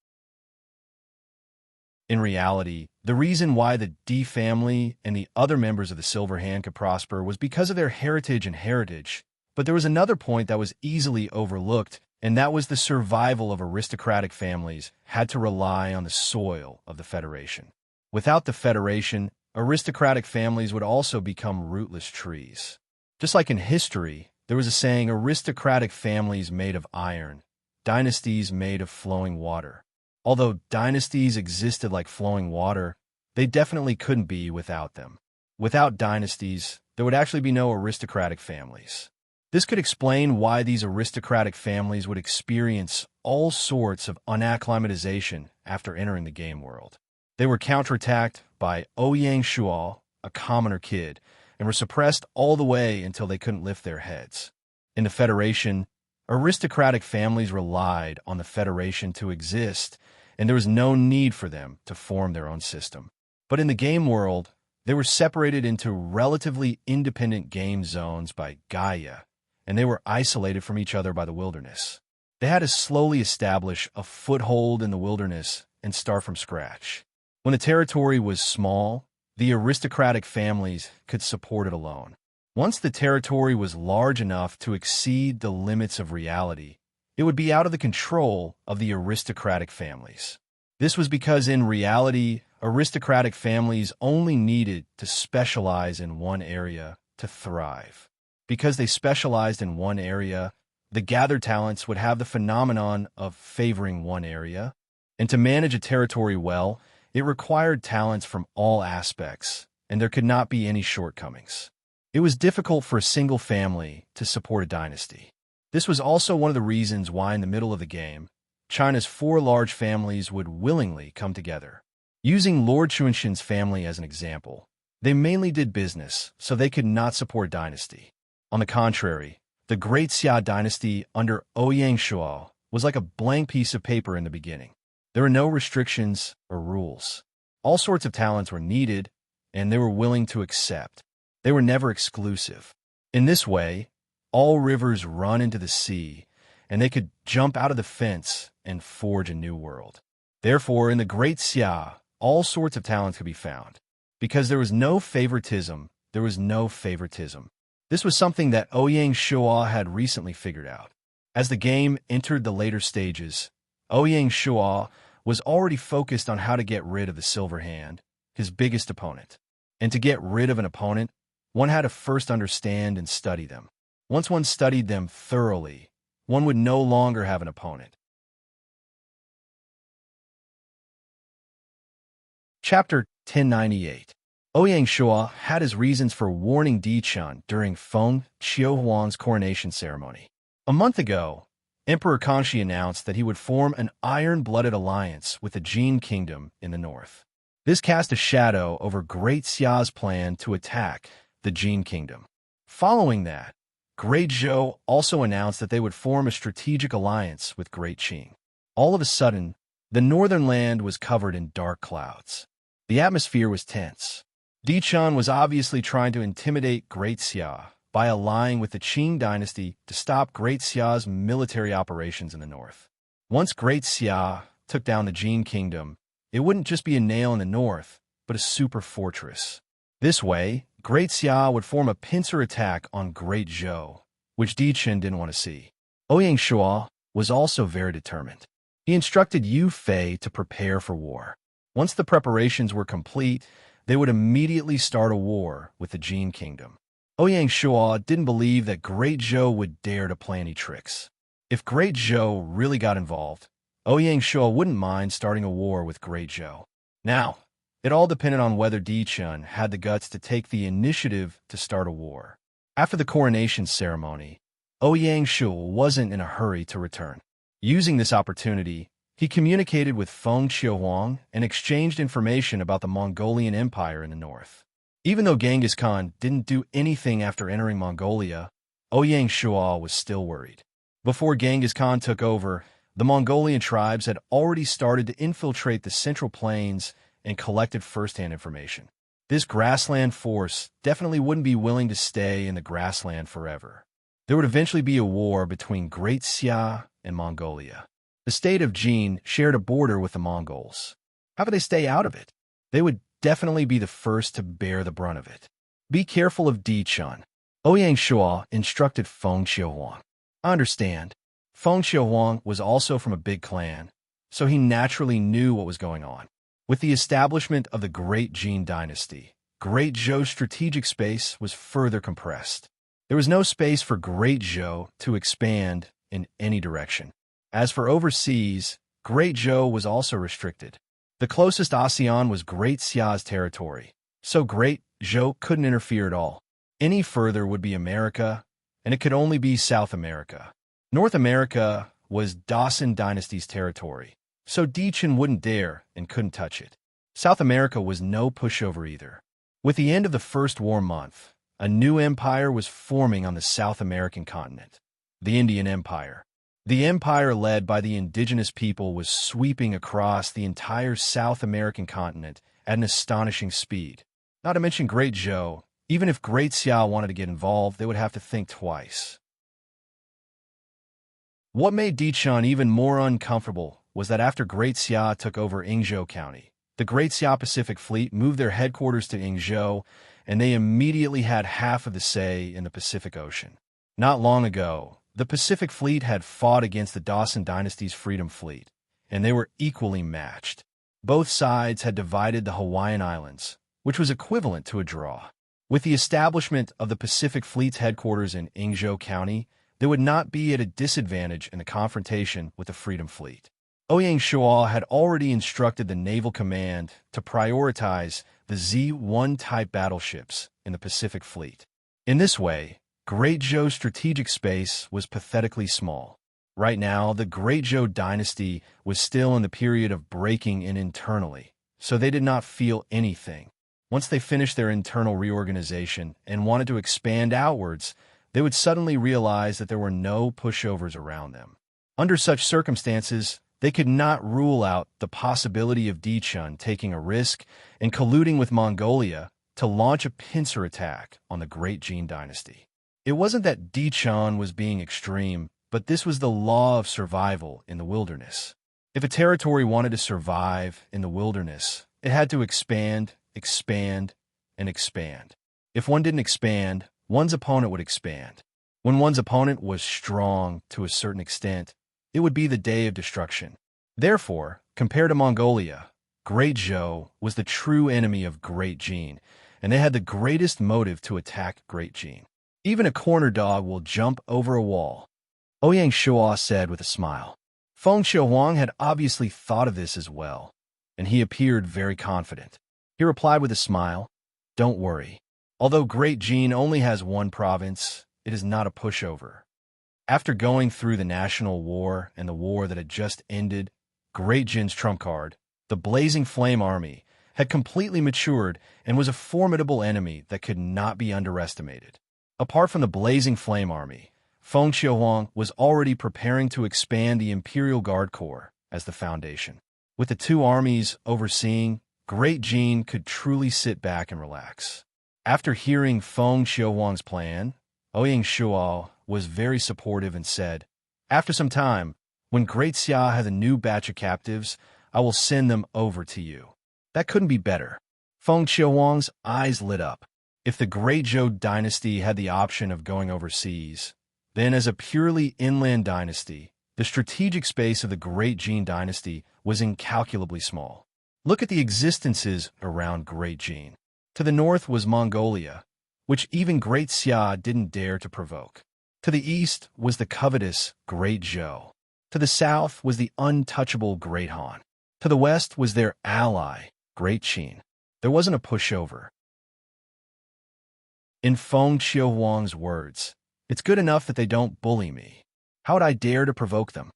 In reality, the reason why the Di family and the other members of the Silver Hand could prosper was because of their heritage, but there was another point that was easily overlooked, and that was the survival of aristocratic families had to rely on the soil of the Federation. Without the Federation, aristocratic families would also become rootless trees. Just like in history, there was a saying, aristocratic families made of iron, dynasties made of flowing water. Although dynasties existed like flowing water, they definitely couldn't be without them. Without dynasties, there would actually be no aristocratic families. This could explain why these aristocratic families would experience all sorts of unacclimatization after entering the game world. They were counterattacked by Ouyang Shual, a commoner kid, and were suppressed all the way until they couldn't lift their heads. In the Federation, aristocratic families relied on the Federation to exist, and there was no need for them to form their own system. But in the game world, they were separated into relatively independent game zones by Gaia, and they were isolated from each other by the wilderness. They had to slowly establish a foothold in the wilderness and start from scratch. When the territory was small, the aristocratic families could support it alone. Once the territory was large enough to exceed the limits of reality, it would be out of the control of the aristocratic families. This was because in reality, aristocratic families only needed to specialize in one area to thrive. Because they specialized in one area, the gathered talents would have the phenomenon of favoring one area. And to manage a territory well, It required talents from all aspects, and there could not be any shortcomings. It was difficult for a single family to support a dynasty. This was also one of the reasons why in the middle of the game, China's 4 large families would willingly come together. Using Lord Chuanshin's family as an example, they mainly did business, so they could not support a dynasty. On the contrary, the Great Xia dynasty under Ouyang Shuo was like a blank piece of paper in the beginning. There were no restrictions or rules. All sorts of talents were needed, and they were willing to accept. They were never exclusive. In this way, all rivers run into the sea, and they could jump out of the fence and forge a new world. Therefore, in the Great Xia, all sorts of talents could be found. Because there was no favoritism, there was no favoritism. This was something that Ouyang Shuo had recently figured out. As the game entered the later stages, Ouyang Shuo was already focused on how to get rid of the Silver Hand, his biggest opponent. And to get rid of an opponent, one had to first understand and study them. Once one studied them thoroughly, one would no longer have an opponent. Chapter 1098. Ouyang Shuo had his reasons for warning Di Chun during Feng Qiuhuang's coronation ceremony. A month ago, Emperor Kangxi announced that he would form an iron-blooded alliance with the Jin Kingdom in the north. This cast a shadow over Great Xia's plan to attack the Jin Kingdom. Following that, Great Zhou also announced that they would form a strategic alliance with Great Qing. All of a sudden, the northern land was covered in dark clouds. The atmosphere was tense. Di Chun was obviously trying to intimidate Great Xia by allying with the Qing dynasty to stop Great Xia's military operations in the north. Once Great Xia took down the Jin Kingdom, it wouldn't just be a nail in the north, but a super fortress. This way, Great Xia would form a pincer attack on Great Zhou, which Di Chun didn't want to see. Ouyang Shuo was also very determined. He instructed Yu Fei to prepare for war. Once the preparations were complete, they would immediately start a war with the Jin Kingdom. Ouyang Shuo didn't believe that Great Zhou would dare to play any tricks. If Great Zhou really got involved, Ouyang Shuo wouldn't mind starting a war with Great Zhou. Now, it all depended on whether Di Chun had the guts to take the initiative to start a war. After the coronation ceremony, Ouyang Shuo wasn't in a hurry to return. Using this opportunity, he communicated with Feng Qiuhuang and exchanged information about the Mongolian Empire in the north. Even though Genghis Khan didn't do anything after entering Mongolia, Ouyang Shuo was still worried. Before Genghis Khan took over, the Mongolian tribes had already started to infiltrate the central plains and collected first-hand information. This grassland force definitely wouldn't be willing to stay in the grassland forever. There would eventually be a war between Great Xia and Mongolia. The state of Jin shared a border with the Mongols. How could they stay out of it? They would definitely be the first to bear the brunt of it. Be careful of Di Chun. Ouyang Shuo instructed Feng Qiuhuang. I understand. Feng Qiuhuang was also from a big clan, so he naturally knew what was going on. With the establishment of the Great Jin dynasty, Great Zhou's strategic space was further compressed. There was no space for Great Zhou to expand in any direction. As for overseas, Great Zhou was also restricted. The closest ASEAN was Great Xia's territory, so Great Zhou couldn't interfere at all. Any further would be America, and it could only be South America. North America was Dawson Dynasty's territory, so Di Chun wouldn't dare and couldn't touch it. South America was no pushover either. With the end of the first war month, a new empire was forming on the South American continent, the Indian Empire. The empire led by the indigenous people was sweeping across the entire South American continent at an astonishing speed. Not to mention Great Zhou. Even if Great Xia wanted to get involved, they would have to think twice. What made Di Chun even more uncomfortable was that after Great Xia took over Yingzhou County, the Great Xia Pacific Fleet moved their headquarters to Yingzhou, and they immediately had half of the say in the Pacific Ocean. Not long ago, the Pacific Fleet had fought against the Dawson Dynasty's Freedom Fleet, and they were equally matched. Both sides had divided the Hawaiian Islands, which was equivalent to a draw. With the establishment of the Pacific Fleet's headquarters in Yingzhou County, they would not be at a disadvantage in the confrontation with the Freedom Fleet. Ouyang Shuo had already instructed the Naval Command to prioritize the Z-1 type battleships in the Pacific Fleet. In this way, Great Zhou's strategic space was pathetically small. Right now, the Great Zhou dynasty was still in the period of breaking in internally, so they did not feel anything. Once they finished their internal reorganization and wanted to expand outwards, they would suddenly realize that there were no pushovers around them. Under such circumstances, they could not rule out the possibility of Dichun taking a risk and colluding with Mongolia to launch a pincer attack on the Great Jin dynasty. It wasn't that Dichun was being extreme, but this was the law of survival in the wilderness. If a territory wanted to survive in the wilderness, it had to expand, expand, and expand. If one didn't expand, one's opponent would expand. When one's opponent was strong to a certain extent, it would be the day of destruction. Therefore, compared to Mongolia, Great Zhou was the true enemy of Great Jin, and they had the greatest motive to attack Great Jin. Even a corner dog will jump over a wall, Ouyang Shuo said with a smile. Feng Xiuhuang had obviously thought of this as well, and he appeared very confident. He replied with a smile, "Don't worry. Although Great Jin only has one province, it is not a pushover." After going through the national war and the war that had just ended, Great Jin's trump card, the Blazing Flame Army, had completely matured and was a formidable enemy that could not be underestimated. Apart from the Blazing Flame Army, Feng Xiuhuang was already preparing to expand the Imperial Guard Corps as the foundation. With the two armies overseeing, Great Jin could truly sit back and relax. After hearing Feng Xiuhuang's plan, Ouyang Shuo was very supportive and said, "After some time, when Great Xia has a new batch of captives, I will send them over to you." That couldn't be better. Feng Xiuhuang's eyes lit up. If the Great Zhou dynasty had the option of going overseas, then as a purely inland dynasty, the strategic space of the Great Jin dynasty was incalculably small. Look at the existences around Great Jin. To the north was Mongolia, which even Great Xia didn't dare to provoke. To the east was the covetous Great Zhou. To the south was the untouchable Great Han. To the west was their ally, Great Qin. There wasn't a pushover. In Feng Xiuhuang's words, "It's good enough that they don't bully me. How would I dare to provoke them?"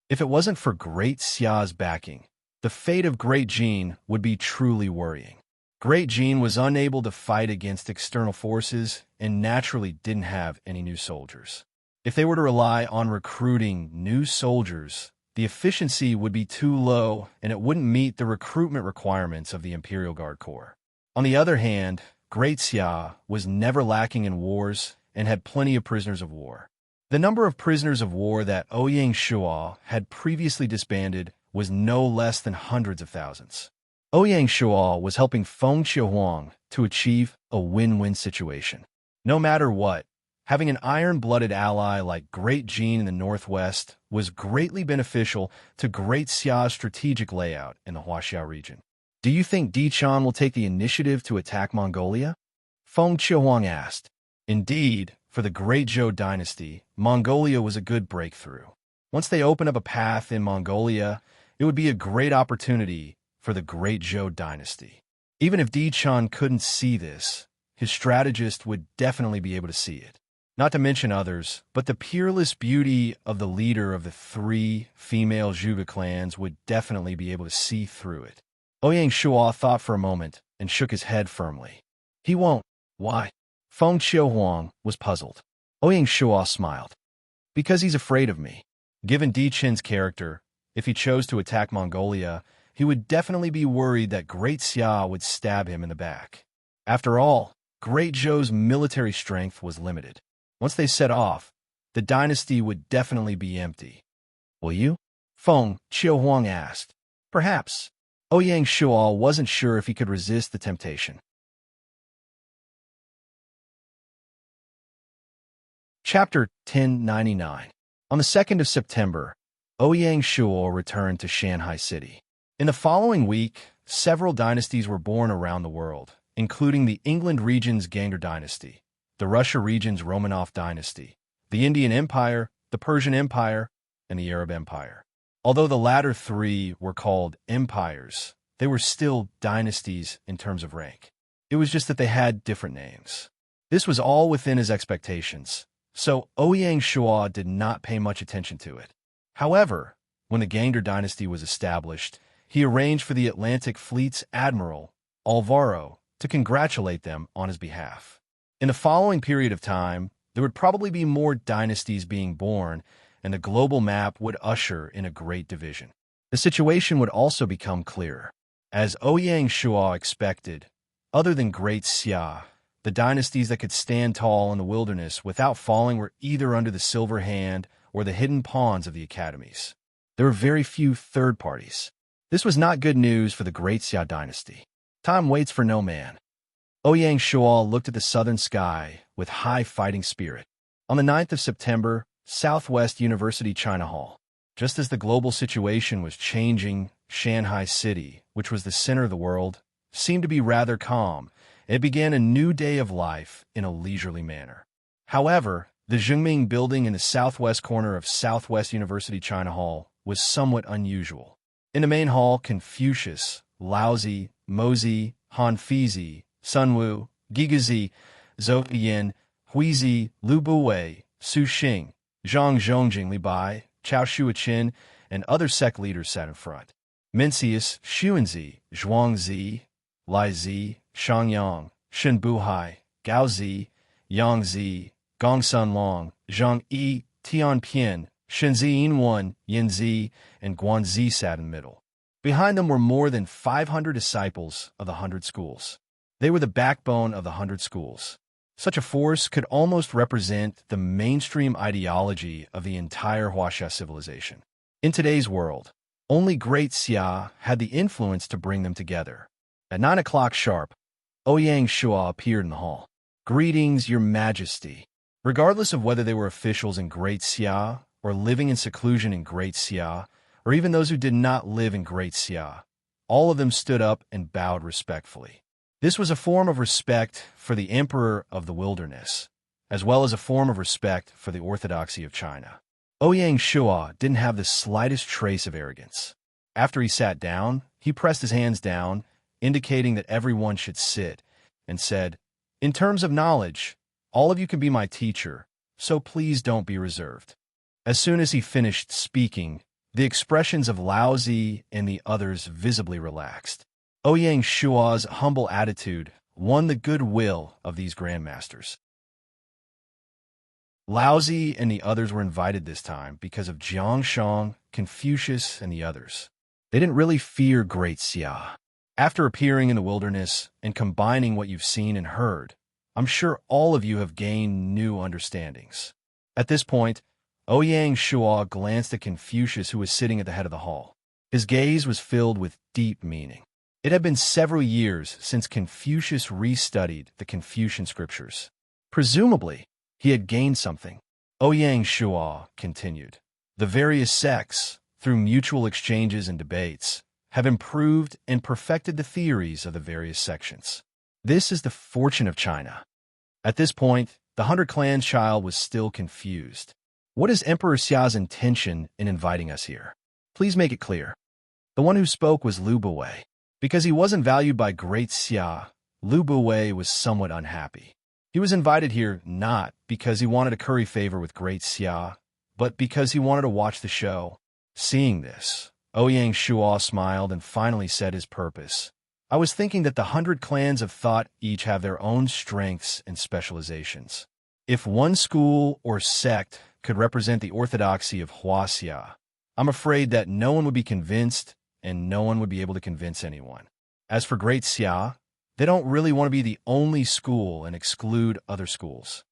If it wasn't for Great Xia's backing, the fate of Great Jin would be truly worrying. Great Jin was unable to fight against external forces and naturally didn't have any new soldiers. If they were to rely on recruiting new soldiers, the efficiency would be too low and it wouldn't meet the recruitment requirements of the Imperial Guard Corps. On the other hand, Great Xia was never lacking in wars and had plenty of prisoners of war. The number of prisoners of war that Ouyang Shuo had previously disbanded was no less than hundreds of thousands. Ouyang Shuo was helping Feng Xiuhuang to achieve a win-win situation. No matter what, having an iron-blooded ally like Great Jin in the northwest was greatly beneficial to Great Xia's strategic layout in the Huaxia region. "Do you think Dichun will take the initiative to attack Mongolia?" Feng Xiuhuang asked. Indeed, for the Great Zhou dynasty, Mongolia was a good breakthrough. Once they opened up a path in Mongolia, it would be a great opportunity for the Great Zhou dynasty. Even if Dichun couldn't see this, his strategist would definitely be able to see it. Not to mention others, but the peerless beauty of the leader of the three female Zhuge clans would definitely be able to see through it. Ouyang Shuo thought for a moment and shook his head firmly. "He won't." "Why?" Feng Xiuhuang was puzzled. Ouyang Shuo smiled. "Because he's afraid of me." Given Dichun's character, if he chose to attack Mongolia, he would definitely be worried that Great Xia would stab him in the back. After all, Great Zhou's military strength was limited. Once they set off, the dynasty would definitely be empty. "Will you?" Feng Xiuhuang asked. "Perhaps." Ouyang Shuo wasn't sure if he could resist the temptation. Chapter 1099. On the 2nd of September, Ouyang Shuo returned to Shanghai City. In the following week, several dynasties were born around the world, including the England region's Ganger dynasty, the Russia region's Romanov dynasty, the Indian Empire, the Persian Empire, and the Arab Empire. Although the latter three were called empires, they were still dynasties in terms of rank. It was just that they had different names. This was all within his expectations, so Ouyang Shua did not pay much attention to it. However, when the Ganger dynasty was established, he arranged for the Atlantic Fleet's admiral, Alvaro, to congratulate them on his behalf. In the following period of time, there would probably be more dynasties being born, and the global map would usher in a great division. The situation would also become clearer. As Ouyang Shua expected, other than Great Xia, the dynasties that could stand tall in the wilderness without falling were either under the silver hand or the hidden pawns of the academies. There were very few third parties. This was not good news for the Great Xia dynasty. Time waits for no man. Ouyang Shua looked at the southern sky with high fighting spirit. On the 9th of September, Southwest University China Hall. Just as the global situation was changing, Shanghai City, which was the center of the world, seemed to be rather calm. It began a new day of life in a leisurely manner. However, the Zhengming building in the southwest corner of Southwest University China Hall was somewhat unusual. In the main hall, Confucius, Laozi, Mozi, Han Fizi, Sunwu, Gigazi, Zhou Yin, Huizi, Lu Buwei, Su Xing, Zhang Zhongjing Li Bai, Chao Shuaqin, and other sect leaders sat in front. Mencius, Xuanzi, Zhuangzi, Lai Zi, Shangyang, Shen Buhai, Gao Zi, Yang Zi, Gongsun Long, Zhang Yi, Tian Pian, Shenzi Yinwan, Yin Zi, and Guanzi sat in the middle. Behind them were more than 500 disciples of the 100 schools. They were the backbone of the 100 schools. Such a force could almost represent the mainstream ideology of the entire Huaxia civilization. In today's world, only Great Xia had the influence to bring them together. At 9 o'clock sharp, Ouyang Shua appeared in the hall. "Greetings, Your Majesty." Regardless of whether they were officials in Great Xia or living in seclusion in Great Xia, or even those who did not live in Great Xia, all of them stood up and bowed respectfully. This was a form of respect for the Emperor of the Wilderness, as well as a form of respect for the orthodoxy of China. Ouyang Shua didn't have the slightest trace of arrogance. After he sat down, he pressed his hands down, indicating that everyone should sit, and said, "In terms of knowledge, all of you can be my teacher, so please don't be reserved." As soon as he finished speaking, the expressions of Laozi and the others visibly relaxed. Ouyang Shua's humble attitude won the goodwill of these grandmasters. Laozi and the others were invited this time because of Jiang Shang, Confucius, and the others. They didn't really fear Great Xia. After appearing in the wilderness and combining what you've seen and heard, I'm sure all of you have gained new understandings. At this point, Ouyang Shua glanced at Confucius, who was sitting at the head of the hall. His gaze was filled with deep meaning. It had been several years since Confucius restudied the Confucian scriptures. Presumably, he had gained something. Ouyang Shua continued, "The various sects, through mutual exchanges and debates, have improved and perfected the theories of the various sections. This is the fortune of China." At this point, the 100 Clans child was still confused. What is Emperor Xia's intention in inviting us here? Please make it clear. The one who spoke was Lu Buwei. Because he wasn't valued by Great Xia, Lu Buwei was somewhat unhappy. He was invited here not because he wanted to curry favor with Great Xia, but because he wanted to watch the show. Seeing this, Ouyang Shua smiled and finally said his purpose. "I was thinking that the 100 clans of thought each have their own strengths and specializations. If one school or sect could represent the orthodoxy of Huaxia, I'm afraid that no one would be convinced and no one would be able to convince anyone. As for Great Xia, they don't really want to be the only school and exclude other schools."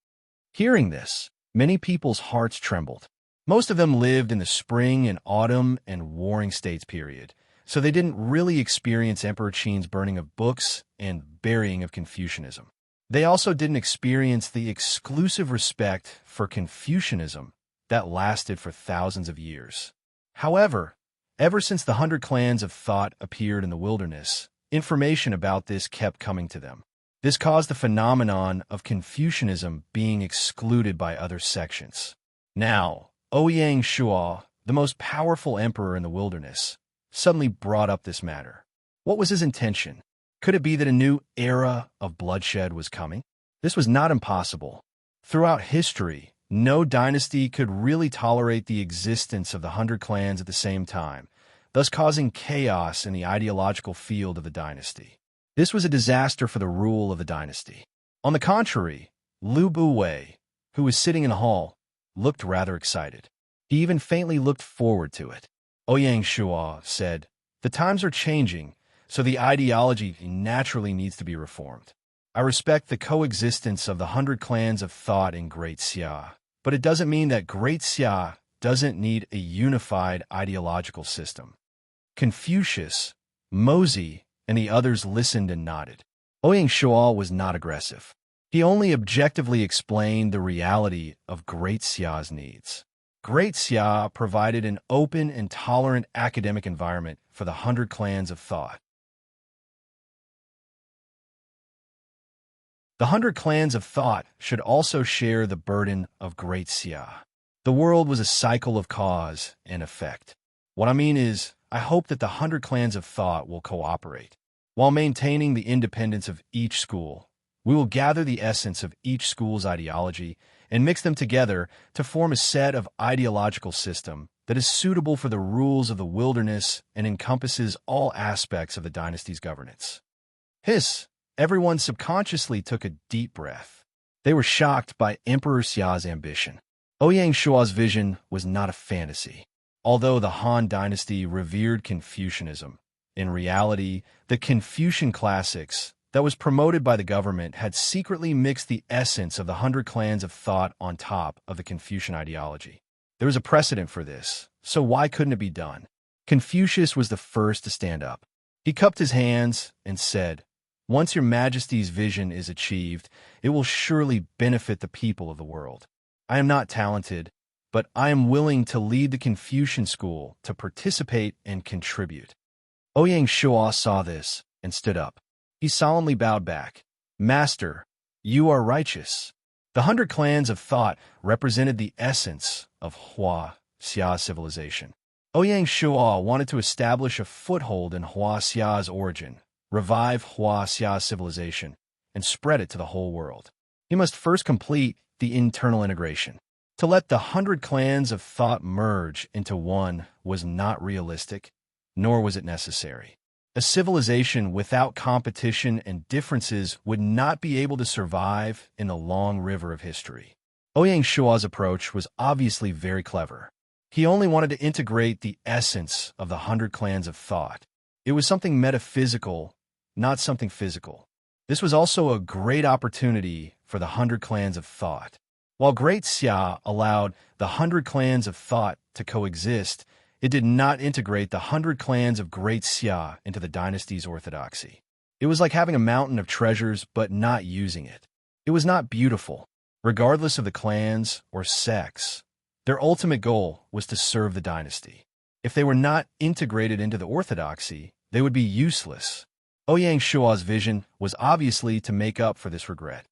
Hearing this, many people's hearts trembled. Most of them lived in the spring and autumn and warring states period, so they didn't really experience Emperor Qin's burning of books and burying of Confucianism. They also didn't experience the exclusive respect for Confucianism that lasted for thousands of years. However, ever since the 100 Clans of Thought appeared in the wilderness, information about this kept coming to them. This caused the phenomenon of Confucianism being excluded by other sections. Now, Ouyang Shua the most powerful emperor in the wilderness, suddenly brought up this matter. What was his intention? Could it be that a new era of bloodshed was coming? This was not impossible. Throughout history, no dynasty could really tolerate the existence of the 100 clans at the same time, thus causing chaos in the ideological field of the dynasty. This was a disaster for the rule of the dynasty. On the contrary, Lu Buwei, who was sitting in the hall, looked rather excited. He even faintly looked forward to it. Ouyang Shua said, "The times are changing, so the ideology naturally needs to be reformed. I respect the coexistence of the 100 clans of thought in Great Xia, but it doesn't mean that Great Xia doesn't need a unified ideological system." Confucius, Mozi, and the others listened and nodded. Ouyang Shua was not aggressive. He only objectively explained the reality of Great Xia's needs. Great Xia provided an open and tolerant academic environment for the 100 clans of thought. The 100 clans of thought should also share the burden of Great Xia. The world was a cycle of cause and effect. What I mean is, I hope that the 100 clans of thought will cooperate. While maintaining the independence of each school, we will gather the essence of each school's ideology and mix them together to form a set of ideological system that is suitable for the rules of the wilderness and encompasses all aspects of the dynasty's governance. Everyone subconsciously took a deep breath. They were shocked by Emperor Xia's ambition. Ouyang Shua's vision was not a fantasy. Although the Han dynasty revered Confucianism, in reality, the Confucian classics that was promoted by the government had secretly mixed the essence of the 100 clans of thought on top of the Confucian ideology. There was a precedent for this, so why couldn't it be done? Confucius was the first to stand up. He cupped his hands and said, "Once your Majesty's vision is achieved, it will surely benefit the people of the world. I am not talented, but I am willing to lead the Confucian school to participate and contribute." Ouyang Shua saw this and stood up. He solemnly bowed back. "Master, you are righteous." The 100 clans of thought represented the essence of Hua Xia civilization. Ouyang Shua wanted to establish a foothold in Hua Xia's origin, revive Hua Xia civilization, and spread it to the whole world. He must first complete the internal integration. To let the 100 clans of thought merge into one was not realistic, nor was it necessary. A civilization without competition and differences would not be able to survive in the long river of history. Ouyang Shua's approach was obviously very clever. He only wanted to integrate the essence of the 100 clans of thought. It was something metaphysical, not something physical. This was also a great opportunity for the 100 clans of thought. While Great Xia allowed the 100 clans of thought to coexist, it did not integrate the 100 clans of Great Xia into the dynasty's orthodoxy. It was like having a mountain of treasures but not using it. It was not beautiful. Regardless of the clans or sects, their ultimate goal was to serve the dynasty. If they were not integrated into the orthodoxy, they would be useless. Ouyang Shua's vision was obviously to make up for this regret.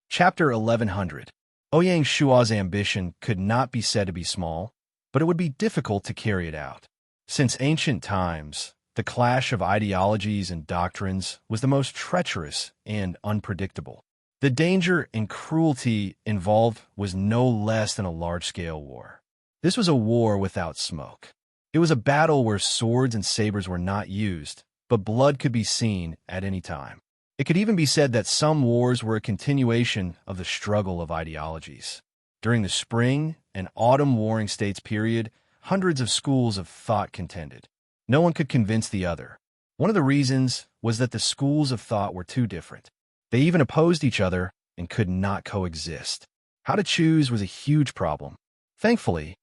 Chapter 1100. Ouyang Shua's ambition could not be said to be small, but it would be difficult to carry it out. Since ancient times, the clash of ideologies and doctrines was the most treacherous and unpredictable. The danger and cruelty involved was no less than a large-scale war. This was a war without smoke. It was a battle where swords and sabers were not used, but blood could be seen at any time. It could even be said that some wars were a continuation of the struggle of ideologies. During the spring and autumn warring states period, hundreds of schools of thought contended. No one could convince the other. One of the reasons was that the schools of thought were too different. They even opposed each other and could not coexist. How to choose was a huge problem. Thankfully,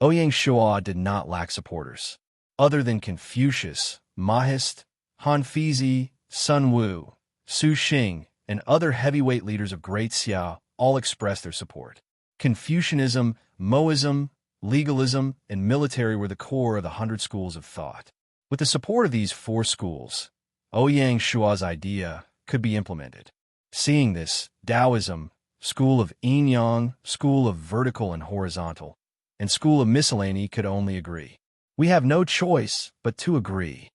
Ouyang Shua did not lack supporters. Other than Confucius, Mahist, Han Fizi, Sun Wu, Su Xing, and other heavyweight leaders of Great Xia all expressed their support. Confucianism, Moism, legalism, and military were the core of the 100 schools of thought. With the support of these 4 schools, Ouyang Shua's idea could be implemented. Seeing this, Taoism, school of yin-yang, school of vertical and horizontal, and school of miscellany could only agree. We have no choice but to agree.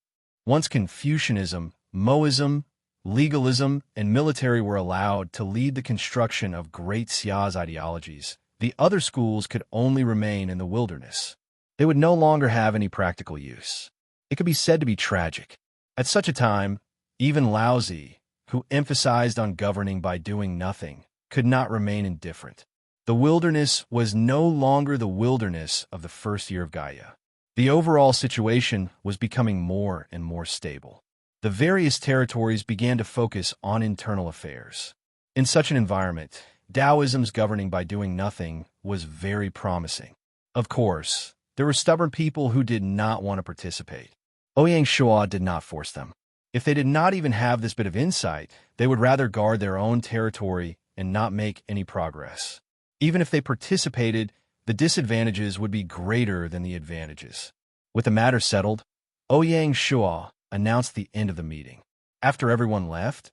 Once Confucianism, Moism, legalism, and military were allowed to lead the construction of Great Xia's ideologies, the other schools could only remain in the wilderness. They would no longer have any practical use. It could be said to be tragic. At such a time, even Laozi, who emphasized on governing by doing nothing, could not remain indifferent. The wilderness was no longer the wilderness of the first year of Gaia. The overall situation was becoming more and more stable. The various territories began to focus on internal affairs. In such an environment, Taoism's governing by doing nothing was very promising. Of course, there were stubborn people who did not want to participate. Ouyang Shua did not force them. If they did not even have this bit of insight, they would rather guard their own territory and not make any progress. Even if they participated, the disadvantages would be greater than the advantages. With the matter settled, Ouyang Shua announced the end of the meeting. After everyone left,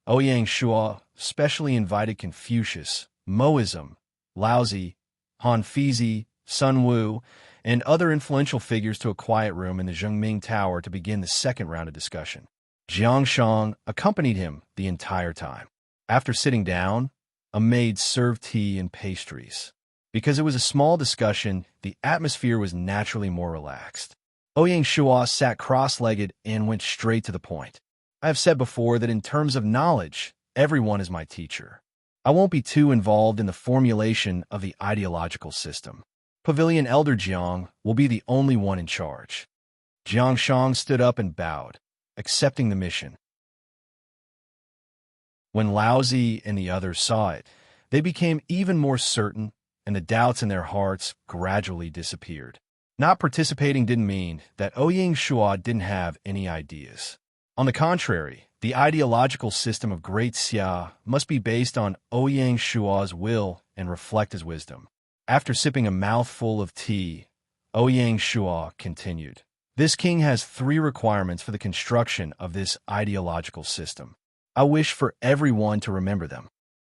Ouyang Shua specially invited Confucius, Moism, Laozi, Han Fizi, Sun Wu, and other influential figures to a quiet room in the Zhengming Tower to begin the second round of discussion. Jiang Shang accompanied him the entire time. After sitting down, a maid served tea and pastries. Because it was a small discussion, the atmosphere was naturally more relaxed. Ouyang Shua sat cross-legged and went straight to the point. I have said before that in terms of knowledge, everyone is my teacher. I won't be too involved in the formulation of the ideological system. Pavilion Elder Jiang will be the only one in charge. Jiang Shang stood up and bowed, accepting the mission. When Laozi and the others saw it, they became even more certain, and the doubts in their hearts gradually disappeared. Not participating didn't mean that Ouyang Shua didn't have any ideas. On the contrary, the ideological system of Great Xia must be based on Ouyang Shua's will and reflect his wisdom. After sipping a mouthful of tea, Ouyang Shua continued. This king has 3 requirements for the construction of this ideological system. I wish for everyone to remember them.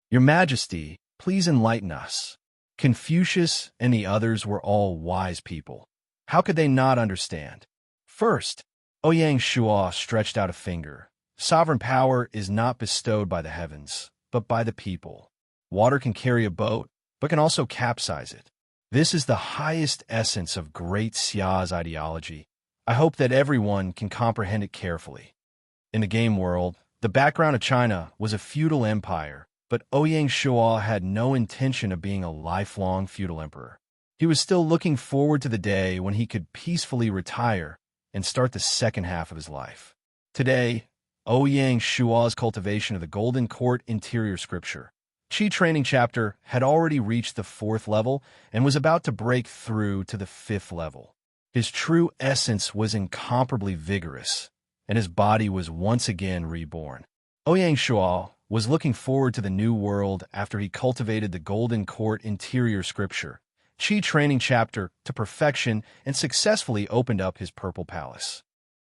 Your Majesty, please enlighten us. Confucius and the others were all wise people. How could they not understand? First, Ouyang Shua stretched out a finger. Sovereign power is not bestowed by the heavens, but by the people. Water can carry a boat, but can also capsize it. This is the highest essence of Great Xia's ideology. I hope that everyone can comprehend it carefully. In the game world, the background of China was a feudal empire, but Ouyang Shua had no intention of being a lifelong feudal emperor. He was still looking forward to the day when he could peacefully retire and start the second half of his life. Today, Ouyang Shua's cultivation of the Golden Court interior scripture, Qi training chapter, had already reached the 4th level and was about to break through to the 5th level. His true essence was incomparably vigorous, and his body was once again reborn. Ouyang Shua was looking forward to the new world after he cultivated the Golden Court interior scripture, Qi training chapter, to perfection and successfully opened up his purple palace.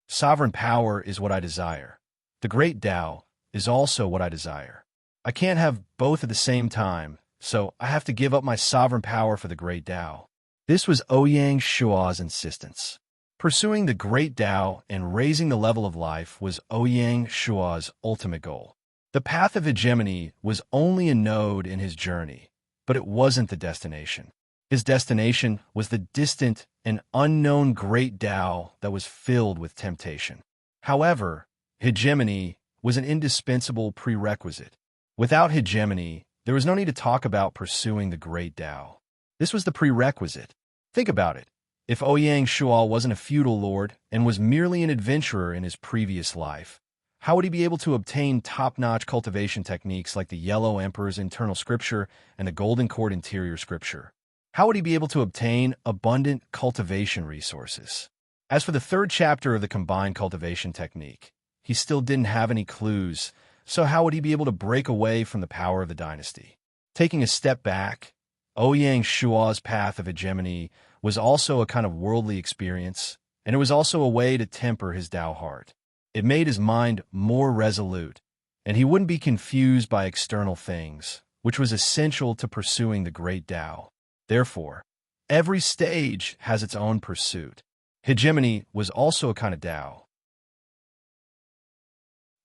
Sovereign power is what I desire. The great Tao is also what I desire. I can't have both at the same time, so I have to give up my sovereign power for the great Tao. This was Ouyang Shua's insistence. Pursuing the great Tao and raising the level of life was Ouyang Shua's ultimate goal. The path of hegemony was only a node in his journey, but it wasn't the destination. His destination was the distant and unknown great Tao that was filled with temptation. However, hegemony was an indispensable prerequisite. Without hegemony, there was no need to talk about pursuing the great Tao. This was the prerequisite. Think about it. If Ouyang Shua wasn't a feudal lord and was merely an adventurer in his previous life, how would he be able to obtain top-notch cultivation techniques like the Yellow Emperor's internal scripture and the Golden Court interior scripture? How would he be able to obtain abundant cultivation resources? As for the 3rd chapter of the combined cultivation technique, he still didn't have any clues, so how would he be able to break away from the power of the dynasty? Taking a step back, Ouyang Shua's path of hegemony was also a kind of worldly experience, and it was also a way to temper his Tao heart. It made his mind more resolute, and he wouldn't be confused by external things, which was essential to pursuing the great Tao. Therefore, every stage has its own pursuit. Hegemony was also a kind of Tao.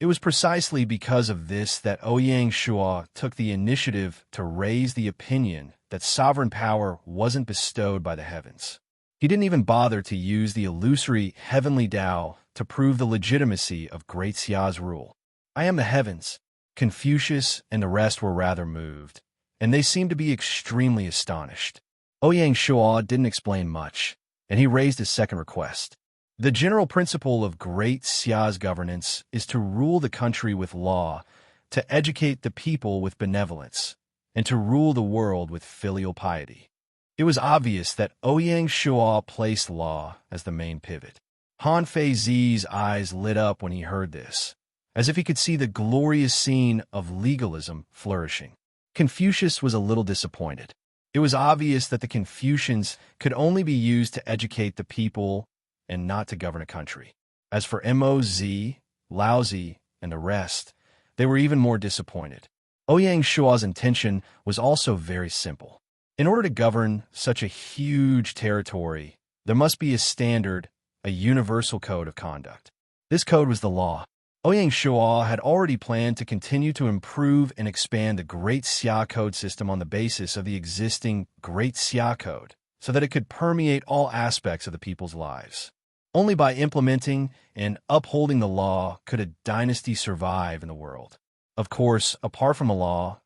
It was precisely because of this that Ouyang Shua took the initiative to raise the opinion that sovereign power wasn't bestowed by the heavens. He didn't even bother to use the illusory heavenly Tao to prove the legitimacy of Great Xia's rule. I am the heavens. Confucius and the rest were rather moved, and they seemed to be extremely astonished. Ouyang Shua didn't explain much, and he raised his second request. The general principle of Great Xia's governance is to rule the country with law, to educate the people with benevolence, and to rule the world with filial piety. It was obvious that Ouyang Shua placed law as the main pivot. Han Feizi's eyes lit up when he heard this, as if he could see the glorious scene of legalism flourishing. Confucius was a little disappointed. It was obvious that the Confucians could only be used to educate the people and not to govern a country. As for Moz, Laozi, and the rest, they were even more disappointed. Ouyang Shua's intention was also very simple. In order to govern such a huge territory, there must be a standard, a universal code of conduct. This code was the law. Ouyang Shua had already planned to continue to improve and expand the Great Xia Code system on the basis of the existing Great Xia Code, so that it could permeate all aspects of the people's lives. Only by implementing and upholding the law could a dynasty survive in the world. Of course, apart from the law,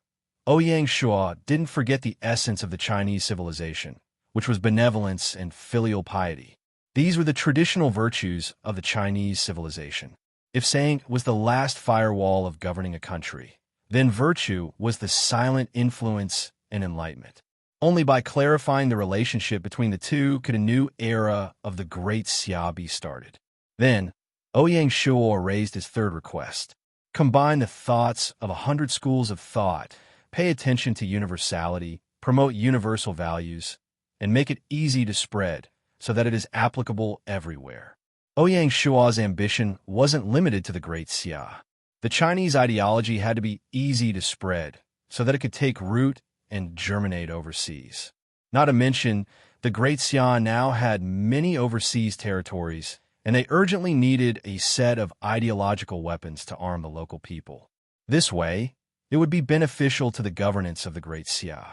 Ouyang Shua didn't forget the essence of the Chinese civilization, which was benevolence and filial piety. These were the traditional virtues of the Chinese civilization. If saying was the last firewall of governing a country, then virtue was the silent influence and enlightenment. Only by clarifying the relationship between the two could a new era of the Great Xia be started. Then, Ouyang Shua raised his third request. Combine the thoughts of 100 schools of thought, pay attention to universality, promote universal values, and make it easy to spread so that it is applicable everywhere. Ouyang Shua's ambition wasn't limited to the Great Xia. The Chinese ideology had to be easy to spread so that it could take root and germinate overseas. Not to mention, the Great Xia now had many overseas territories, and they urgently needed a set of ideological weapons to arm the local people. This way, it would be beneficial to the governance of the Great Xia.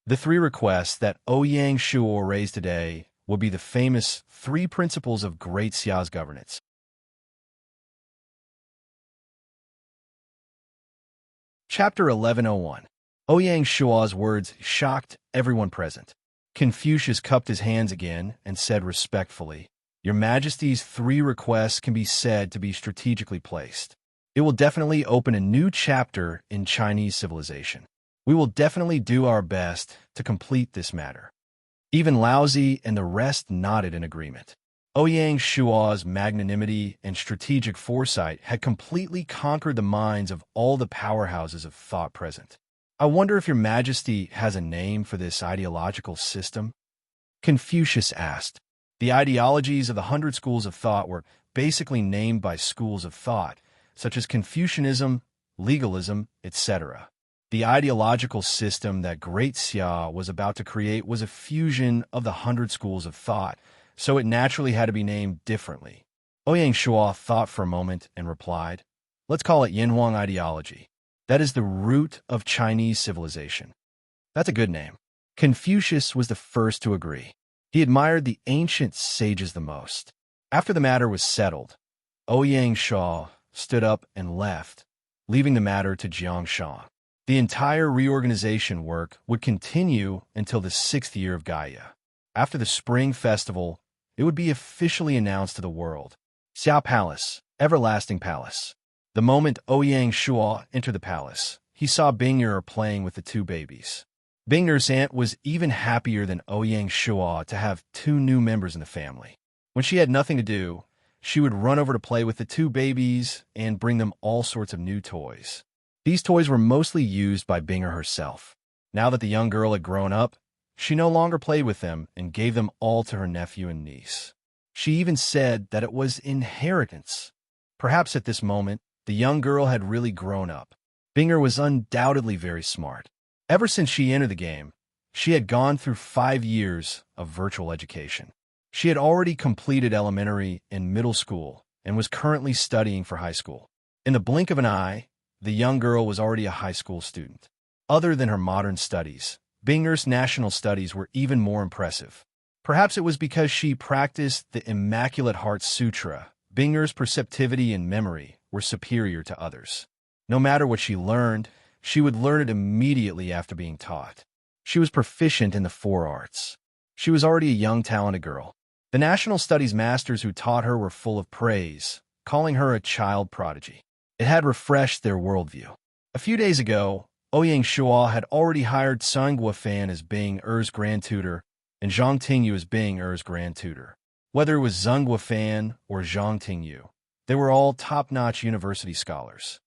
The three requests that Ouyang Shua raised today will be the famous 3 principles of Great Xia's governance. Chapter 1101. Ouyang Shua's words shocked everyone present. Confucius cupped his hands again and said respectfully, "Your Majesty's 3 requests can be said to be strategically placed. It will definitely open a new chapter in Chinese civilization. We will definitely do our best to complete this matter." Even Laozi and the rest nodded in agreement. Ouyang Shua's magnanimity and strategic foresight had completely conquered the minds of all the powerhouses of thought present. I wonder if your Majesty has a name for this ideological system? Confucius asked. The ideologies of the 100 schools of thought were basically named by schools of thought, such as Confucianism, legalism, etc. The ideological system that Great Xia was about to create was a fusion of the 100 schools of thought, so it naturally had to be named differently. Ouyang Shua thought for a moment and replied, "Let's call it Yinhuang ideology. That is the root of Chinese civilization." That's a good name. Confucius was the first to agree. He admired the ancient sages the most. After the matter was settled, Ouyang Shua stood up and left, leaving the matter to Jiang Shan. The entire reorganization work would continue until the 6th year of Gaia. After the Spring Festival, it would be officially announced to the world. Xia Palace, Everlasting Palace. The moment Ouyang Shua entered the palace, he saw Bing'er playing with the 2 babies. Bing'er's aunt was even happier than Ouyang Shua to have 2 new members in the family. When she had nothing to do, she would run over to play with the 2 babies and bring them all sorts of new toys. These toys were mostly used by Bing'er herself. Now that the young girl had grown up, she no longer played with them and gave them all to her nephew and niece. She even said that it was inheritance. Perhaps at this moment, the young girl had really grown up. Bing'er was undoubtedly very smart. Ever since she entered the game, she had gone through 5 years of virtual education. She had already completed elementary and middle school and was currently studying for high school. In the blink of an eye, the young girl was already a high school student. Other than her modern studies, Binger's national studies were even more impressive. Perhaps it was because she practiced the Immaculate Heart Sutra. Binger's perceptivity and memory were superior to others. No matter what she learned, she would learn it immediately after being taught. She was proficient in the 4 arts. She was already a young, talented girl. The national studies masters who taught her were full of praise, calling her a child prodigy. It had refreshed their worldview. A few days ago, Ouyang Shua had already hired Sun Guofan as Bing Er's grand tutor and Zhang Tingyu as Bing Er's grand tutor. Whether it was Zhang Guofan or Zhang Tingyu, they were all top-notch university scholars.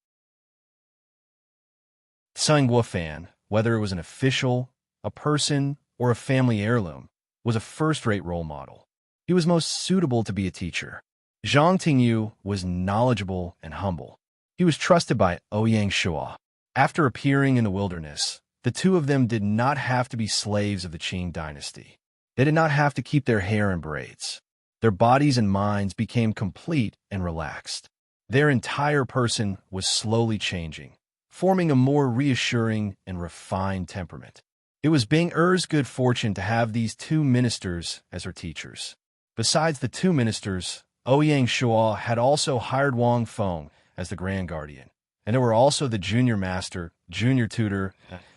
Sun Guofan, whether it was an official, a person, or a family heirloom, was a first-rate role model. He was most suitable to be a teacher. Zhang Tingyu was knowledgeable and humble. He was trusted by Ouyang Shua. After appearing in the wilderness, the two of them did not have to be slaves of the Qing dynasty. They did not have to keep their hair in braids. Their bodies and minds became complete and relaxed. Their entire person was slowly changing, forming a more reassuring and refined temperament. It was Bing Er's good fortune to have these two ministers as her teachers. Besides the two ministers, Ouyang Shua had also hired Wang Feng as the Grand Guardian, and there were also the junior master, junior tutor,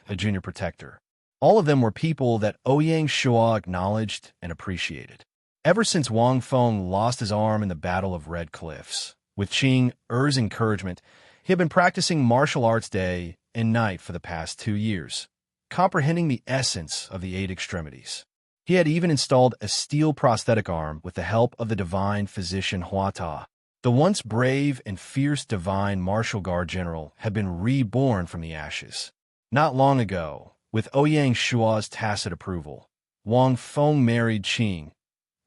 the junior protector. All of them were people that Ouyang Shua acknowledged and appreciated. Ever since Wang Feng lost his arm in the Battle of Red Cliffs, with Qing Er's encouragement, he had been practicing martial arts day and night for the past 2 years, comprehending the essence of the 8 extremities. He had even installed a steel prosthetic arm with the help of the divine physician Hua Ta. The once brave and fierce divine martial guard general had been reborn from the ashes. Not long ago, with Ouyang Shua's tacit approval, Wang Feng married Qing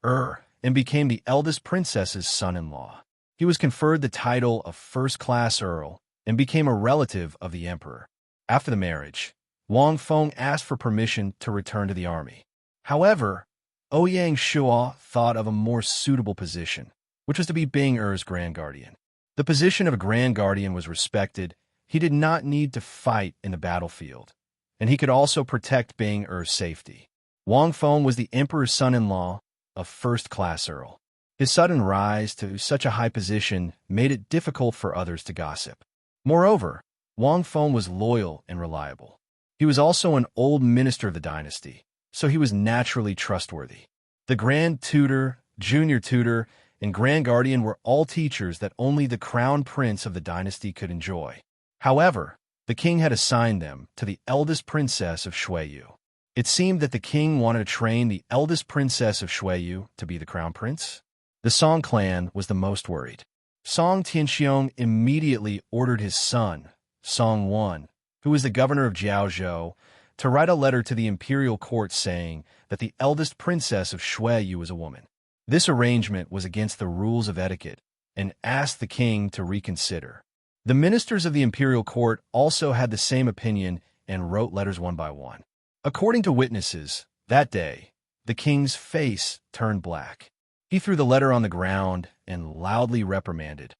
Er and became the eldest princess's son-in-law. He was conferred the title of first-class earl and became a relative of the emperor. After the marriage, Wang Feng asked for permission to return to the army. However, Ouyang Shua thought of a more suitable position, which was to be Bing Er's Grand Guardian. The position of a Grand Guardian was respected. He did not need to fight in the battlefield, and he could also protect Bing Er's safety. Wang Feng was the emperor's son-in-law, a first-class earl. His sudden rise to such a high position made it difficult for others to gossip. Moreover, Wang Feng was loyal and reliable. He was also an old minister of the dynasty, so he was naturally trustworthy. The Grand Tutor, Junior Tutor, and Grand Guardian were all teachers that only the crown prince of the dynasty could enjoy. However, the king had assigned them to the eldest princess of Shuiyu. It seemed that the king wanted to train the eldest princess of Shuiyu to be the crown prince. The Song clan was the most worried. Song Tianxiong immediately ordered his son, Song Wan, who was the governor of Jiaozhou, to write a letter to the imperial court saying that the eldest princess of Shuiyu was a woman. This arrangement was against the rules of etiquette and asked the king to reconsider. The ministers of the imperial court also had the same opinion and wrote letters one by one. According to witnesses, that day, the king's face turned black. He threw the letter on the ground and loudly reprimanded.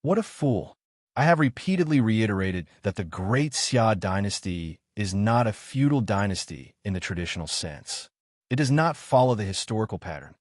"What a fool! I have repeatedly reiterated that the great Xia dynasty is not a feudal dynasty in the traditional sense. It does not follow the historical pattern.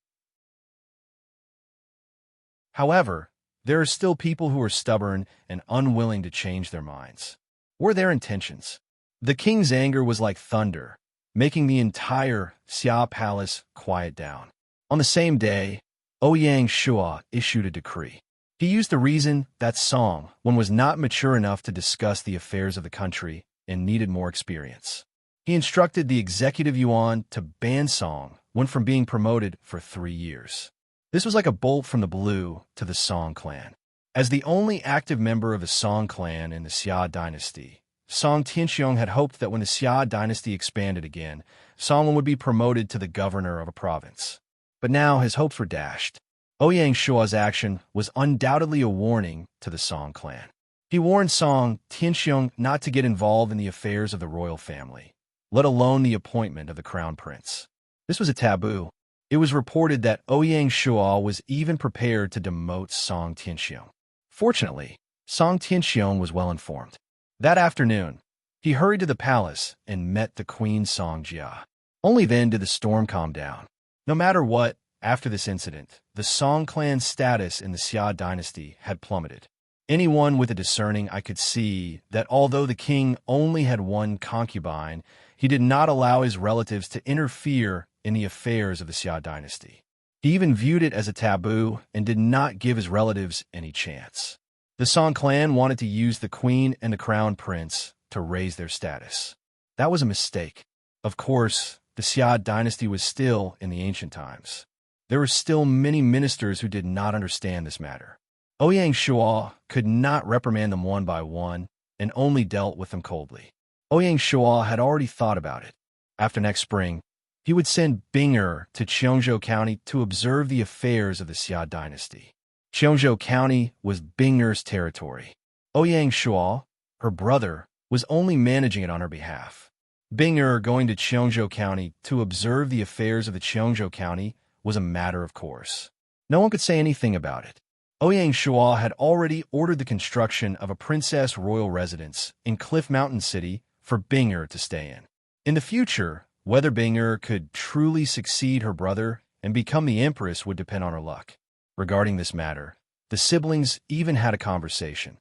However, there are still people who are stubborn and unwilling to change their minds. Were their intentions? The king's anger was like thunder, making the entire Xia palace quiet down. On the same day, Ouyang Shua issued a decree. He used the reason that Song Wan was not mature enough to discuss the affairs of the country and needed more experience. He instructed the executive yuan to ban Song Wan from being promoted for 3 years. This was like a bolt from the blue to the Song clan. As the only active member of the Song clan in the Xia dynasty, Song Tianxiong had hoped that when the Xia dynasty expanded again, Song Wan would be promoted to the governor of a province. But now his hopes were dashed. Ouyang Shua's action was undoubtedly a warning to the Song clan. He warned Song Tianxiong not to get involved in the affairs of the royal family, let alone the appointment of the crown prince. This was a taboo. It was reported that Ouyang Shuo was even prepared to demote Song Tianxiong. Fortunately, Song Tianxiong was well informed. That afternoon, he hurried to the palace and met the Queen Song Jia. Only then did the storm calm down. No matter what, after this incident, the Song clan's status in the Xia dynasty had plummeted. Anyone with a discerning eye could see that although the king only had one concubine, he did not allow his relatives to interfere in the affairs of the Xia dynasty. He even viewed it as a taboo and did not give his relatives any chance. The Song clan wanted to use the queen and the crown prince to raise their status. That was a mistake. Of course, the Xia dynasty was still in the ancient times. There were still many ministers who did not understand this matter. Ouyang Shuo could not reprimand them one by one and only dealt with them coldly. Ouyang Shuo had already thought about it. After next spring, he would send Bing'er to Cheongzhou County to observe the affairs of the Xia dynasty. Cheongzhou County was Bing'er's territory. Ouyang Shuo, her brother, was only managing it on her behalf. Bing'er going to Cheongzhou County to observe the affairs of the Cheongzhou County was a matter of course. No one could say anything about it. Ouyang Shuo had already ordered the construction of a princess royal residence in Cliff Mountain City for Bing'er to stay in. In the future, whether Bing'er could truly succeed her brother and become the empress would depend on her luck. Regarding this matter, the siblings even had a conversation.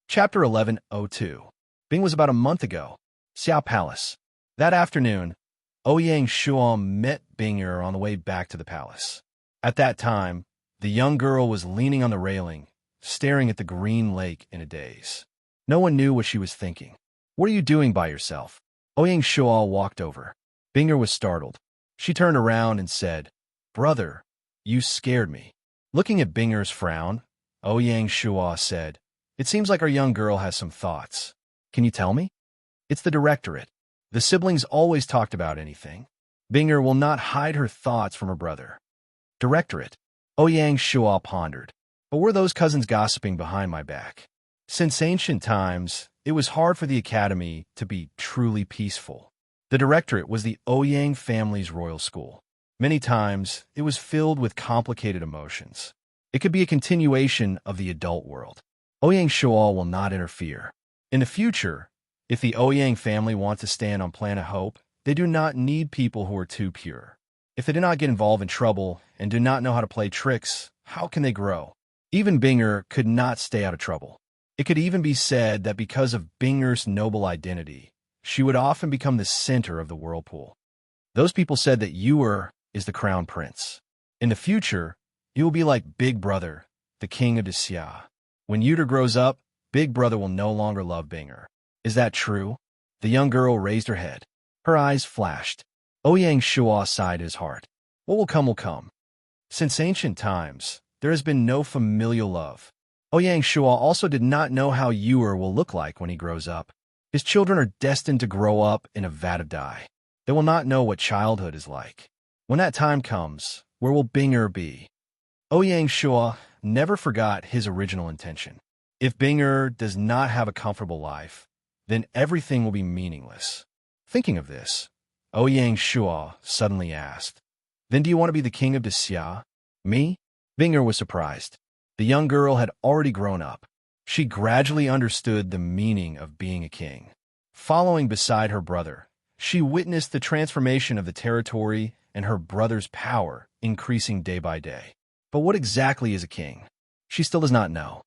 Chapter 11:02. Bing was about a month ago. Xiao Palace. That afternoon, Ouyang Shuo met Bing'er on the way back to the palace. At that time, the young girl was leaning on the railing, staring at the green lake in a daze. No one knew what she was thinking. "What are you doing by yourself?" Ouyang Shuo walked over. Bing'er was startled. She turned around and said, "Brother, you scared me." Looking at Bing'er's frown, Ouyang Shuo said, "It seems like our young girl has some thoughts. Can you tell me?" "It's the directorate. The siblings always talked about anything. Bing'er will not hide her thoughts from her brother." "Directorate?" Ouyang Shuo pondered. "But were those cousins gossiping behind my back?" Since ancient times, it was hard for the academy to be truly peaceful. The directorate was the Ouyang family's royal school. Many times, it was filled with complicated emotions. It could be a continuation of the adult world. Ouyang Shuo will not interfere. In the future, if the Ouyang family wants to stand on Planet Hope, they do not need people who are too pure. If they do not get involved in trouble and do not know how to play tricks, how can they grow? Even Bing'er could not stay out of trouble. It could even be said that because of Bing'er's noble identity, she would often become the center of the whirlpool. Those people said that Yuer is the crown prince. In the future, he will be like Big Brother, the king of the Xia. When Yuer grows up, Big Brother will no longer love Bing'er. Is that true? The young girl raised her head. Her eyes flashed. Ouyang Shuo sighed his heart. What will come will come. Since ancient times, there has been no familial love. Ouyang Shuo also did not know how Yuer will look like when he grows up. His children are destined to grow up in a vat of dye. They will not know what childhood is like. When that time comes, where will Bing'er be? Ouyang Shuo never forgot his original intention. If Bing'er does not have a comfortable life, then everything will be meaningless. Thinking of this, Ouyang Shuo suddenly asked, "Then do you want to be the king of the Xia?" "Me?" Bing'er was surprised. The young girl had already grown up. She gradually understood the meaning of being a king. Following beside her brother, she witnessed the transformation of the territory and her brother's power increasing day by day. But what exactly is a king? She still does not know.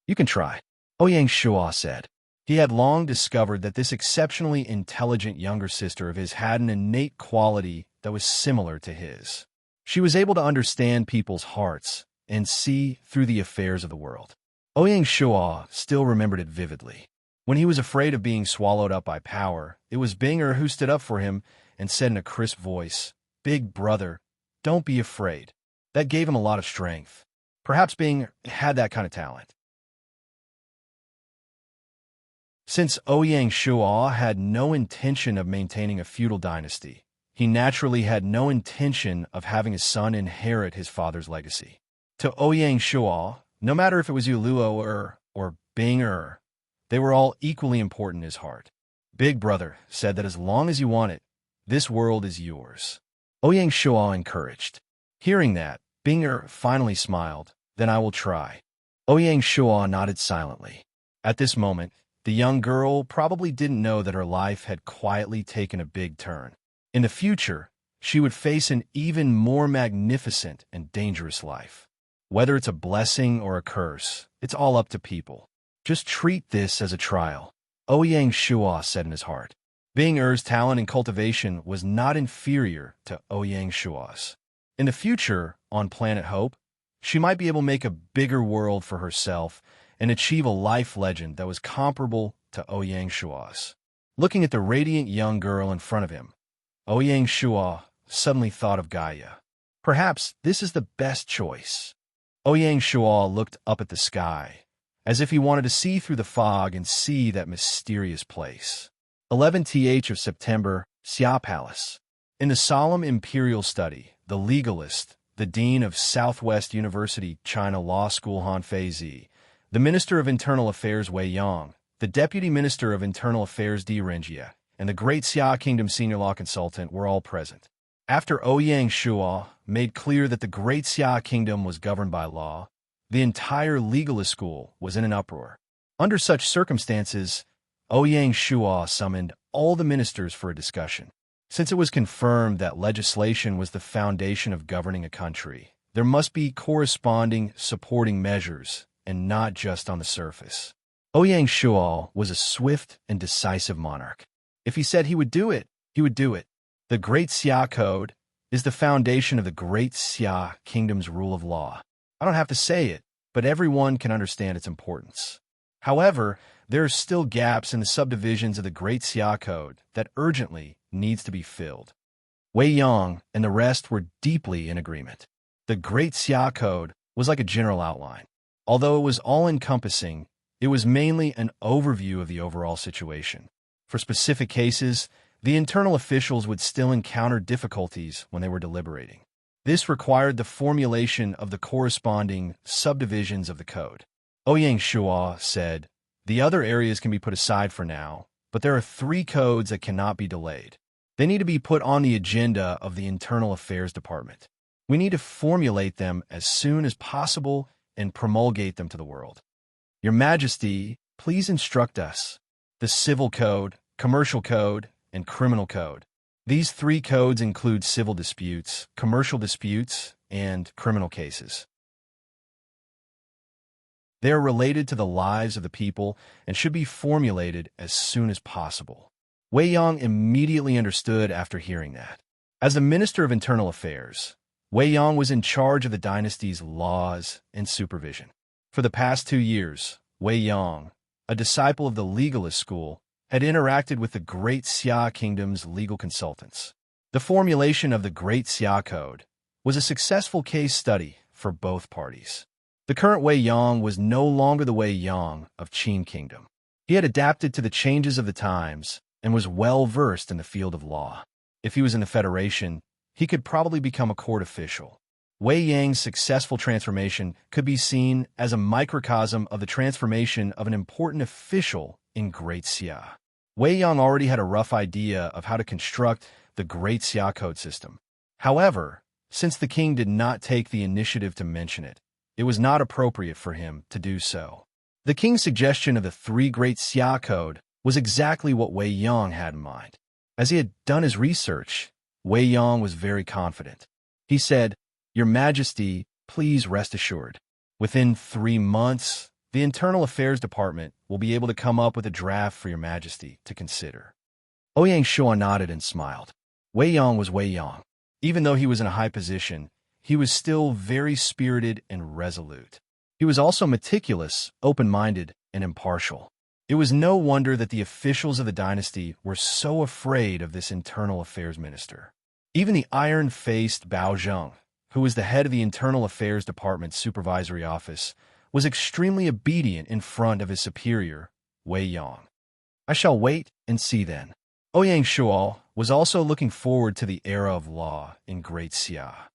"You can try," Ouyang Shuo said. He had long discovered that this exceptionally intelligent younger sister of his had an innate quality that was similar to his. She was able to understand people's hearts and see through the affairs of the world. Ouyang Shuo still remembered it vividly. When he was afraid of being swallowed up by power, it was Bing'er who stood up for him and said in a crisp voice, "Big brother, don't be afraid." That gave him a lot of strength. Perhaps Bing had that kind of talent. Since Ouyang Shuo had no intention of maintaining a feudal dynasty, he naturally had no intention of having his son inherit his father's legacy. To Ouyang Shuo, no matter if it was Yuluo or Bing they were all equally important in his heart. Big Brother said that as long as you want it, this world is yours. Ouyang Shuo encouraged. Hearing that, Bing finally smiled. Then I will try. Ouyang Shuo nodded silently. At this moment, the young girl probably didn't know that her life had quietly taken a big turn. In the future, she would face an even more magnificent and dangerous life. Whether it's a blessing or a curse, it's all up to people. Just treat this as a trial, Ouyang Shuo said in his heart. Bing-er's talent and cultivation was not inferior to Ouyang Shuo's. In the future, on Planet Hope, she might be able to make a bigger world for herself and achieve a life legend that was comparable to Ouyang Shuo's. Looking at the radiant young girl in front of him, Ouyang Shuo suddenly thought of Gaia. Perhaps this is the best choice. Ouyang Shuo looked up at the sky, as if he wanted to see through the fog and see that mysterious place. 11th of September, Xia Palace. In the solemn imperial study, the legalist, the dean of Southwest University China Law School Han Feizi, the Minister of Internal Affairs Wei Yang, the Deputy Minister of Internal Affairs Di Renjie, and the Great Xia Kingdom Senior Law Consultant were all present. After Ouyang Shuo made clear that the Great Xia Kingdom was governed by law, the entire legalist school was in an uproar. Under such circumstances, Ouyang Shuo summoned all the ministers for a discussion. Since it was confirmed that legislation was the foundation of governing a country, there must be corresponding supporting measures, and not just on the surface. Ouyang Shuo was a swift and decisive monarch. If he said he would do it, he would do it. The Great Xia Code is the foundation of the Great Xia Kingdom's rule of law. I don't have to say it, but everyone can understand its importance. However, there are still gaps in the subdivisions of the Great Xia Code that urgently needs to be filled. Wei Yang and the rest were deeply in agreement. The Great Xia Code was like a general outline. Although it was all-encompassing, it was mainly an overview of the overall situation. For specific cases, the internal officials would still encounter difficulties when they were deliberating. This required the formulation of the corresponding subdivisions of the code. Ouyang Shuo said, "The other areas can be put aside for now, but there are 3 codes that cannot be delayed. They need to be put on the agenda of the Internal Affairs Department. We need to formulate them as soon as possible and promulgate them to the world. Your Majesty, please instruct us. The Civil Code, Commercial Code, and Criminal Code. These 3 codes include civil disputes, commercial disputes, and criminal cases. They are related to the lives of the people and should be formulated as soon as possible." Wei Yang immediately understood after hearing that. As the Minister of Internal Affairs, Wei Yang was in charge of the dynasty's laws and supervision. For the past 2 years, Wei Yang, a disciple of the legalist school, had interacted with the Great Xia Kingdom's legal consultants. The formulation of the Great Xia Code was a successful case study for both parties. The current Wei Yang was no longer the Wei Yang of Qin Kingdom. He had adapted to the changes of the times and was well-versed in the field of law. If he was in the Federation, he could probably become a court official. Wei Yang's successful transformation could be seen as a microcosm of the transformation of an important official in Great Xia. Wei Yang already had a rough idea of how to construct the Great Xia Code system. However, since the king did not take the initiative to mention it, it was not appropriate for him to do so. The king's suggestion of the 3 Great Xia Code was exactly what Wei Yang had in mind. As he had done his research, Wei Yang was very confident. He said, "Your Majesty, please rest assured. Within 3 months, the Internal Affairs Department will be able to come up with a draft for your Majesty to consider." Ouyang Shuo nodded and smiled. Wei Yang was Wei Yang. Even though he was in a high position, he was still very spirited and resolute. He was also meticulous, open-minded, and impartial. It was no wonder that the officials of the dynasty were so afraid of this internal affairs minister. Even the iron-faced Bao Zheng, who was the head of the Internal Affairs Department's supervisory office, was extremely obedient in front of his superior, Wei Yang. "I shall wait and see then." Ouyang Shuo was also looking forward to the era of law in Great Xia.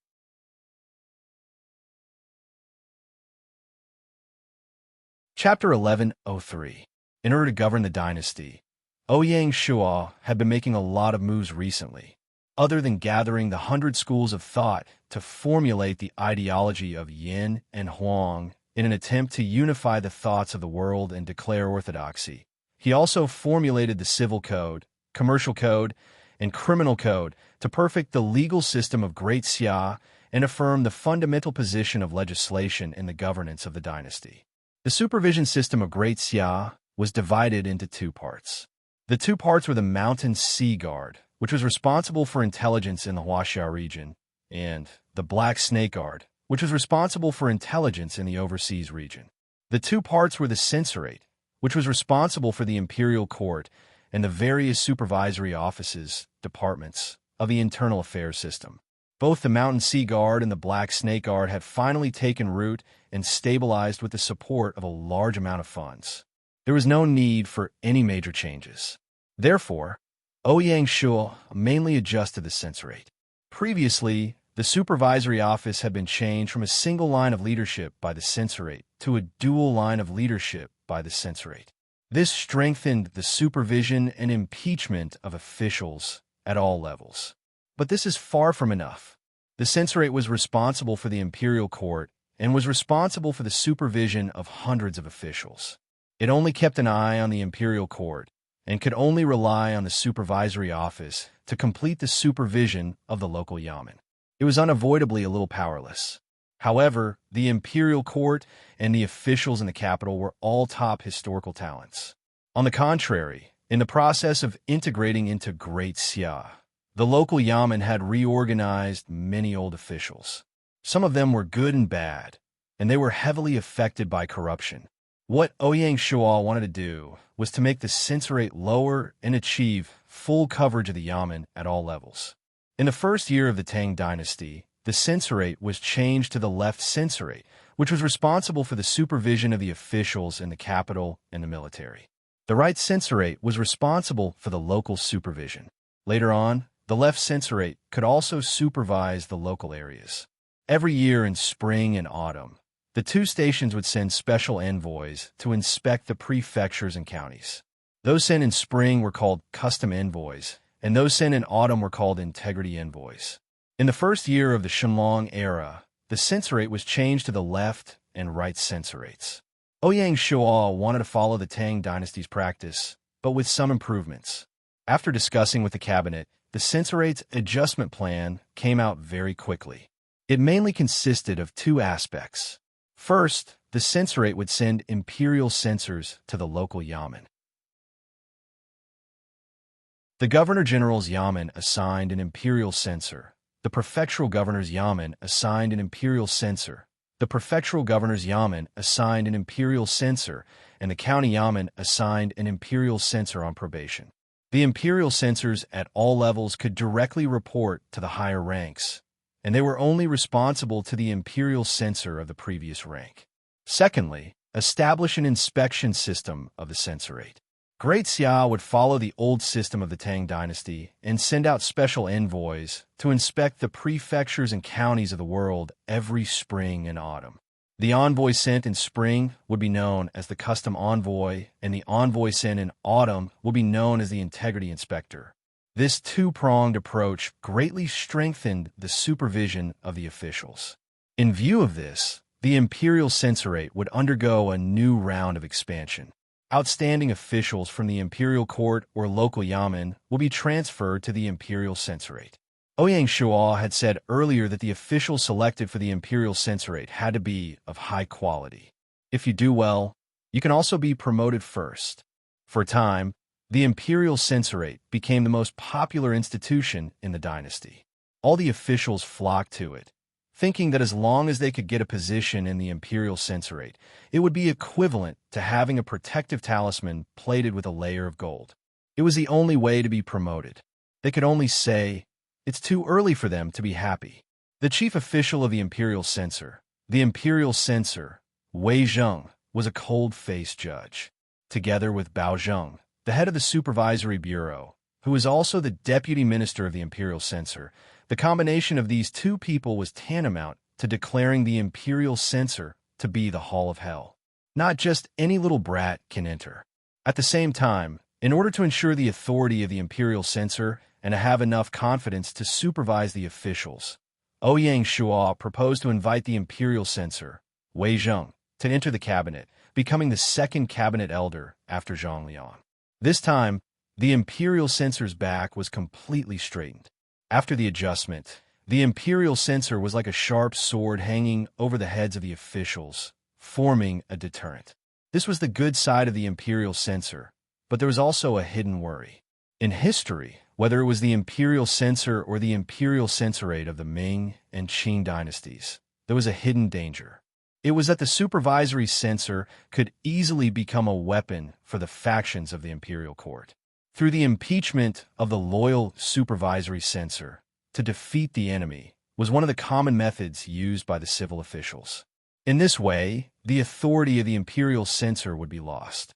Chapter 1103. In order to govern the dynasty, Ouyang Shua had been making a lot of moves recently, other than gathering the 100 schools of thought to formulate the ideology of Yin and Huang in an attempt to unify the thoughts of the world and declare orthodoxy. He also formulated the civil code, commercial code, and criminal code to perfect the legal system of Great Xia and affirm the fundamental position of legislation in the governance of the dynasty. The supervision system of Great Xia was divided into two parts. The two parts were the Mountain Sea Guard, which was responsible for intelligence in the Huaxia region, and the Black Snake Guard, which was responsible for intelligence in the overseas region. The two parts were the Censorate, which was responsible for the imperial court and the various supervisory offices, departments, of the internal affairs system. Both the Mountain Sea Guard and the Black Snake Guard had finally taken root and stabilized with the support of a large amount of funds. There was no need for any major changes. Therefore, Ouyang Shua mainly adjusted the Censorate. Previously, the supervisory office had been changed from a single line of leadership by the Censorate to a dual line of leadership by the Censorate. This strengthened the supervision and impeachment of officials at all levels. But this is far from enough. The Censorate was responsible for the imperial court and was responsible for the supervision of hundreds of officials. It only kept an eye on the imperial court and could only rely on the supervisory office to complete the supervision of the local yamen. It was unavoidably a little powerless. However, the imperial court and the officials in the capital were all top historical talents. On the contrary, in the process of integrating into Great Xia, the local yamen had reorganized many old officials. Some of them were good and bad, and they were heavily affected by corruption. What Ouyang Shua wanted to do was to make the censorate lower and achieve full coverage of the yamen at all levels. In the first year of the Tang dynasty, the censorate was changed to the left censorate, which was responsible for the supervision of the officials in the capital and the military. The right censorate was responsible for the local supervision. Later on, the left censorate could also supervise the local areas. Every year in spring and autumn, the two stations would send special envoys to inspect the prefectures and counties. Those sent in spring were called custom envoys, and those sent in autumn were called integrity envoys. In the first year of the Shenlong era, the censorate was changed to the left and right censorates. Ouyang Shua wanted to follow the Tang dynasty's practice, but with some improvements. After discussing with the cabinet, the censorate's adjustment plan came out very quickly. It mainly consisted of two aspects. First, the censorate would send imperial censors to the local yamen. The governor-general's yamen assigned an imperial censor. The prefectural governor's yamen assigned an imperial censor. The prefectural governor's yamen assigned an imperial censor, and the county yamen assigned an imperial censor on probation. The imperial censors at all levels could directly report to the higher ranks, and they were only responsible to the imperial censor of the previous rank. Secondly, establish an inspection system of the censorate. Great Xia would follow the old system of the Tang dynasty and send out special envoys to inspect the prefectures and counties of the world every spring and autumn. The envoy sent in spring would be known as the custom envoy, and the envoy sent in autumn would be known as the integrity inspector. This two-pronged approach greatly strengthened the supervision of the officials. In view of this, the imperial censorate would undergo a new round of expansion. Outstanding officials from the imperial court or local yamen will be transferred to the imperial censorate. Ouyang Shua had said earlier that the officials selected for the imperial censorate had to be of high quality. If you do well, you can also be promoted first. For a time, the imperial censorate became the most popular institution in the dynasty. All the officials flocked to it, thinking that as long as they could get a position in the imperial censorate, it would be equivalent to having a protective talisman plated with a layer of gold. It was the only way to be promoted. They could only say, it's too early for them to be happy. The chief official of the imperial censor, Wei Zheng, was a cold-faced judge. Together with Bao Zheng, the head of the supervisory bureau, who was also the deputy minister of the imperial censor, the combination of these two people was tantamount to declaring the imperial censor to be the Hall of Hell. Not just any little brat can enter. At the same time, in order to ensure the authority of the imperial censor and to have enough confidence to supervise the officials, Ouyang Shua proposed to invite the imperial censor, Wei Zheng, to enter the cabinet, becoming the second cabinet elder after Zhang Liang. This time, the imperial censor's back was completely straightened. After the adjustment, the imperial censor was like a sharp sword hanging over the heads of the officials, forming a deterrent. This was the good side of the imperial censor, but there was also a hidden worry. In history, whether it was the imperial censor or the imperial censorate of the Ming and Qing dynasties, there was a hidden danger. It was that the supervisory censor could easily become a weapon for the factions of the imperial court. Through the impeachment of the loyal supervisory censor to defeat the enemy was one of the common methods used by the civil officials. In this way, the authority of the imperial censor would be lost.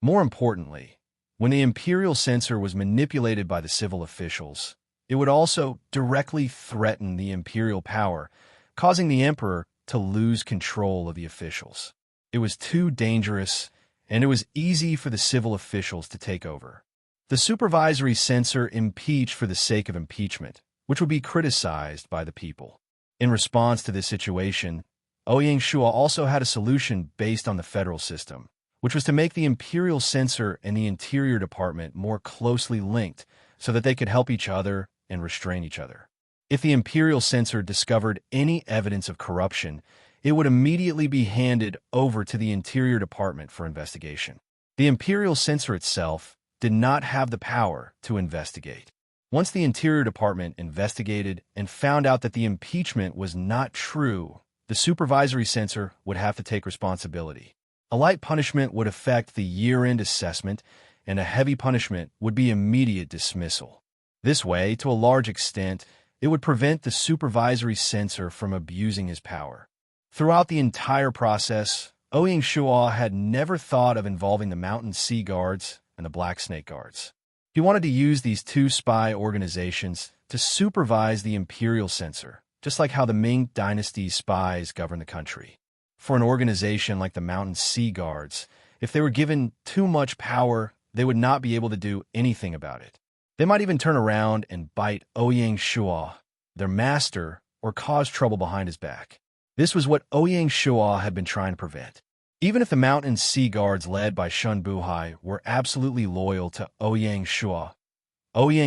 More importantly, when the imperial censor was manipulated by the civil officials, it would also directly threaten the imperial power, causing the emperor to lose control of the officials. It was too dangerous, and it was easy for the civil officials to take over. The supervisory censor impeached for the sake of impeachment, which would be criticized by the people. In response to this situation, Ouyang Shua also had a solution based on the federal system, which was to make the imperial censor and the interior department more closely linked so that they could help each other and restrain each other. If the imperial censor discovered any evidence of corruption, it would immediately be handed over to the interior department for investigation. The imperial censor itself did not have the power to investigate. Once the interior department investigated and found out that the impeachment was not true, the supervisory censor would have to take responsibility. A light punishment would affect the year-end assessment, and a heavy punishment would be immediate dismissal. This way, to a large extent, it would prevent the supervisory censor from abusing his power. Throughout the entire process, Ouyang Shua had never thought of involving the Mountain Sea Guards and the Black Snake Guards. He wanted to use these two spy organizations to supervise the imperial censor, just like how the Ming dynasty's spies govern the country. For an organization like the Mountain Sea Guards, if they were given too much power, they would not be able to do anything about it. They might even turn around and bite Ouyang Shua, their master, or cause trouble behind his back. This was what Ouyang Shua had been trying to prevent. Even if the Mountain Sea Guards led by Shun Buhai were absolutely loyal to Ouyang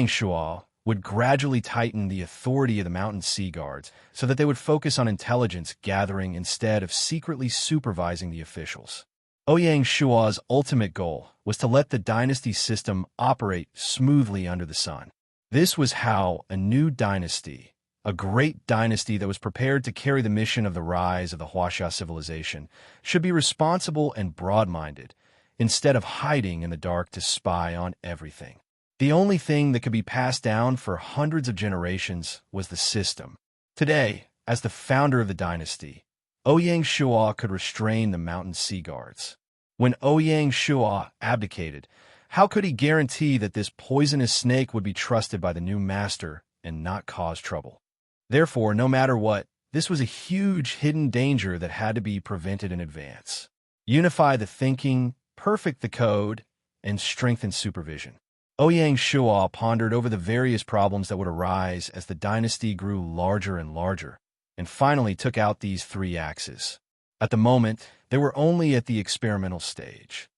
Shua would gradually tighten the authority of the Mountain Sea Guards so that they would focus on intelligence gathering instead of secretly supervising the officials. Ouyang Shua's ultimate goal was to let the dynasty system operate smoothly under the sun. This was how a new dynasty, a great dynasty that was prepared to carry the mission of the rise of the Huaxia civilization, should be responsible and broad-minded, instead of hiding in the dark to spy on everything. The only thing that could be passed down for hundreds of generations was the system. Today, as the founder of the dynasty, Ouyang Shua could restrain the Mountain Sea Guards. When Ouyang Shua abdicated, how could he guarantee that this poisonous snake would be trusted by the new master and not cause trouble? Therefore, no matter what, this was a huge hidden danger that had to be prevented in advance. Unify the thinking, perfect the code, and strengthen supervision. Ouyang Shua pondered over the various problems that would arise as the dynasty grew larger and larger, and finally took out these three axes. At the moment, they were only at the experimental stage.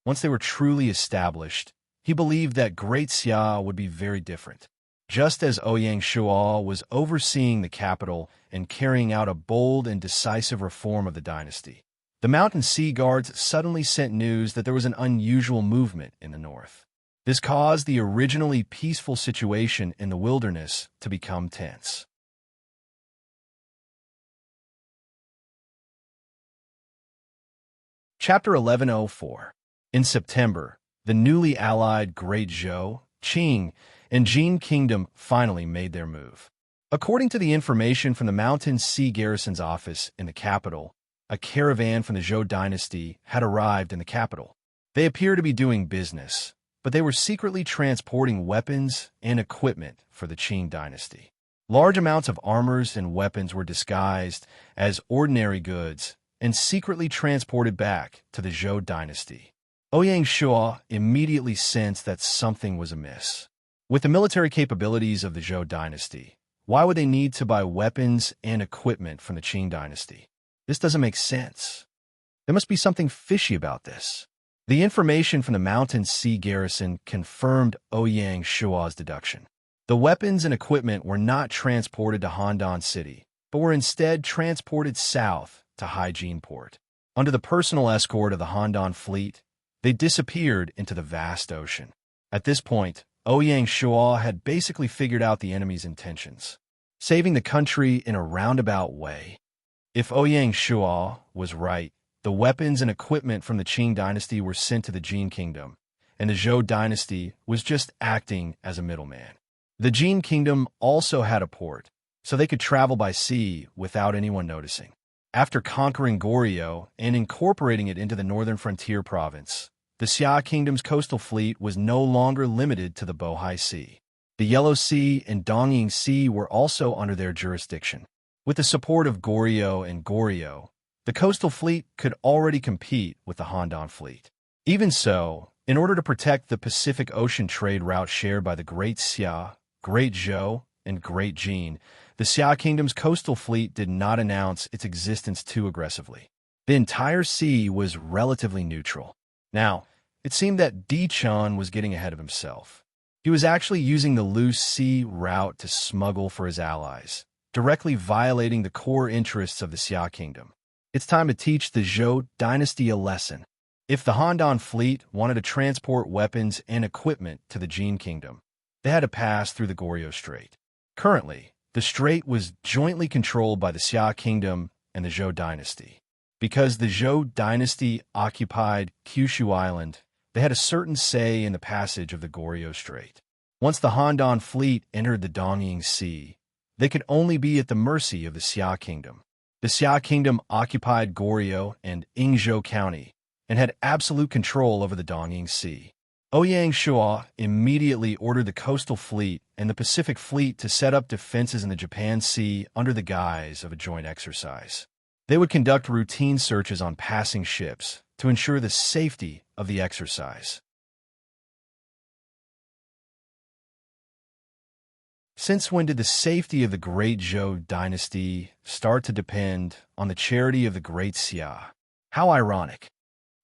Once they were truly established, he believed that Great Xia would be very different. Just as Ouyang Shua was overseeing the capital and carrying out a bold and decisive reform of the dynasty, the Mountain Sea Guards suddenly sent news that there was an unusual movement in the north. This caused the originally peaceful situation in the wilderness to become tense. Chapter 1104. In September, the newly allied Great Zhou, Qing, and Jin Kingdom finally made their move. According to the information from the Mountain Sea Garrison's office in the capital, a caravan from the Zhou dynasty had arrived in the capital. They appear to be doing business, but they were secretly transporting weapons and equipment for the Qing dynasty. Large amounts of armors and weapons were disguised as ordinary goods and secretly transported back to the Zhou dynasty. Ouyang Shua immediately sensed that something was amiss. With the military capabilities of the Zhou dynasty, why would they need to buy weapons and equipment from the Qing dynasty? This doesn't make sense. There must be something fishy about this. The information from the Mountain Sea garrison confirmed Ouyang Shua's deduction. The weapons and equipment were not transported to Handan City, but were instead transported south to Haijin Port. Under the personal escort of the Handan fleet, they disappeared into the vast ocean. At this point, Ouyang Shua had basically figured out the enemy's intentions, saving the country in a roundabout way. If Ouyang Shua was right, the weapons and equipment from the Qing dynasty were sent to the Jin kingdom, and the Zhou dynasty was just acting as a middleman. The Jin kingdom also had a port, so they could travel by sea without anyone noticing. After conquering Goryeo and incorporating it into the northern frontier province, the Xia kingdom's coastal fleet was no longer limited to the Bohai Sea. The Yellow Sea and Dongying Sea were also under their jurisdiction. With the support of Goryeo and Goryeo, the coastal fleet could already compete with the Handan fleet. Even so, in order to protect the Pacific Ocean trade route shared by the Great Xia, Great Zhou, and Great Jin, the Xia kingdom's coastal fleet did not announce its existence too aggressively. The entire sea was relatively neutral. Now, it seemed that Di Chun was getting ahead of himself. He was actually using the loose sea route to smuggle for his allies, directly violating the core interests of the Xia kingdom. It's time to teach the Zhou dynasty a lesson. If the Handan fleet wanted to transport weapons and equipment to the Jin kingdom, they had to pass through the Goryeo Strait. Currently, the strait was jointly controlled by the Xia kingdom and the Zhou dynasty. Because the Zhou dynasty occupied Kyushu Island, they had a certain say in the passage of the Goryeo Strait. Once the Handan fleet entered the Dongying Sea, they could only be at the mercy of the Xia kingdom. The Xia kingdom occupied Goryeo and Yingzhou County and had absolute control over the Dongying Sea. Ouyang Shua immediately ordered the coastal fleet and the Pacific fleet to set up defenses in the Japan Sea under the guise of a joint exercise. They would conduct routine searches on passing ships to ensure the safety of the exercise. Since when did the safety of the Great Zhou dynasty start to depend on the charity of the Great Xia? How ironic.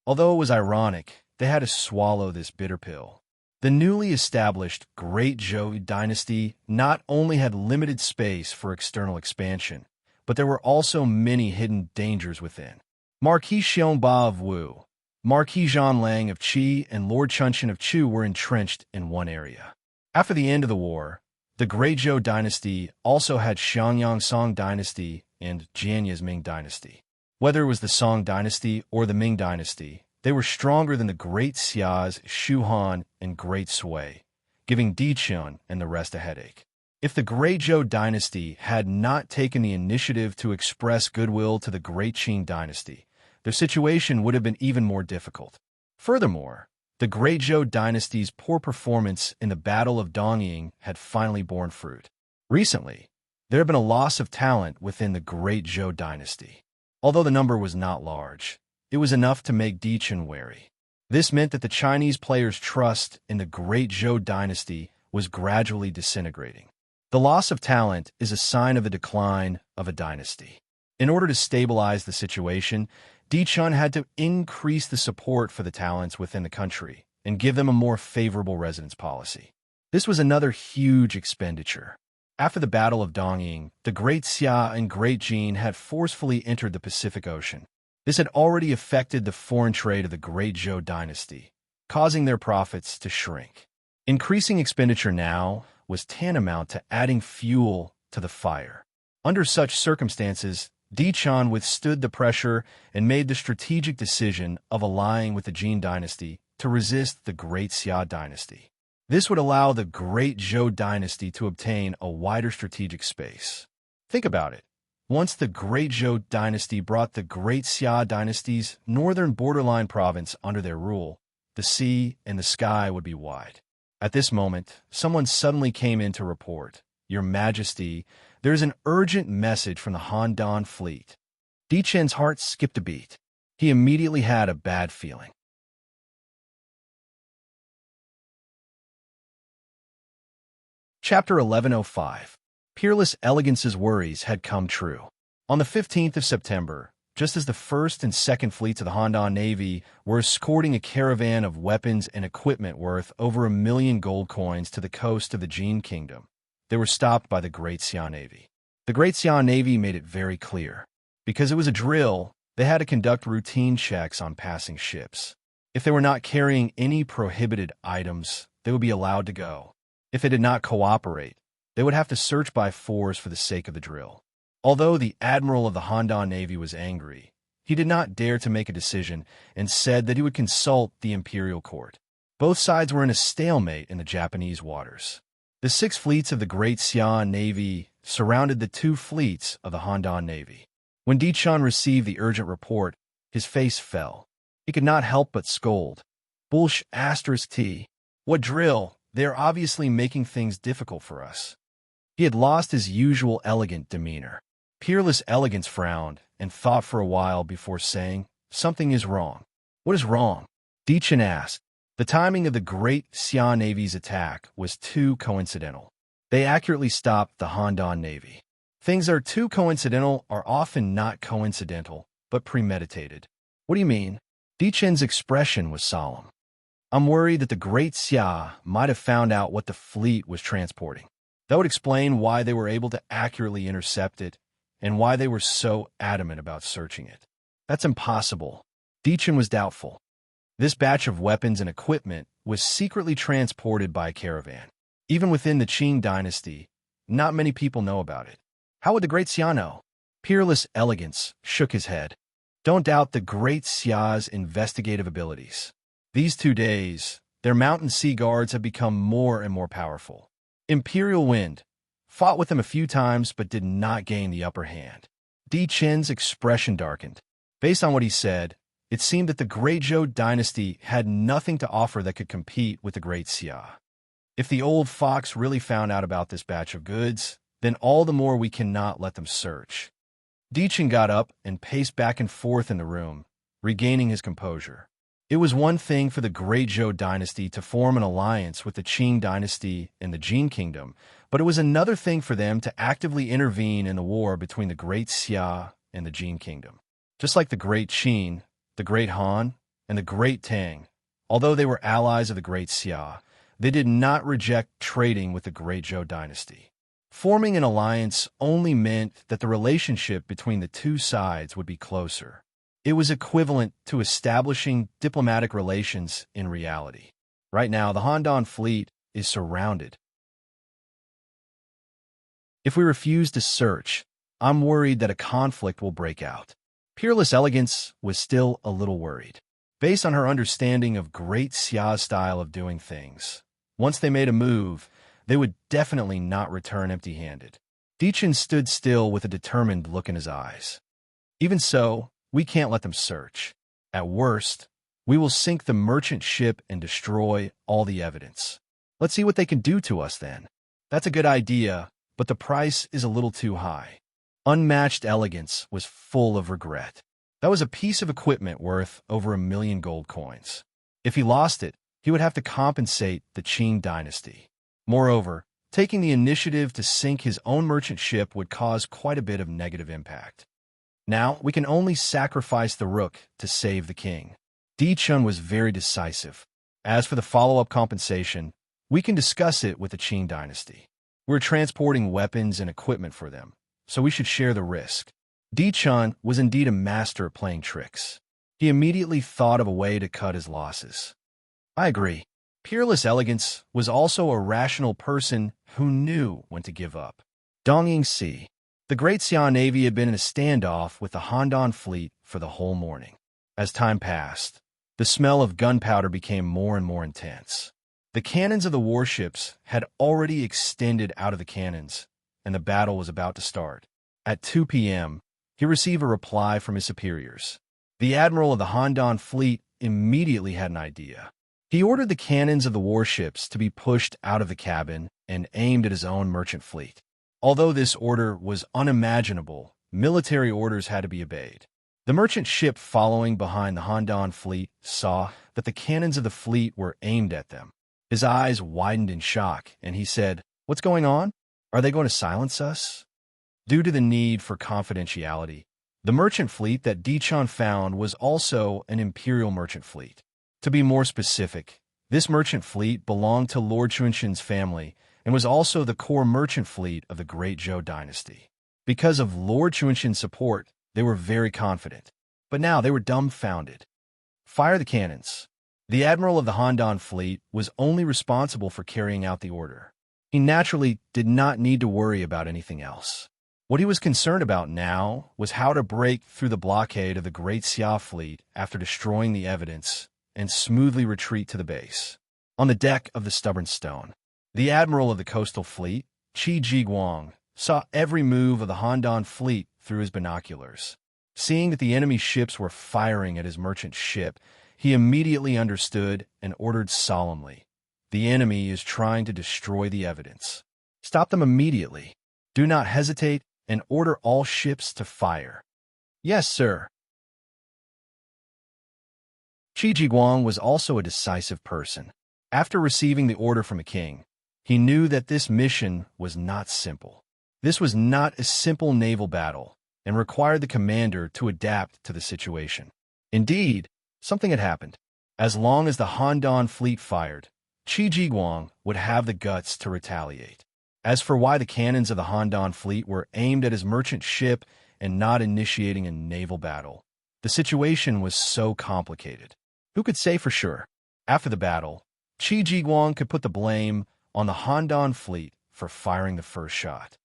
Although it was ironic, they had to swallow this bitter pill. The newly established Great Zhou dynasty not only had limited space for external expansion, but there were also many hidden dangers within. Marquis Xiongba of Wu, Marquis Zhan Lang of Qi, and Lord Chunshan of Chu were entrenched in one area. After the end of the war, the Great Zhou dynasty also had Xiangyang Song dynasty and Jianya's Ming dynasty. Whether it was the Song dynasty or the Ming dynasty, they were stronger than the Great Xia's Shu Han and Great Sui, giving Di Chun and the rest a headache. If the Great Zhou dynasty had not taken the initiative to express goodwill to the Great Qing dynasty, their situation would have been even more difficult. Furthermore, the Great Zhou dynasty's poor performance in the Battle of Dongying had finally borne fruit. Recently, there had been a loss of talent within the Great Zhou dynasty. Although the number was not large, it was enough to make Di Chun wary. This meant that the Chinese players' trust in the Great Zhou dynasty was gradually disintegrating. The loss of talent is a sign of the decline of a dynasty. In order to stabilize the situation, Di Chun had to increase the support for the talents within the country and give them a more favorable residence policy. This was another huge expenditure. After the Battle of Dongying, the Great Xia and Great Jin had forcefully entered the Pacific Ocean. This had already affected the foreign trade of the Great Zhou dynasty, causing their profits to shrink. Increasing expenditure now was tantamount to adding fuel to the fire. Under such circumstances, Di Chun withstood the pressure and made the strategic decision of allying with the Jin dynasty to resist the Great Xia dynasty. This would allow the Great Zhou dynasty to obtain a wider strategic space. Think about it. Once the Great Zhou dynasty brought the Great Xia dynasty's northern borderline province under their rule, the sea and the sky would be wide. At this moment, someone suddenly came in to report. "Your Majesty, there is an urgent message from the Han fleet." Di Chen's heart skipped a beat. He immediately had a bad feeling. Chapter 1105. Peerless Elegance's worries had come true. On the 15th of September, just as the first and second fleets of the Han Navy were escorting a caravan of weapons and equipment worth over 1,000,000 gold coins to the coast of the Jin Kingdom, they were stopped by the Great Xia Navy. The Great Xia Navy made it very clear. Because it was a drill, they had to conduct routine checks on passing ships. If they were not carrying any prohibited items, they would be allowed to go. If they did not cooperate, they would have to search by force for the sake of the drill. Although the admiral of the Han Navy was angry, he did not dare to make a decision and said that he would consult the imperial court. Both sides were in a stalemate in the Japanese waters. The 6 fleets of the Great Xia Navy surrounded the 2 fleets of the Han Navy. When Di Chun received the urgent report, his face fell. He could not help but scold. T. What drill? They are obviously making things difficult for us. He had lost his usual elegant demeanor. Peerless Elegance frowned and thought for a while before saying, "Something is wrong." "What is wrong?" Di Chun asked. The timing of the Great Xia Navy's attack was too coincidental. They accurately stopped the Han Navy. Things that are too coincidental are often not coincidental, but premeditated. "What do you mean?" Di Chun's expression was solemn. "I'm worried that the Great Xia might have found out what the fleet was transporting. That would explain why they were able to accurately intercept it and why they were so adamant about searching it." "That's impossible." Di Chun was doubtful. This batch of weapons and equipment was secretly transported by a caravan. Even within the Qing dynasty, not many people know about it. How would the Great Xia know? Peerless Elegance shook his head. "Don't doubt the Great Xia's investigative abilities. These 2 days, their mountain sea guards have become more and more powerful. Imperial Wind fought with them a few times but did not gain the upper hand." Di Chen's expression darkened. Based on what he said, it seemed that the Great Zhou dynasty had nothing to offer that could compete with the Great Xia. If the old fox really found out about this batch of goods, then all the more we cannot let them search. Di Chen got up and paced back and forth in the room, regaining his composure. It was one thing for the Great Zhou dynasty to form an alliance with the Qing dynasty and the Jin Kingdom, but it was another thing for them to actively intervene in the war between the Great Xia and the Jin Kingdom. Just like the Great Qin, the Great Han, and the Great Tang, although they were allies of the Great Xia, they did not reject trading with the Great Zhou dynasty. Forming an alliance only meant that the relationship between the 2 sides would be closer. It was equivalent to establishing diplomatic relations in reality. Right now, the Han fleet is surrounded. If we refuse to search, I'm worried that a conflict will break out. Peerless Elegance was still a little worried. Based on her understanding of Great Xia's style of doing things, once they made a move, they would definitely not return empty-handed. Di Chun stood still with a determined look in his eyes. "Even so, we can't let them search. At worst, we will sink the merchant ship and destroy all the evidence. Let's see what they can do to us then." "That's a good idea, but the price is a little too high." Unmatched Elegance was full of regret. That was a piece of equipment worth over 1,000,000 gold coins. If he lost it, he would have to compensate the Qing dynasty. Moreover, taking the initiative to sink his own merchant ship would cause quite a bit of negative impact. Now, we can only sacrifice the rook to save the king. Di Chun was very decisive. As for the follow-up compensation, we can discuss it with the Qing dynasty. We're transporting weapons and equipment for them, so we should share the risk. Di Chun was indeed a master at playing tricks. He immediately thought of a way to cut his losses. "I agree." Peerless Elegance was also a rational person who knew when to give up. Dong Yingxi. The Great Xia Navy had been in a standoff with the Han fleet for the whole morning. As time passed, the smell of gunpowder became more and more intense. The cannons of the warships had already extended out of the cannons, and the battle was about to start. At 2 p.m., he received a reply from his superiors. The admiral of the Han fleet immediately had an idea. He ordered the cannons of the warships to be pushed out of the cabin and aimed at his own merchant fleet. Although this order was unimaginable, military orders had to be obeyed. The merchant ship following behind the Handan fleet saw that the cannons of the fleet were aimed at them. His eyes widened in shock, and he said, "What's going on? Are they going to silence us?" Due to the need for confidentiality, the merchant fleet that Dichon found was also an imperial merchant fleet. To be more specific, this merchant fleet belonged to Lord Chunshin's family and was also the core merchant fleet of the Great Zhou dynasty. Because of Lord Chunshin's support, they were very confident. But now they were dumbfounded. Fire the cannons. The admiral of the Handan fleet was only responsible for carrying out the order. He naturally did not need to worry about anything else. What he was concerned about now was how to break through the blockade of the Great Xia fleet after destroying the evidence and smoothly retreat to the base. On the deck of the Stubborn Stone, the admiral of the coastal fleet, Qi Jiguang, saw every move of the Handan fleet through his binoculars. Seeing that the enemy ships were firing at his merchant ship, he immediately understood and ordered solemnly, "The enemy is trying to destroy the evidence. Stop them immediately. Do not hesitate and order all ships to fire." "Yes, sir." Qi Jiguang was also a decisive person. After receiving the order from a king, he knew that this mission was not simple. This was not a simple naval battle and required the commander to adapt to the situation. Indeed, something had happened. As long as the Handan fleet fired, Qi Jiguang would have the guts to retaliate. As for why the cannons of the Handan fleet were aimed at his merchant ship and not initiating a naval battle, the situation was so complicated. Who could say for sure? After the battle, Qi Jiguang could put the blame on the Handan fleet for firing the first shot.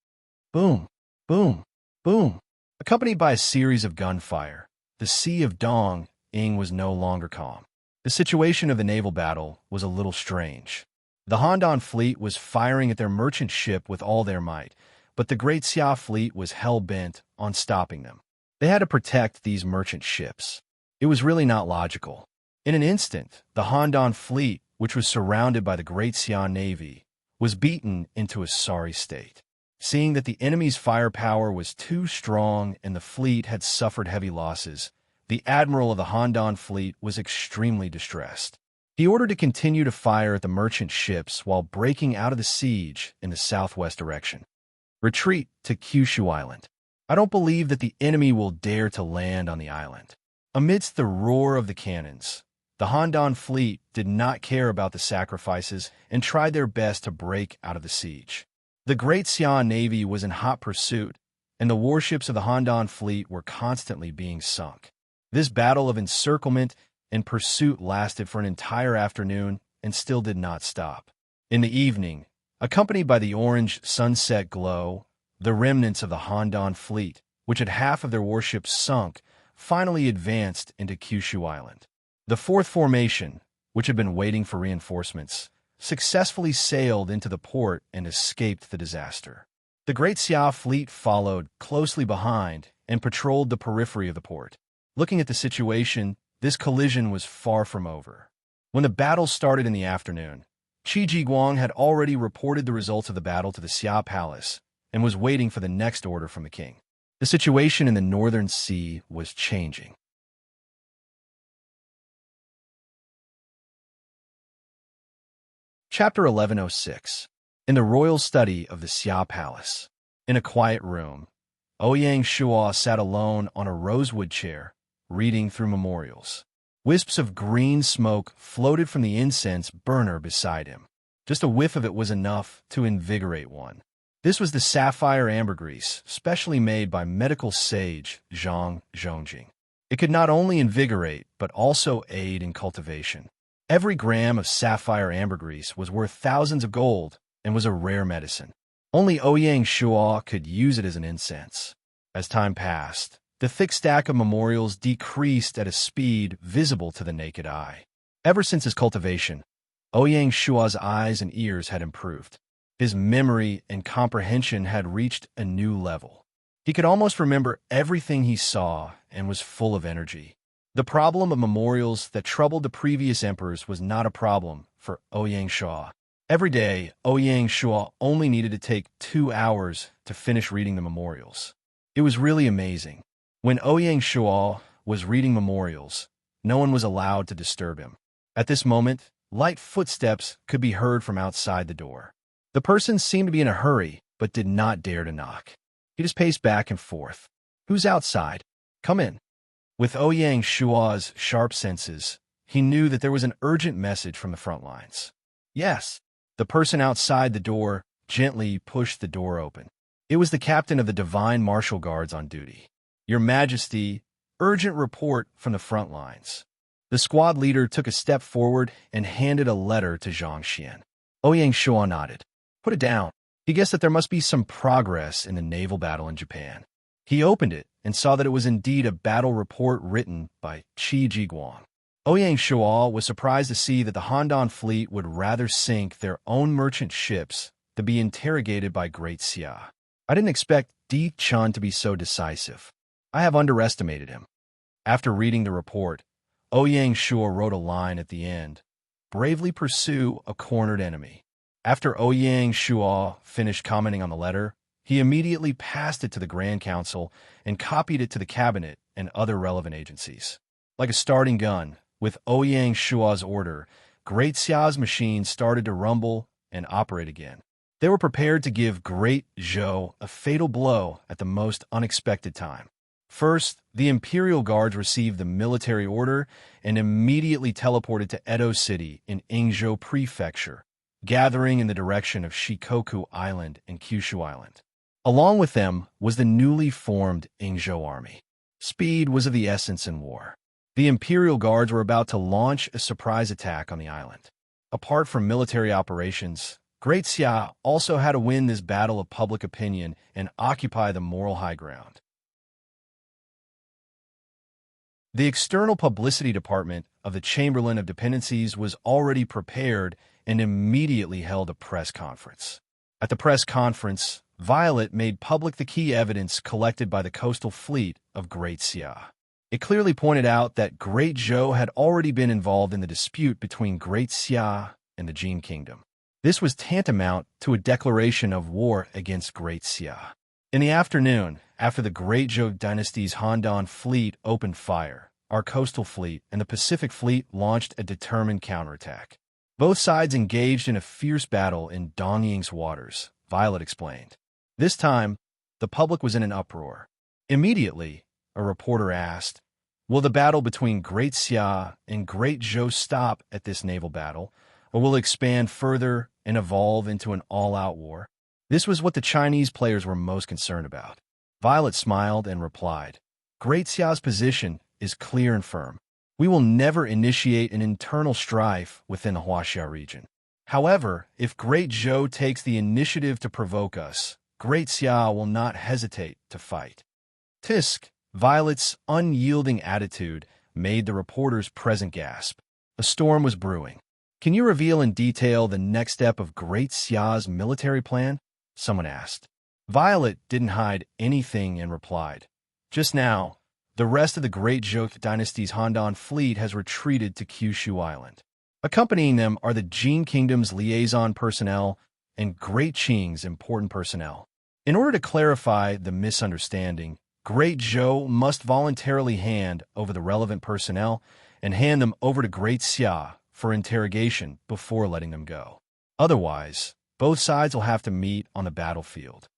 Boom, boom, boom. Accompanied by a series of gunfire, the Sea of Dong Ing was no longer calm. The situation of the naval battle was a little strange. The Handan fleet was firing at their merchant ship with all their might, but the Great Xia fleet was hell-bent on stopping them. They had to protect these merchant ships. It was really not logical. In an instant, the Handan fleet, which was surrounded by the Great Xia navy, was beaten into a sorry state. Seeing that the enemy's firepower was too strong and the fleet had suffered heavy losses, the admiral of the Handan fleet was extremely distressed. He ordered to continue to fire at the merchant ships while breaking out of the siege in the southwest direction. Retreat to Kyushu Island. I don't believe that the enemy will dare to land on the island. Amidst the roar of the cannons, the Handan fleet did not care about the sacrifices and tried their best to break out of the siege. The Great Xia navy was in hot pursuit, and the warships of the Handan fleet were constantly being sunk. This battle of encirclement and pursuit lasted for an entire afternoon and still did not stop. In the evening, accompanied by the orange sunset glow, the remnants of the Handan fleet, which had half of their warships sunk, finally advanced into Kyushu Island. The fourth formation, which had been waiting for reinforcements, successfully sailed into the port and escaped the disaster. The Great Xia fleet followed closely behind and patrolled the periphery of the port. Looking at the situation, this collision was far from over. When the battle started in the afternoon, Qi Jiguang had already reported the results of the battle to the Xia Palace and was waiting for the next order from the king. The situation in the northern sea was changing. Chapter 1106. In the royal study of the Xia Palace. In a quiet room, Ouyang Shuo sat alone on a rosewood chair, reading through memorials. Wisps of green smoke floated from the incense burner beside him. Just a whiff of it was enough to invigorate one. This was the sapphire ambergris, specially made by medical sage Zhang Zhongjing. It could not only invigorate, but also aid in cultivation. Every gram of sapphire ambergris was worth thousands of gold and was a rare medicine. Only Ouyang Shuo could use it as an incense. As time passed, the thick stack of memorials decreased at a speed visible to the naked eye. Ever since his cultivation, Ouyang Shuo's eyes and ears had improved. His memory and comprehension had reached a new level. He could almost remember everything he saw and was full of energy. The problem of memorials that troubled the previous emperors was not a problem for Ouyang Shua. Every day, Ouyang Shua only needed to take 2 hours to finish reading the memorials. It was really amazing. When Ouyang Shua was reading memorials, no one was allowed to disturb him. At this moment, light footsteps could be heard from outside the door. The person seemed to be in a hurry, but did not dare to knock. He just paced back and forth. "Who's outside? Come in." With Ouyang Shua's sharp senses, he knew that there was an urgent message from the front lines. "Yes." The person outside the door gently pushed the door open. It was the captain of the Divine Martial Guards on duty. "Your Majesty, urgent report from the front lines." The squad leader took a step forward and handed a letter to Zhang Xian. Ouyang Shua nodded. "Put it down." He guessed that there must be some progress in the naval battle in Japan. He opened it and saw that it was indeed a battle report written by Qi Jiguang. Ouyang Shua was surprised to see that the Handan fleet would rather sink their own merchant ships than be interrogated by Great Xia. "I didn't expect Di Chun to be so decisive. I have underestimated him." After reading the report, Ouyang Shua wrote a line at the end: "Bravely pursue a cornered enemy." After Ouyang Shua finished commenting on the letter, he immediately passed it to the Grand Council and copied it to the cabinet and other relevant agencies. Like a starting gun, with Ouyang Shua's order, Great Xia's machine started to rumble and operate again. They were prepared to give Great Zhou a fatal blow at the most unexpected time. First, the Imperial Guards received the military order and immediately teleported to Edo City in Ingzhou Prefecture, gathering in the direction of Shikoku Island and Kyushu Island. Along with them was the newly formed Ingzhou army. Speed was of the essence in war. The Imperial Guards were about to launch a surprise attack on the island. Apart from military operations, Great Xia also had to win this battle of public opinion and occupy the moral high ground. The external publicity department of the Chamberlain of Dependencies was already prepared and immediately held a press conference. At the press conference, Violet made public the key evidence collected by the coastal fleet of Great Xia. It clearly pointed out that Great Zhou had already been involved in the dispute between Great Xia and the Jin Kingdom. This was tantamount to a declaration of war against Great Xia. In the afternoon, after the Great Zhou dynasty's Handan fleet opened fire, our coastal fleet and the Pacific fleet launched a determined counterattack. Both sides engaged in a fierce battle in Dongying's waters, Violet explained. This time, the public was in an uproar. Immediately, a reporter asked, "Will the battle between Great Xia and Great Zhou stop at this naval battle, or will it expand further and evolve into an all-out war?" This was what the Chinese players were most concerned about. Violet smiled and replied, "Great Xia's position is clear and firm. We will never initiate an internal strife within the Huaxia region. However, if Great Zhou takes the initiative to provoke us, Great Xia will not hesitate to fight." Tisk, Violet's unyielding attitude made the reporters present gasp. A storm was brewing. "Can you reveal in detail the next step of Great Xia's military plan?" someone asked. Violet didn't hide anything and replied, "Just now, the rest of the Great Zhou dynasty's Handan fleet has retreated to Kyushu Island. Accompanying them are the Jin Kingdom's liaison personnel and Great Qing's important personnel. In order to clarify the misunderstanding, Great Zhou must voluntarily hand over the relevant personnel and hand them over to Great Xia for interrogation before letting them go. Otherwise, both sides will have to meet on the battlefield."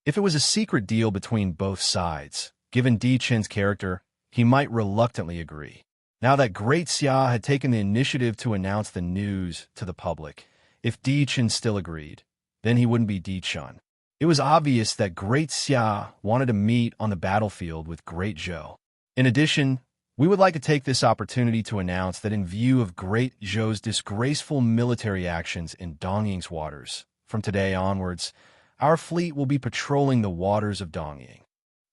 If it was a secret deal between both sides, given Di Chen's character, he might reluctantly agree. Now that Great Xia had taken the initiative to announce the news to the public, if Di Chen still agreed, then he wouldn't be Di Chen. It was obvious that Great Xia wanted to meet on the battlefield with Great Zhou. In addition, we would like to take this opportunity to announce that in view of Great Zhou's disgraceful military actions in Dongying's waters, from today onwards, our fleet will be patrolling the waters of Dongying.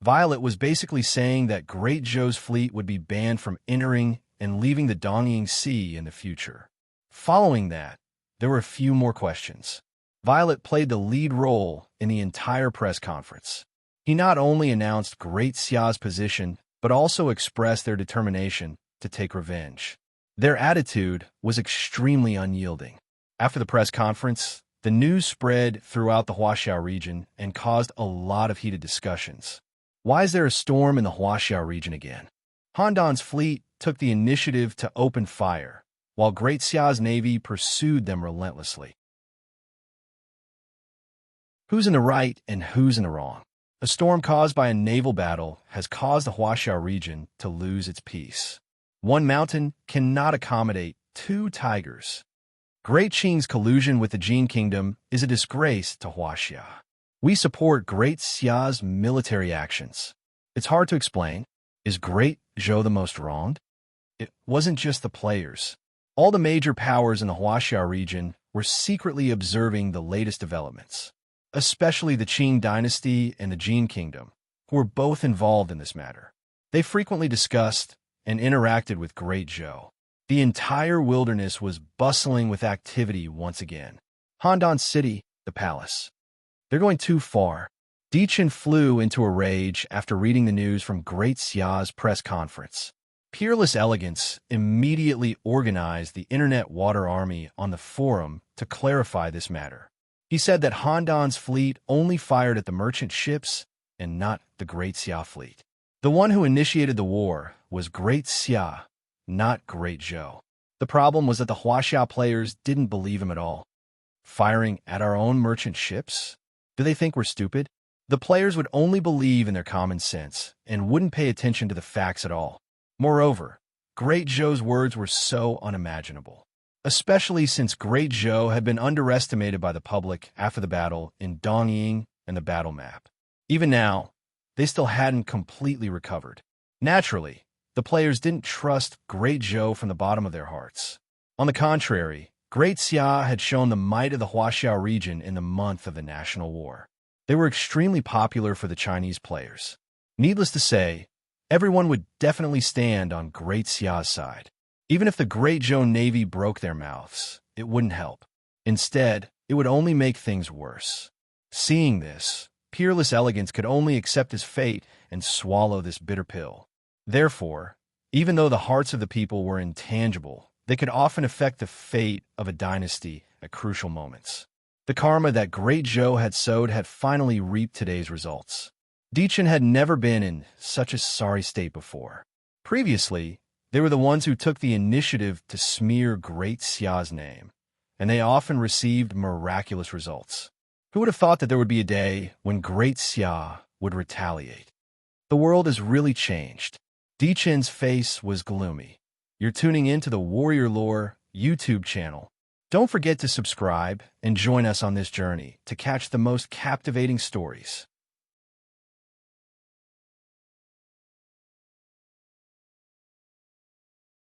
Violet was basically saying that Great Zhou's fleet would be banned from entering and leaving the Dongying Sea in the future. Following that, there were a few more questions. Violet played the lead role in the entire press conference. He not only announced Great Xia's position, but also expressed their determination to take revenge. Their attitude was extremely unyielding. After the press conference, the news spread throughout the Huaxiao region and caused a lot of heated discussions. Why is there a storm in the Huaxiao region again? Han Dan's fleet took the initiative to open fire, while Great Xia's navy pursued them relentlessly. Who's in the right and who's in the wrong? A storm caused by a naval battle has caused the Huaxiao region to lose its peace. One mountain cannot accommodate two tigers. Great Qing's collusion with the Jin Kingdom is a disgrace to Huaxia. We support Great Xia's military actions. It's hard to explain. Is Great Zhou the most wronged? It wasn't just the players. All the major powers in the Huaxiao region were secretly observing the latest developments, especially the Qing dynasty and the Jin Kingdom, who were both involved in this matter. They frequently discussed and interacted with Great Zhou. The entire wilderness was bustling with activity once again. Handan City, the palace. They're going too far. Dichen flew into a rage after reading the news from Great Xia's press conference. Peerless Elegance immediately organized the Internet Water Army on the forum to clarify this matter. He said that Handan's fleet only fired at the merchant ships and not the Great Xia fleet. The one who initiated the war was Great Xia, not Great Zhou. The problem was that the Huaxia players didn't believe him at all. Firing at our own merchant ships? Do they think we're stupid? The players would only believe in their common sense and wouldn't pay attention to the facts at all. Moreover, Great Zhou's words were so unimaginable, especially since Great Zhou had been underestimated by the public after the battle in Dongying and the battle map. Even now, they still hadn't completely recovered. Naturally, the players didn't trust Great Zhou from the bottom of their hearts. On the contrary, Great Xia had shown the might of the Huaxiao region in the month of the National War. They were extremely popular for the Chinese players. Needless to say, everyone would definitely stand on Great Xia's side. Even if the Great Zhou Navy broke their mouths, it wouldn't help. Instead, it would only make things worse. Seeing this, Peerless Elegance could only accept his fate and swallow this bitter pill. Therefore, even though the hearts of the people were intangible, they could often affect the fate of a dynasty at crucial moments. The karma that Great Zhou had sowed had finally reaped today's results. Dichen had never been in such a sorry state before. Previously, they were the ones who took the initiative to smear Great Xia's name, and they often received miraculous results. Who would have thought that there would be a day when Great Xia would retaliate? The world has really changed. Dichen's face was gloomy. You're tuning in to the Warrior Lore YouTube channel. Don't forget to subscribe and join us on this journey to catch the most captivating stories.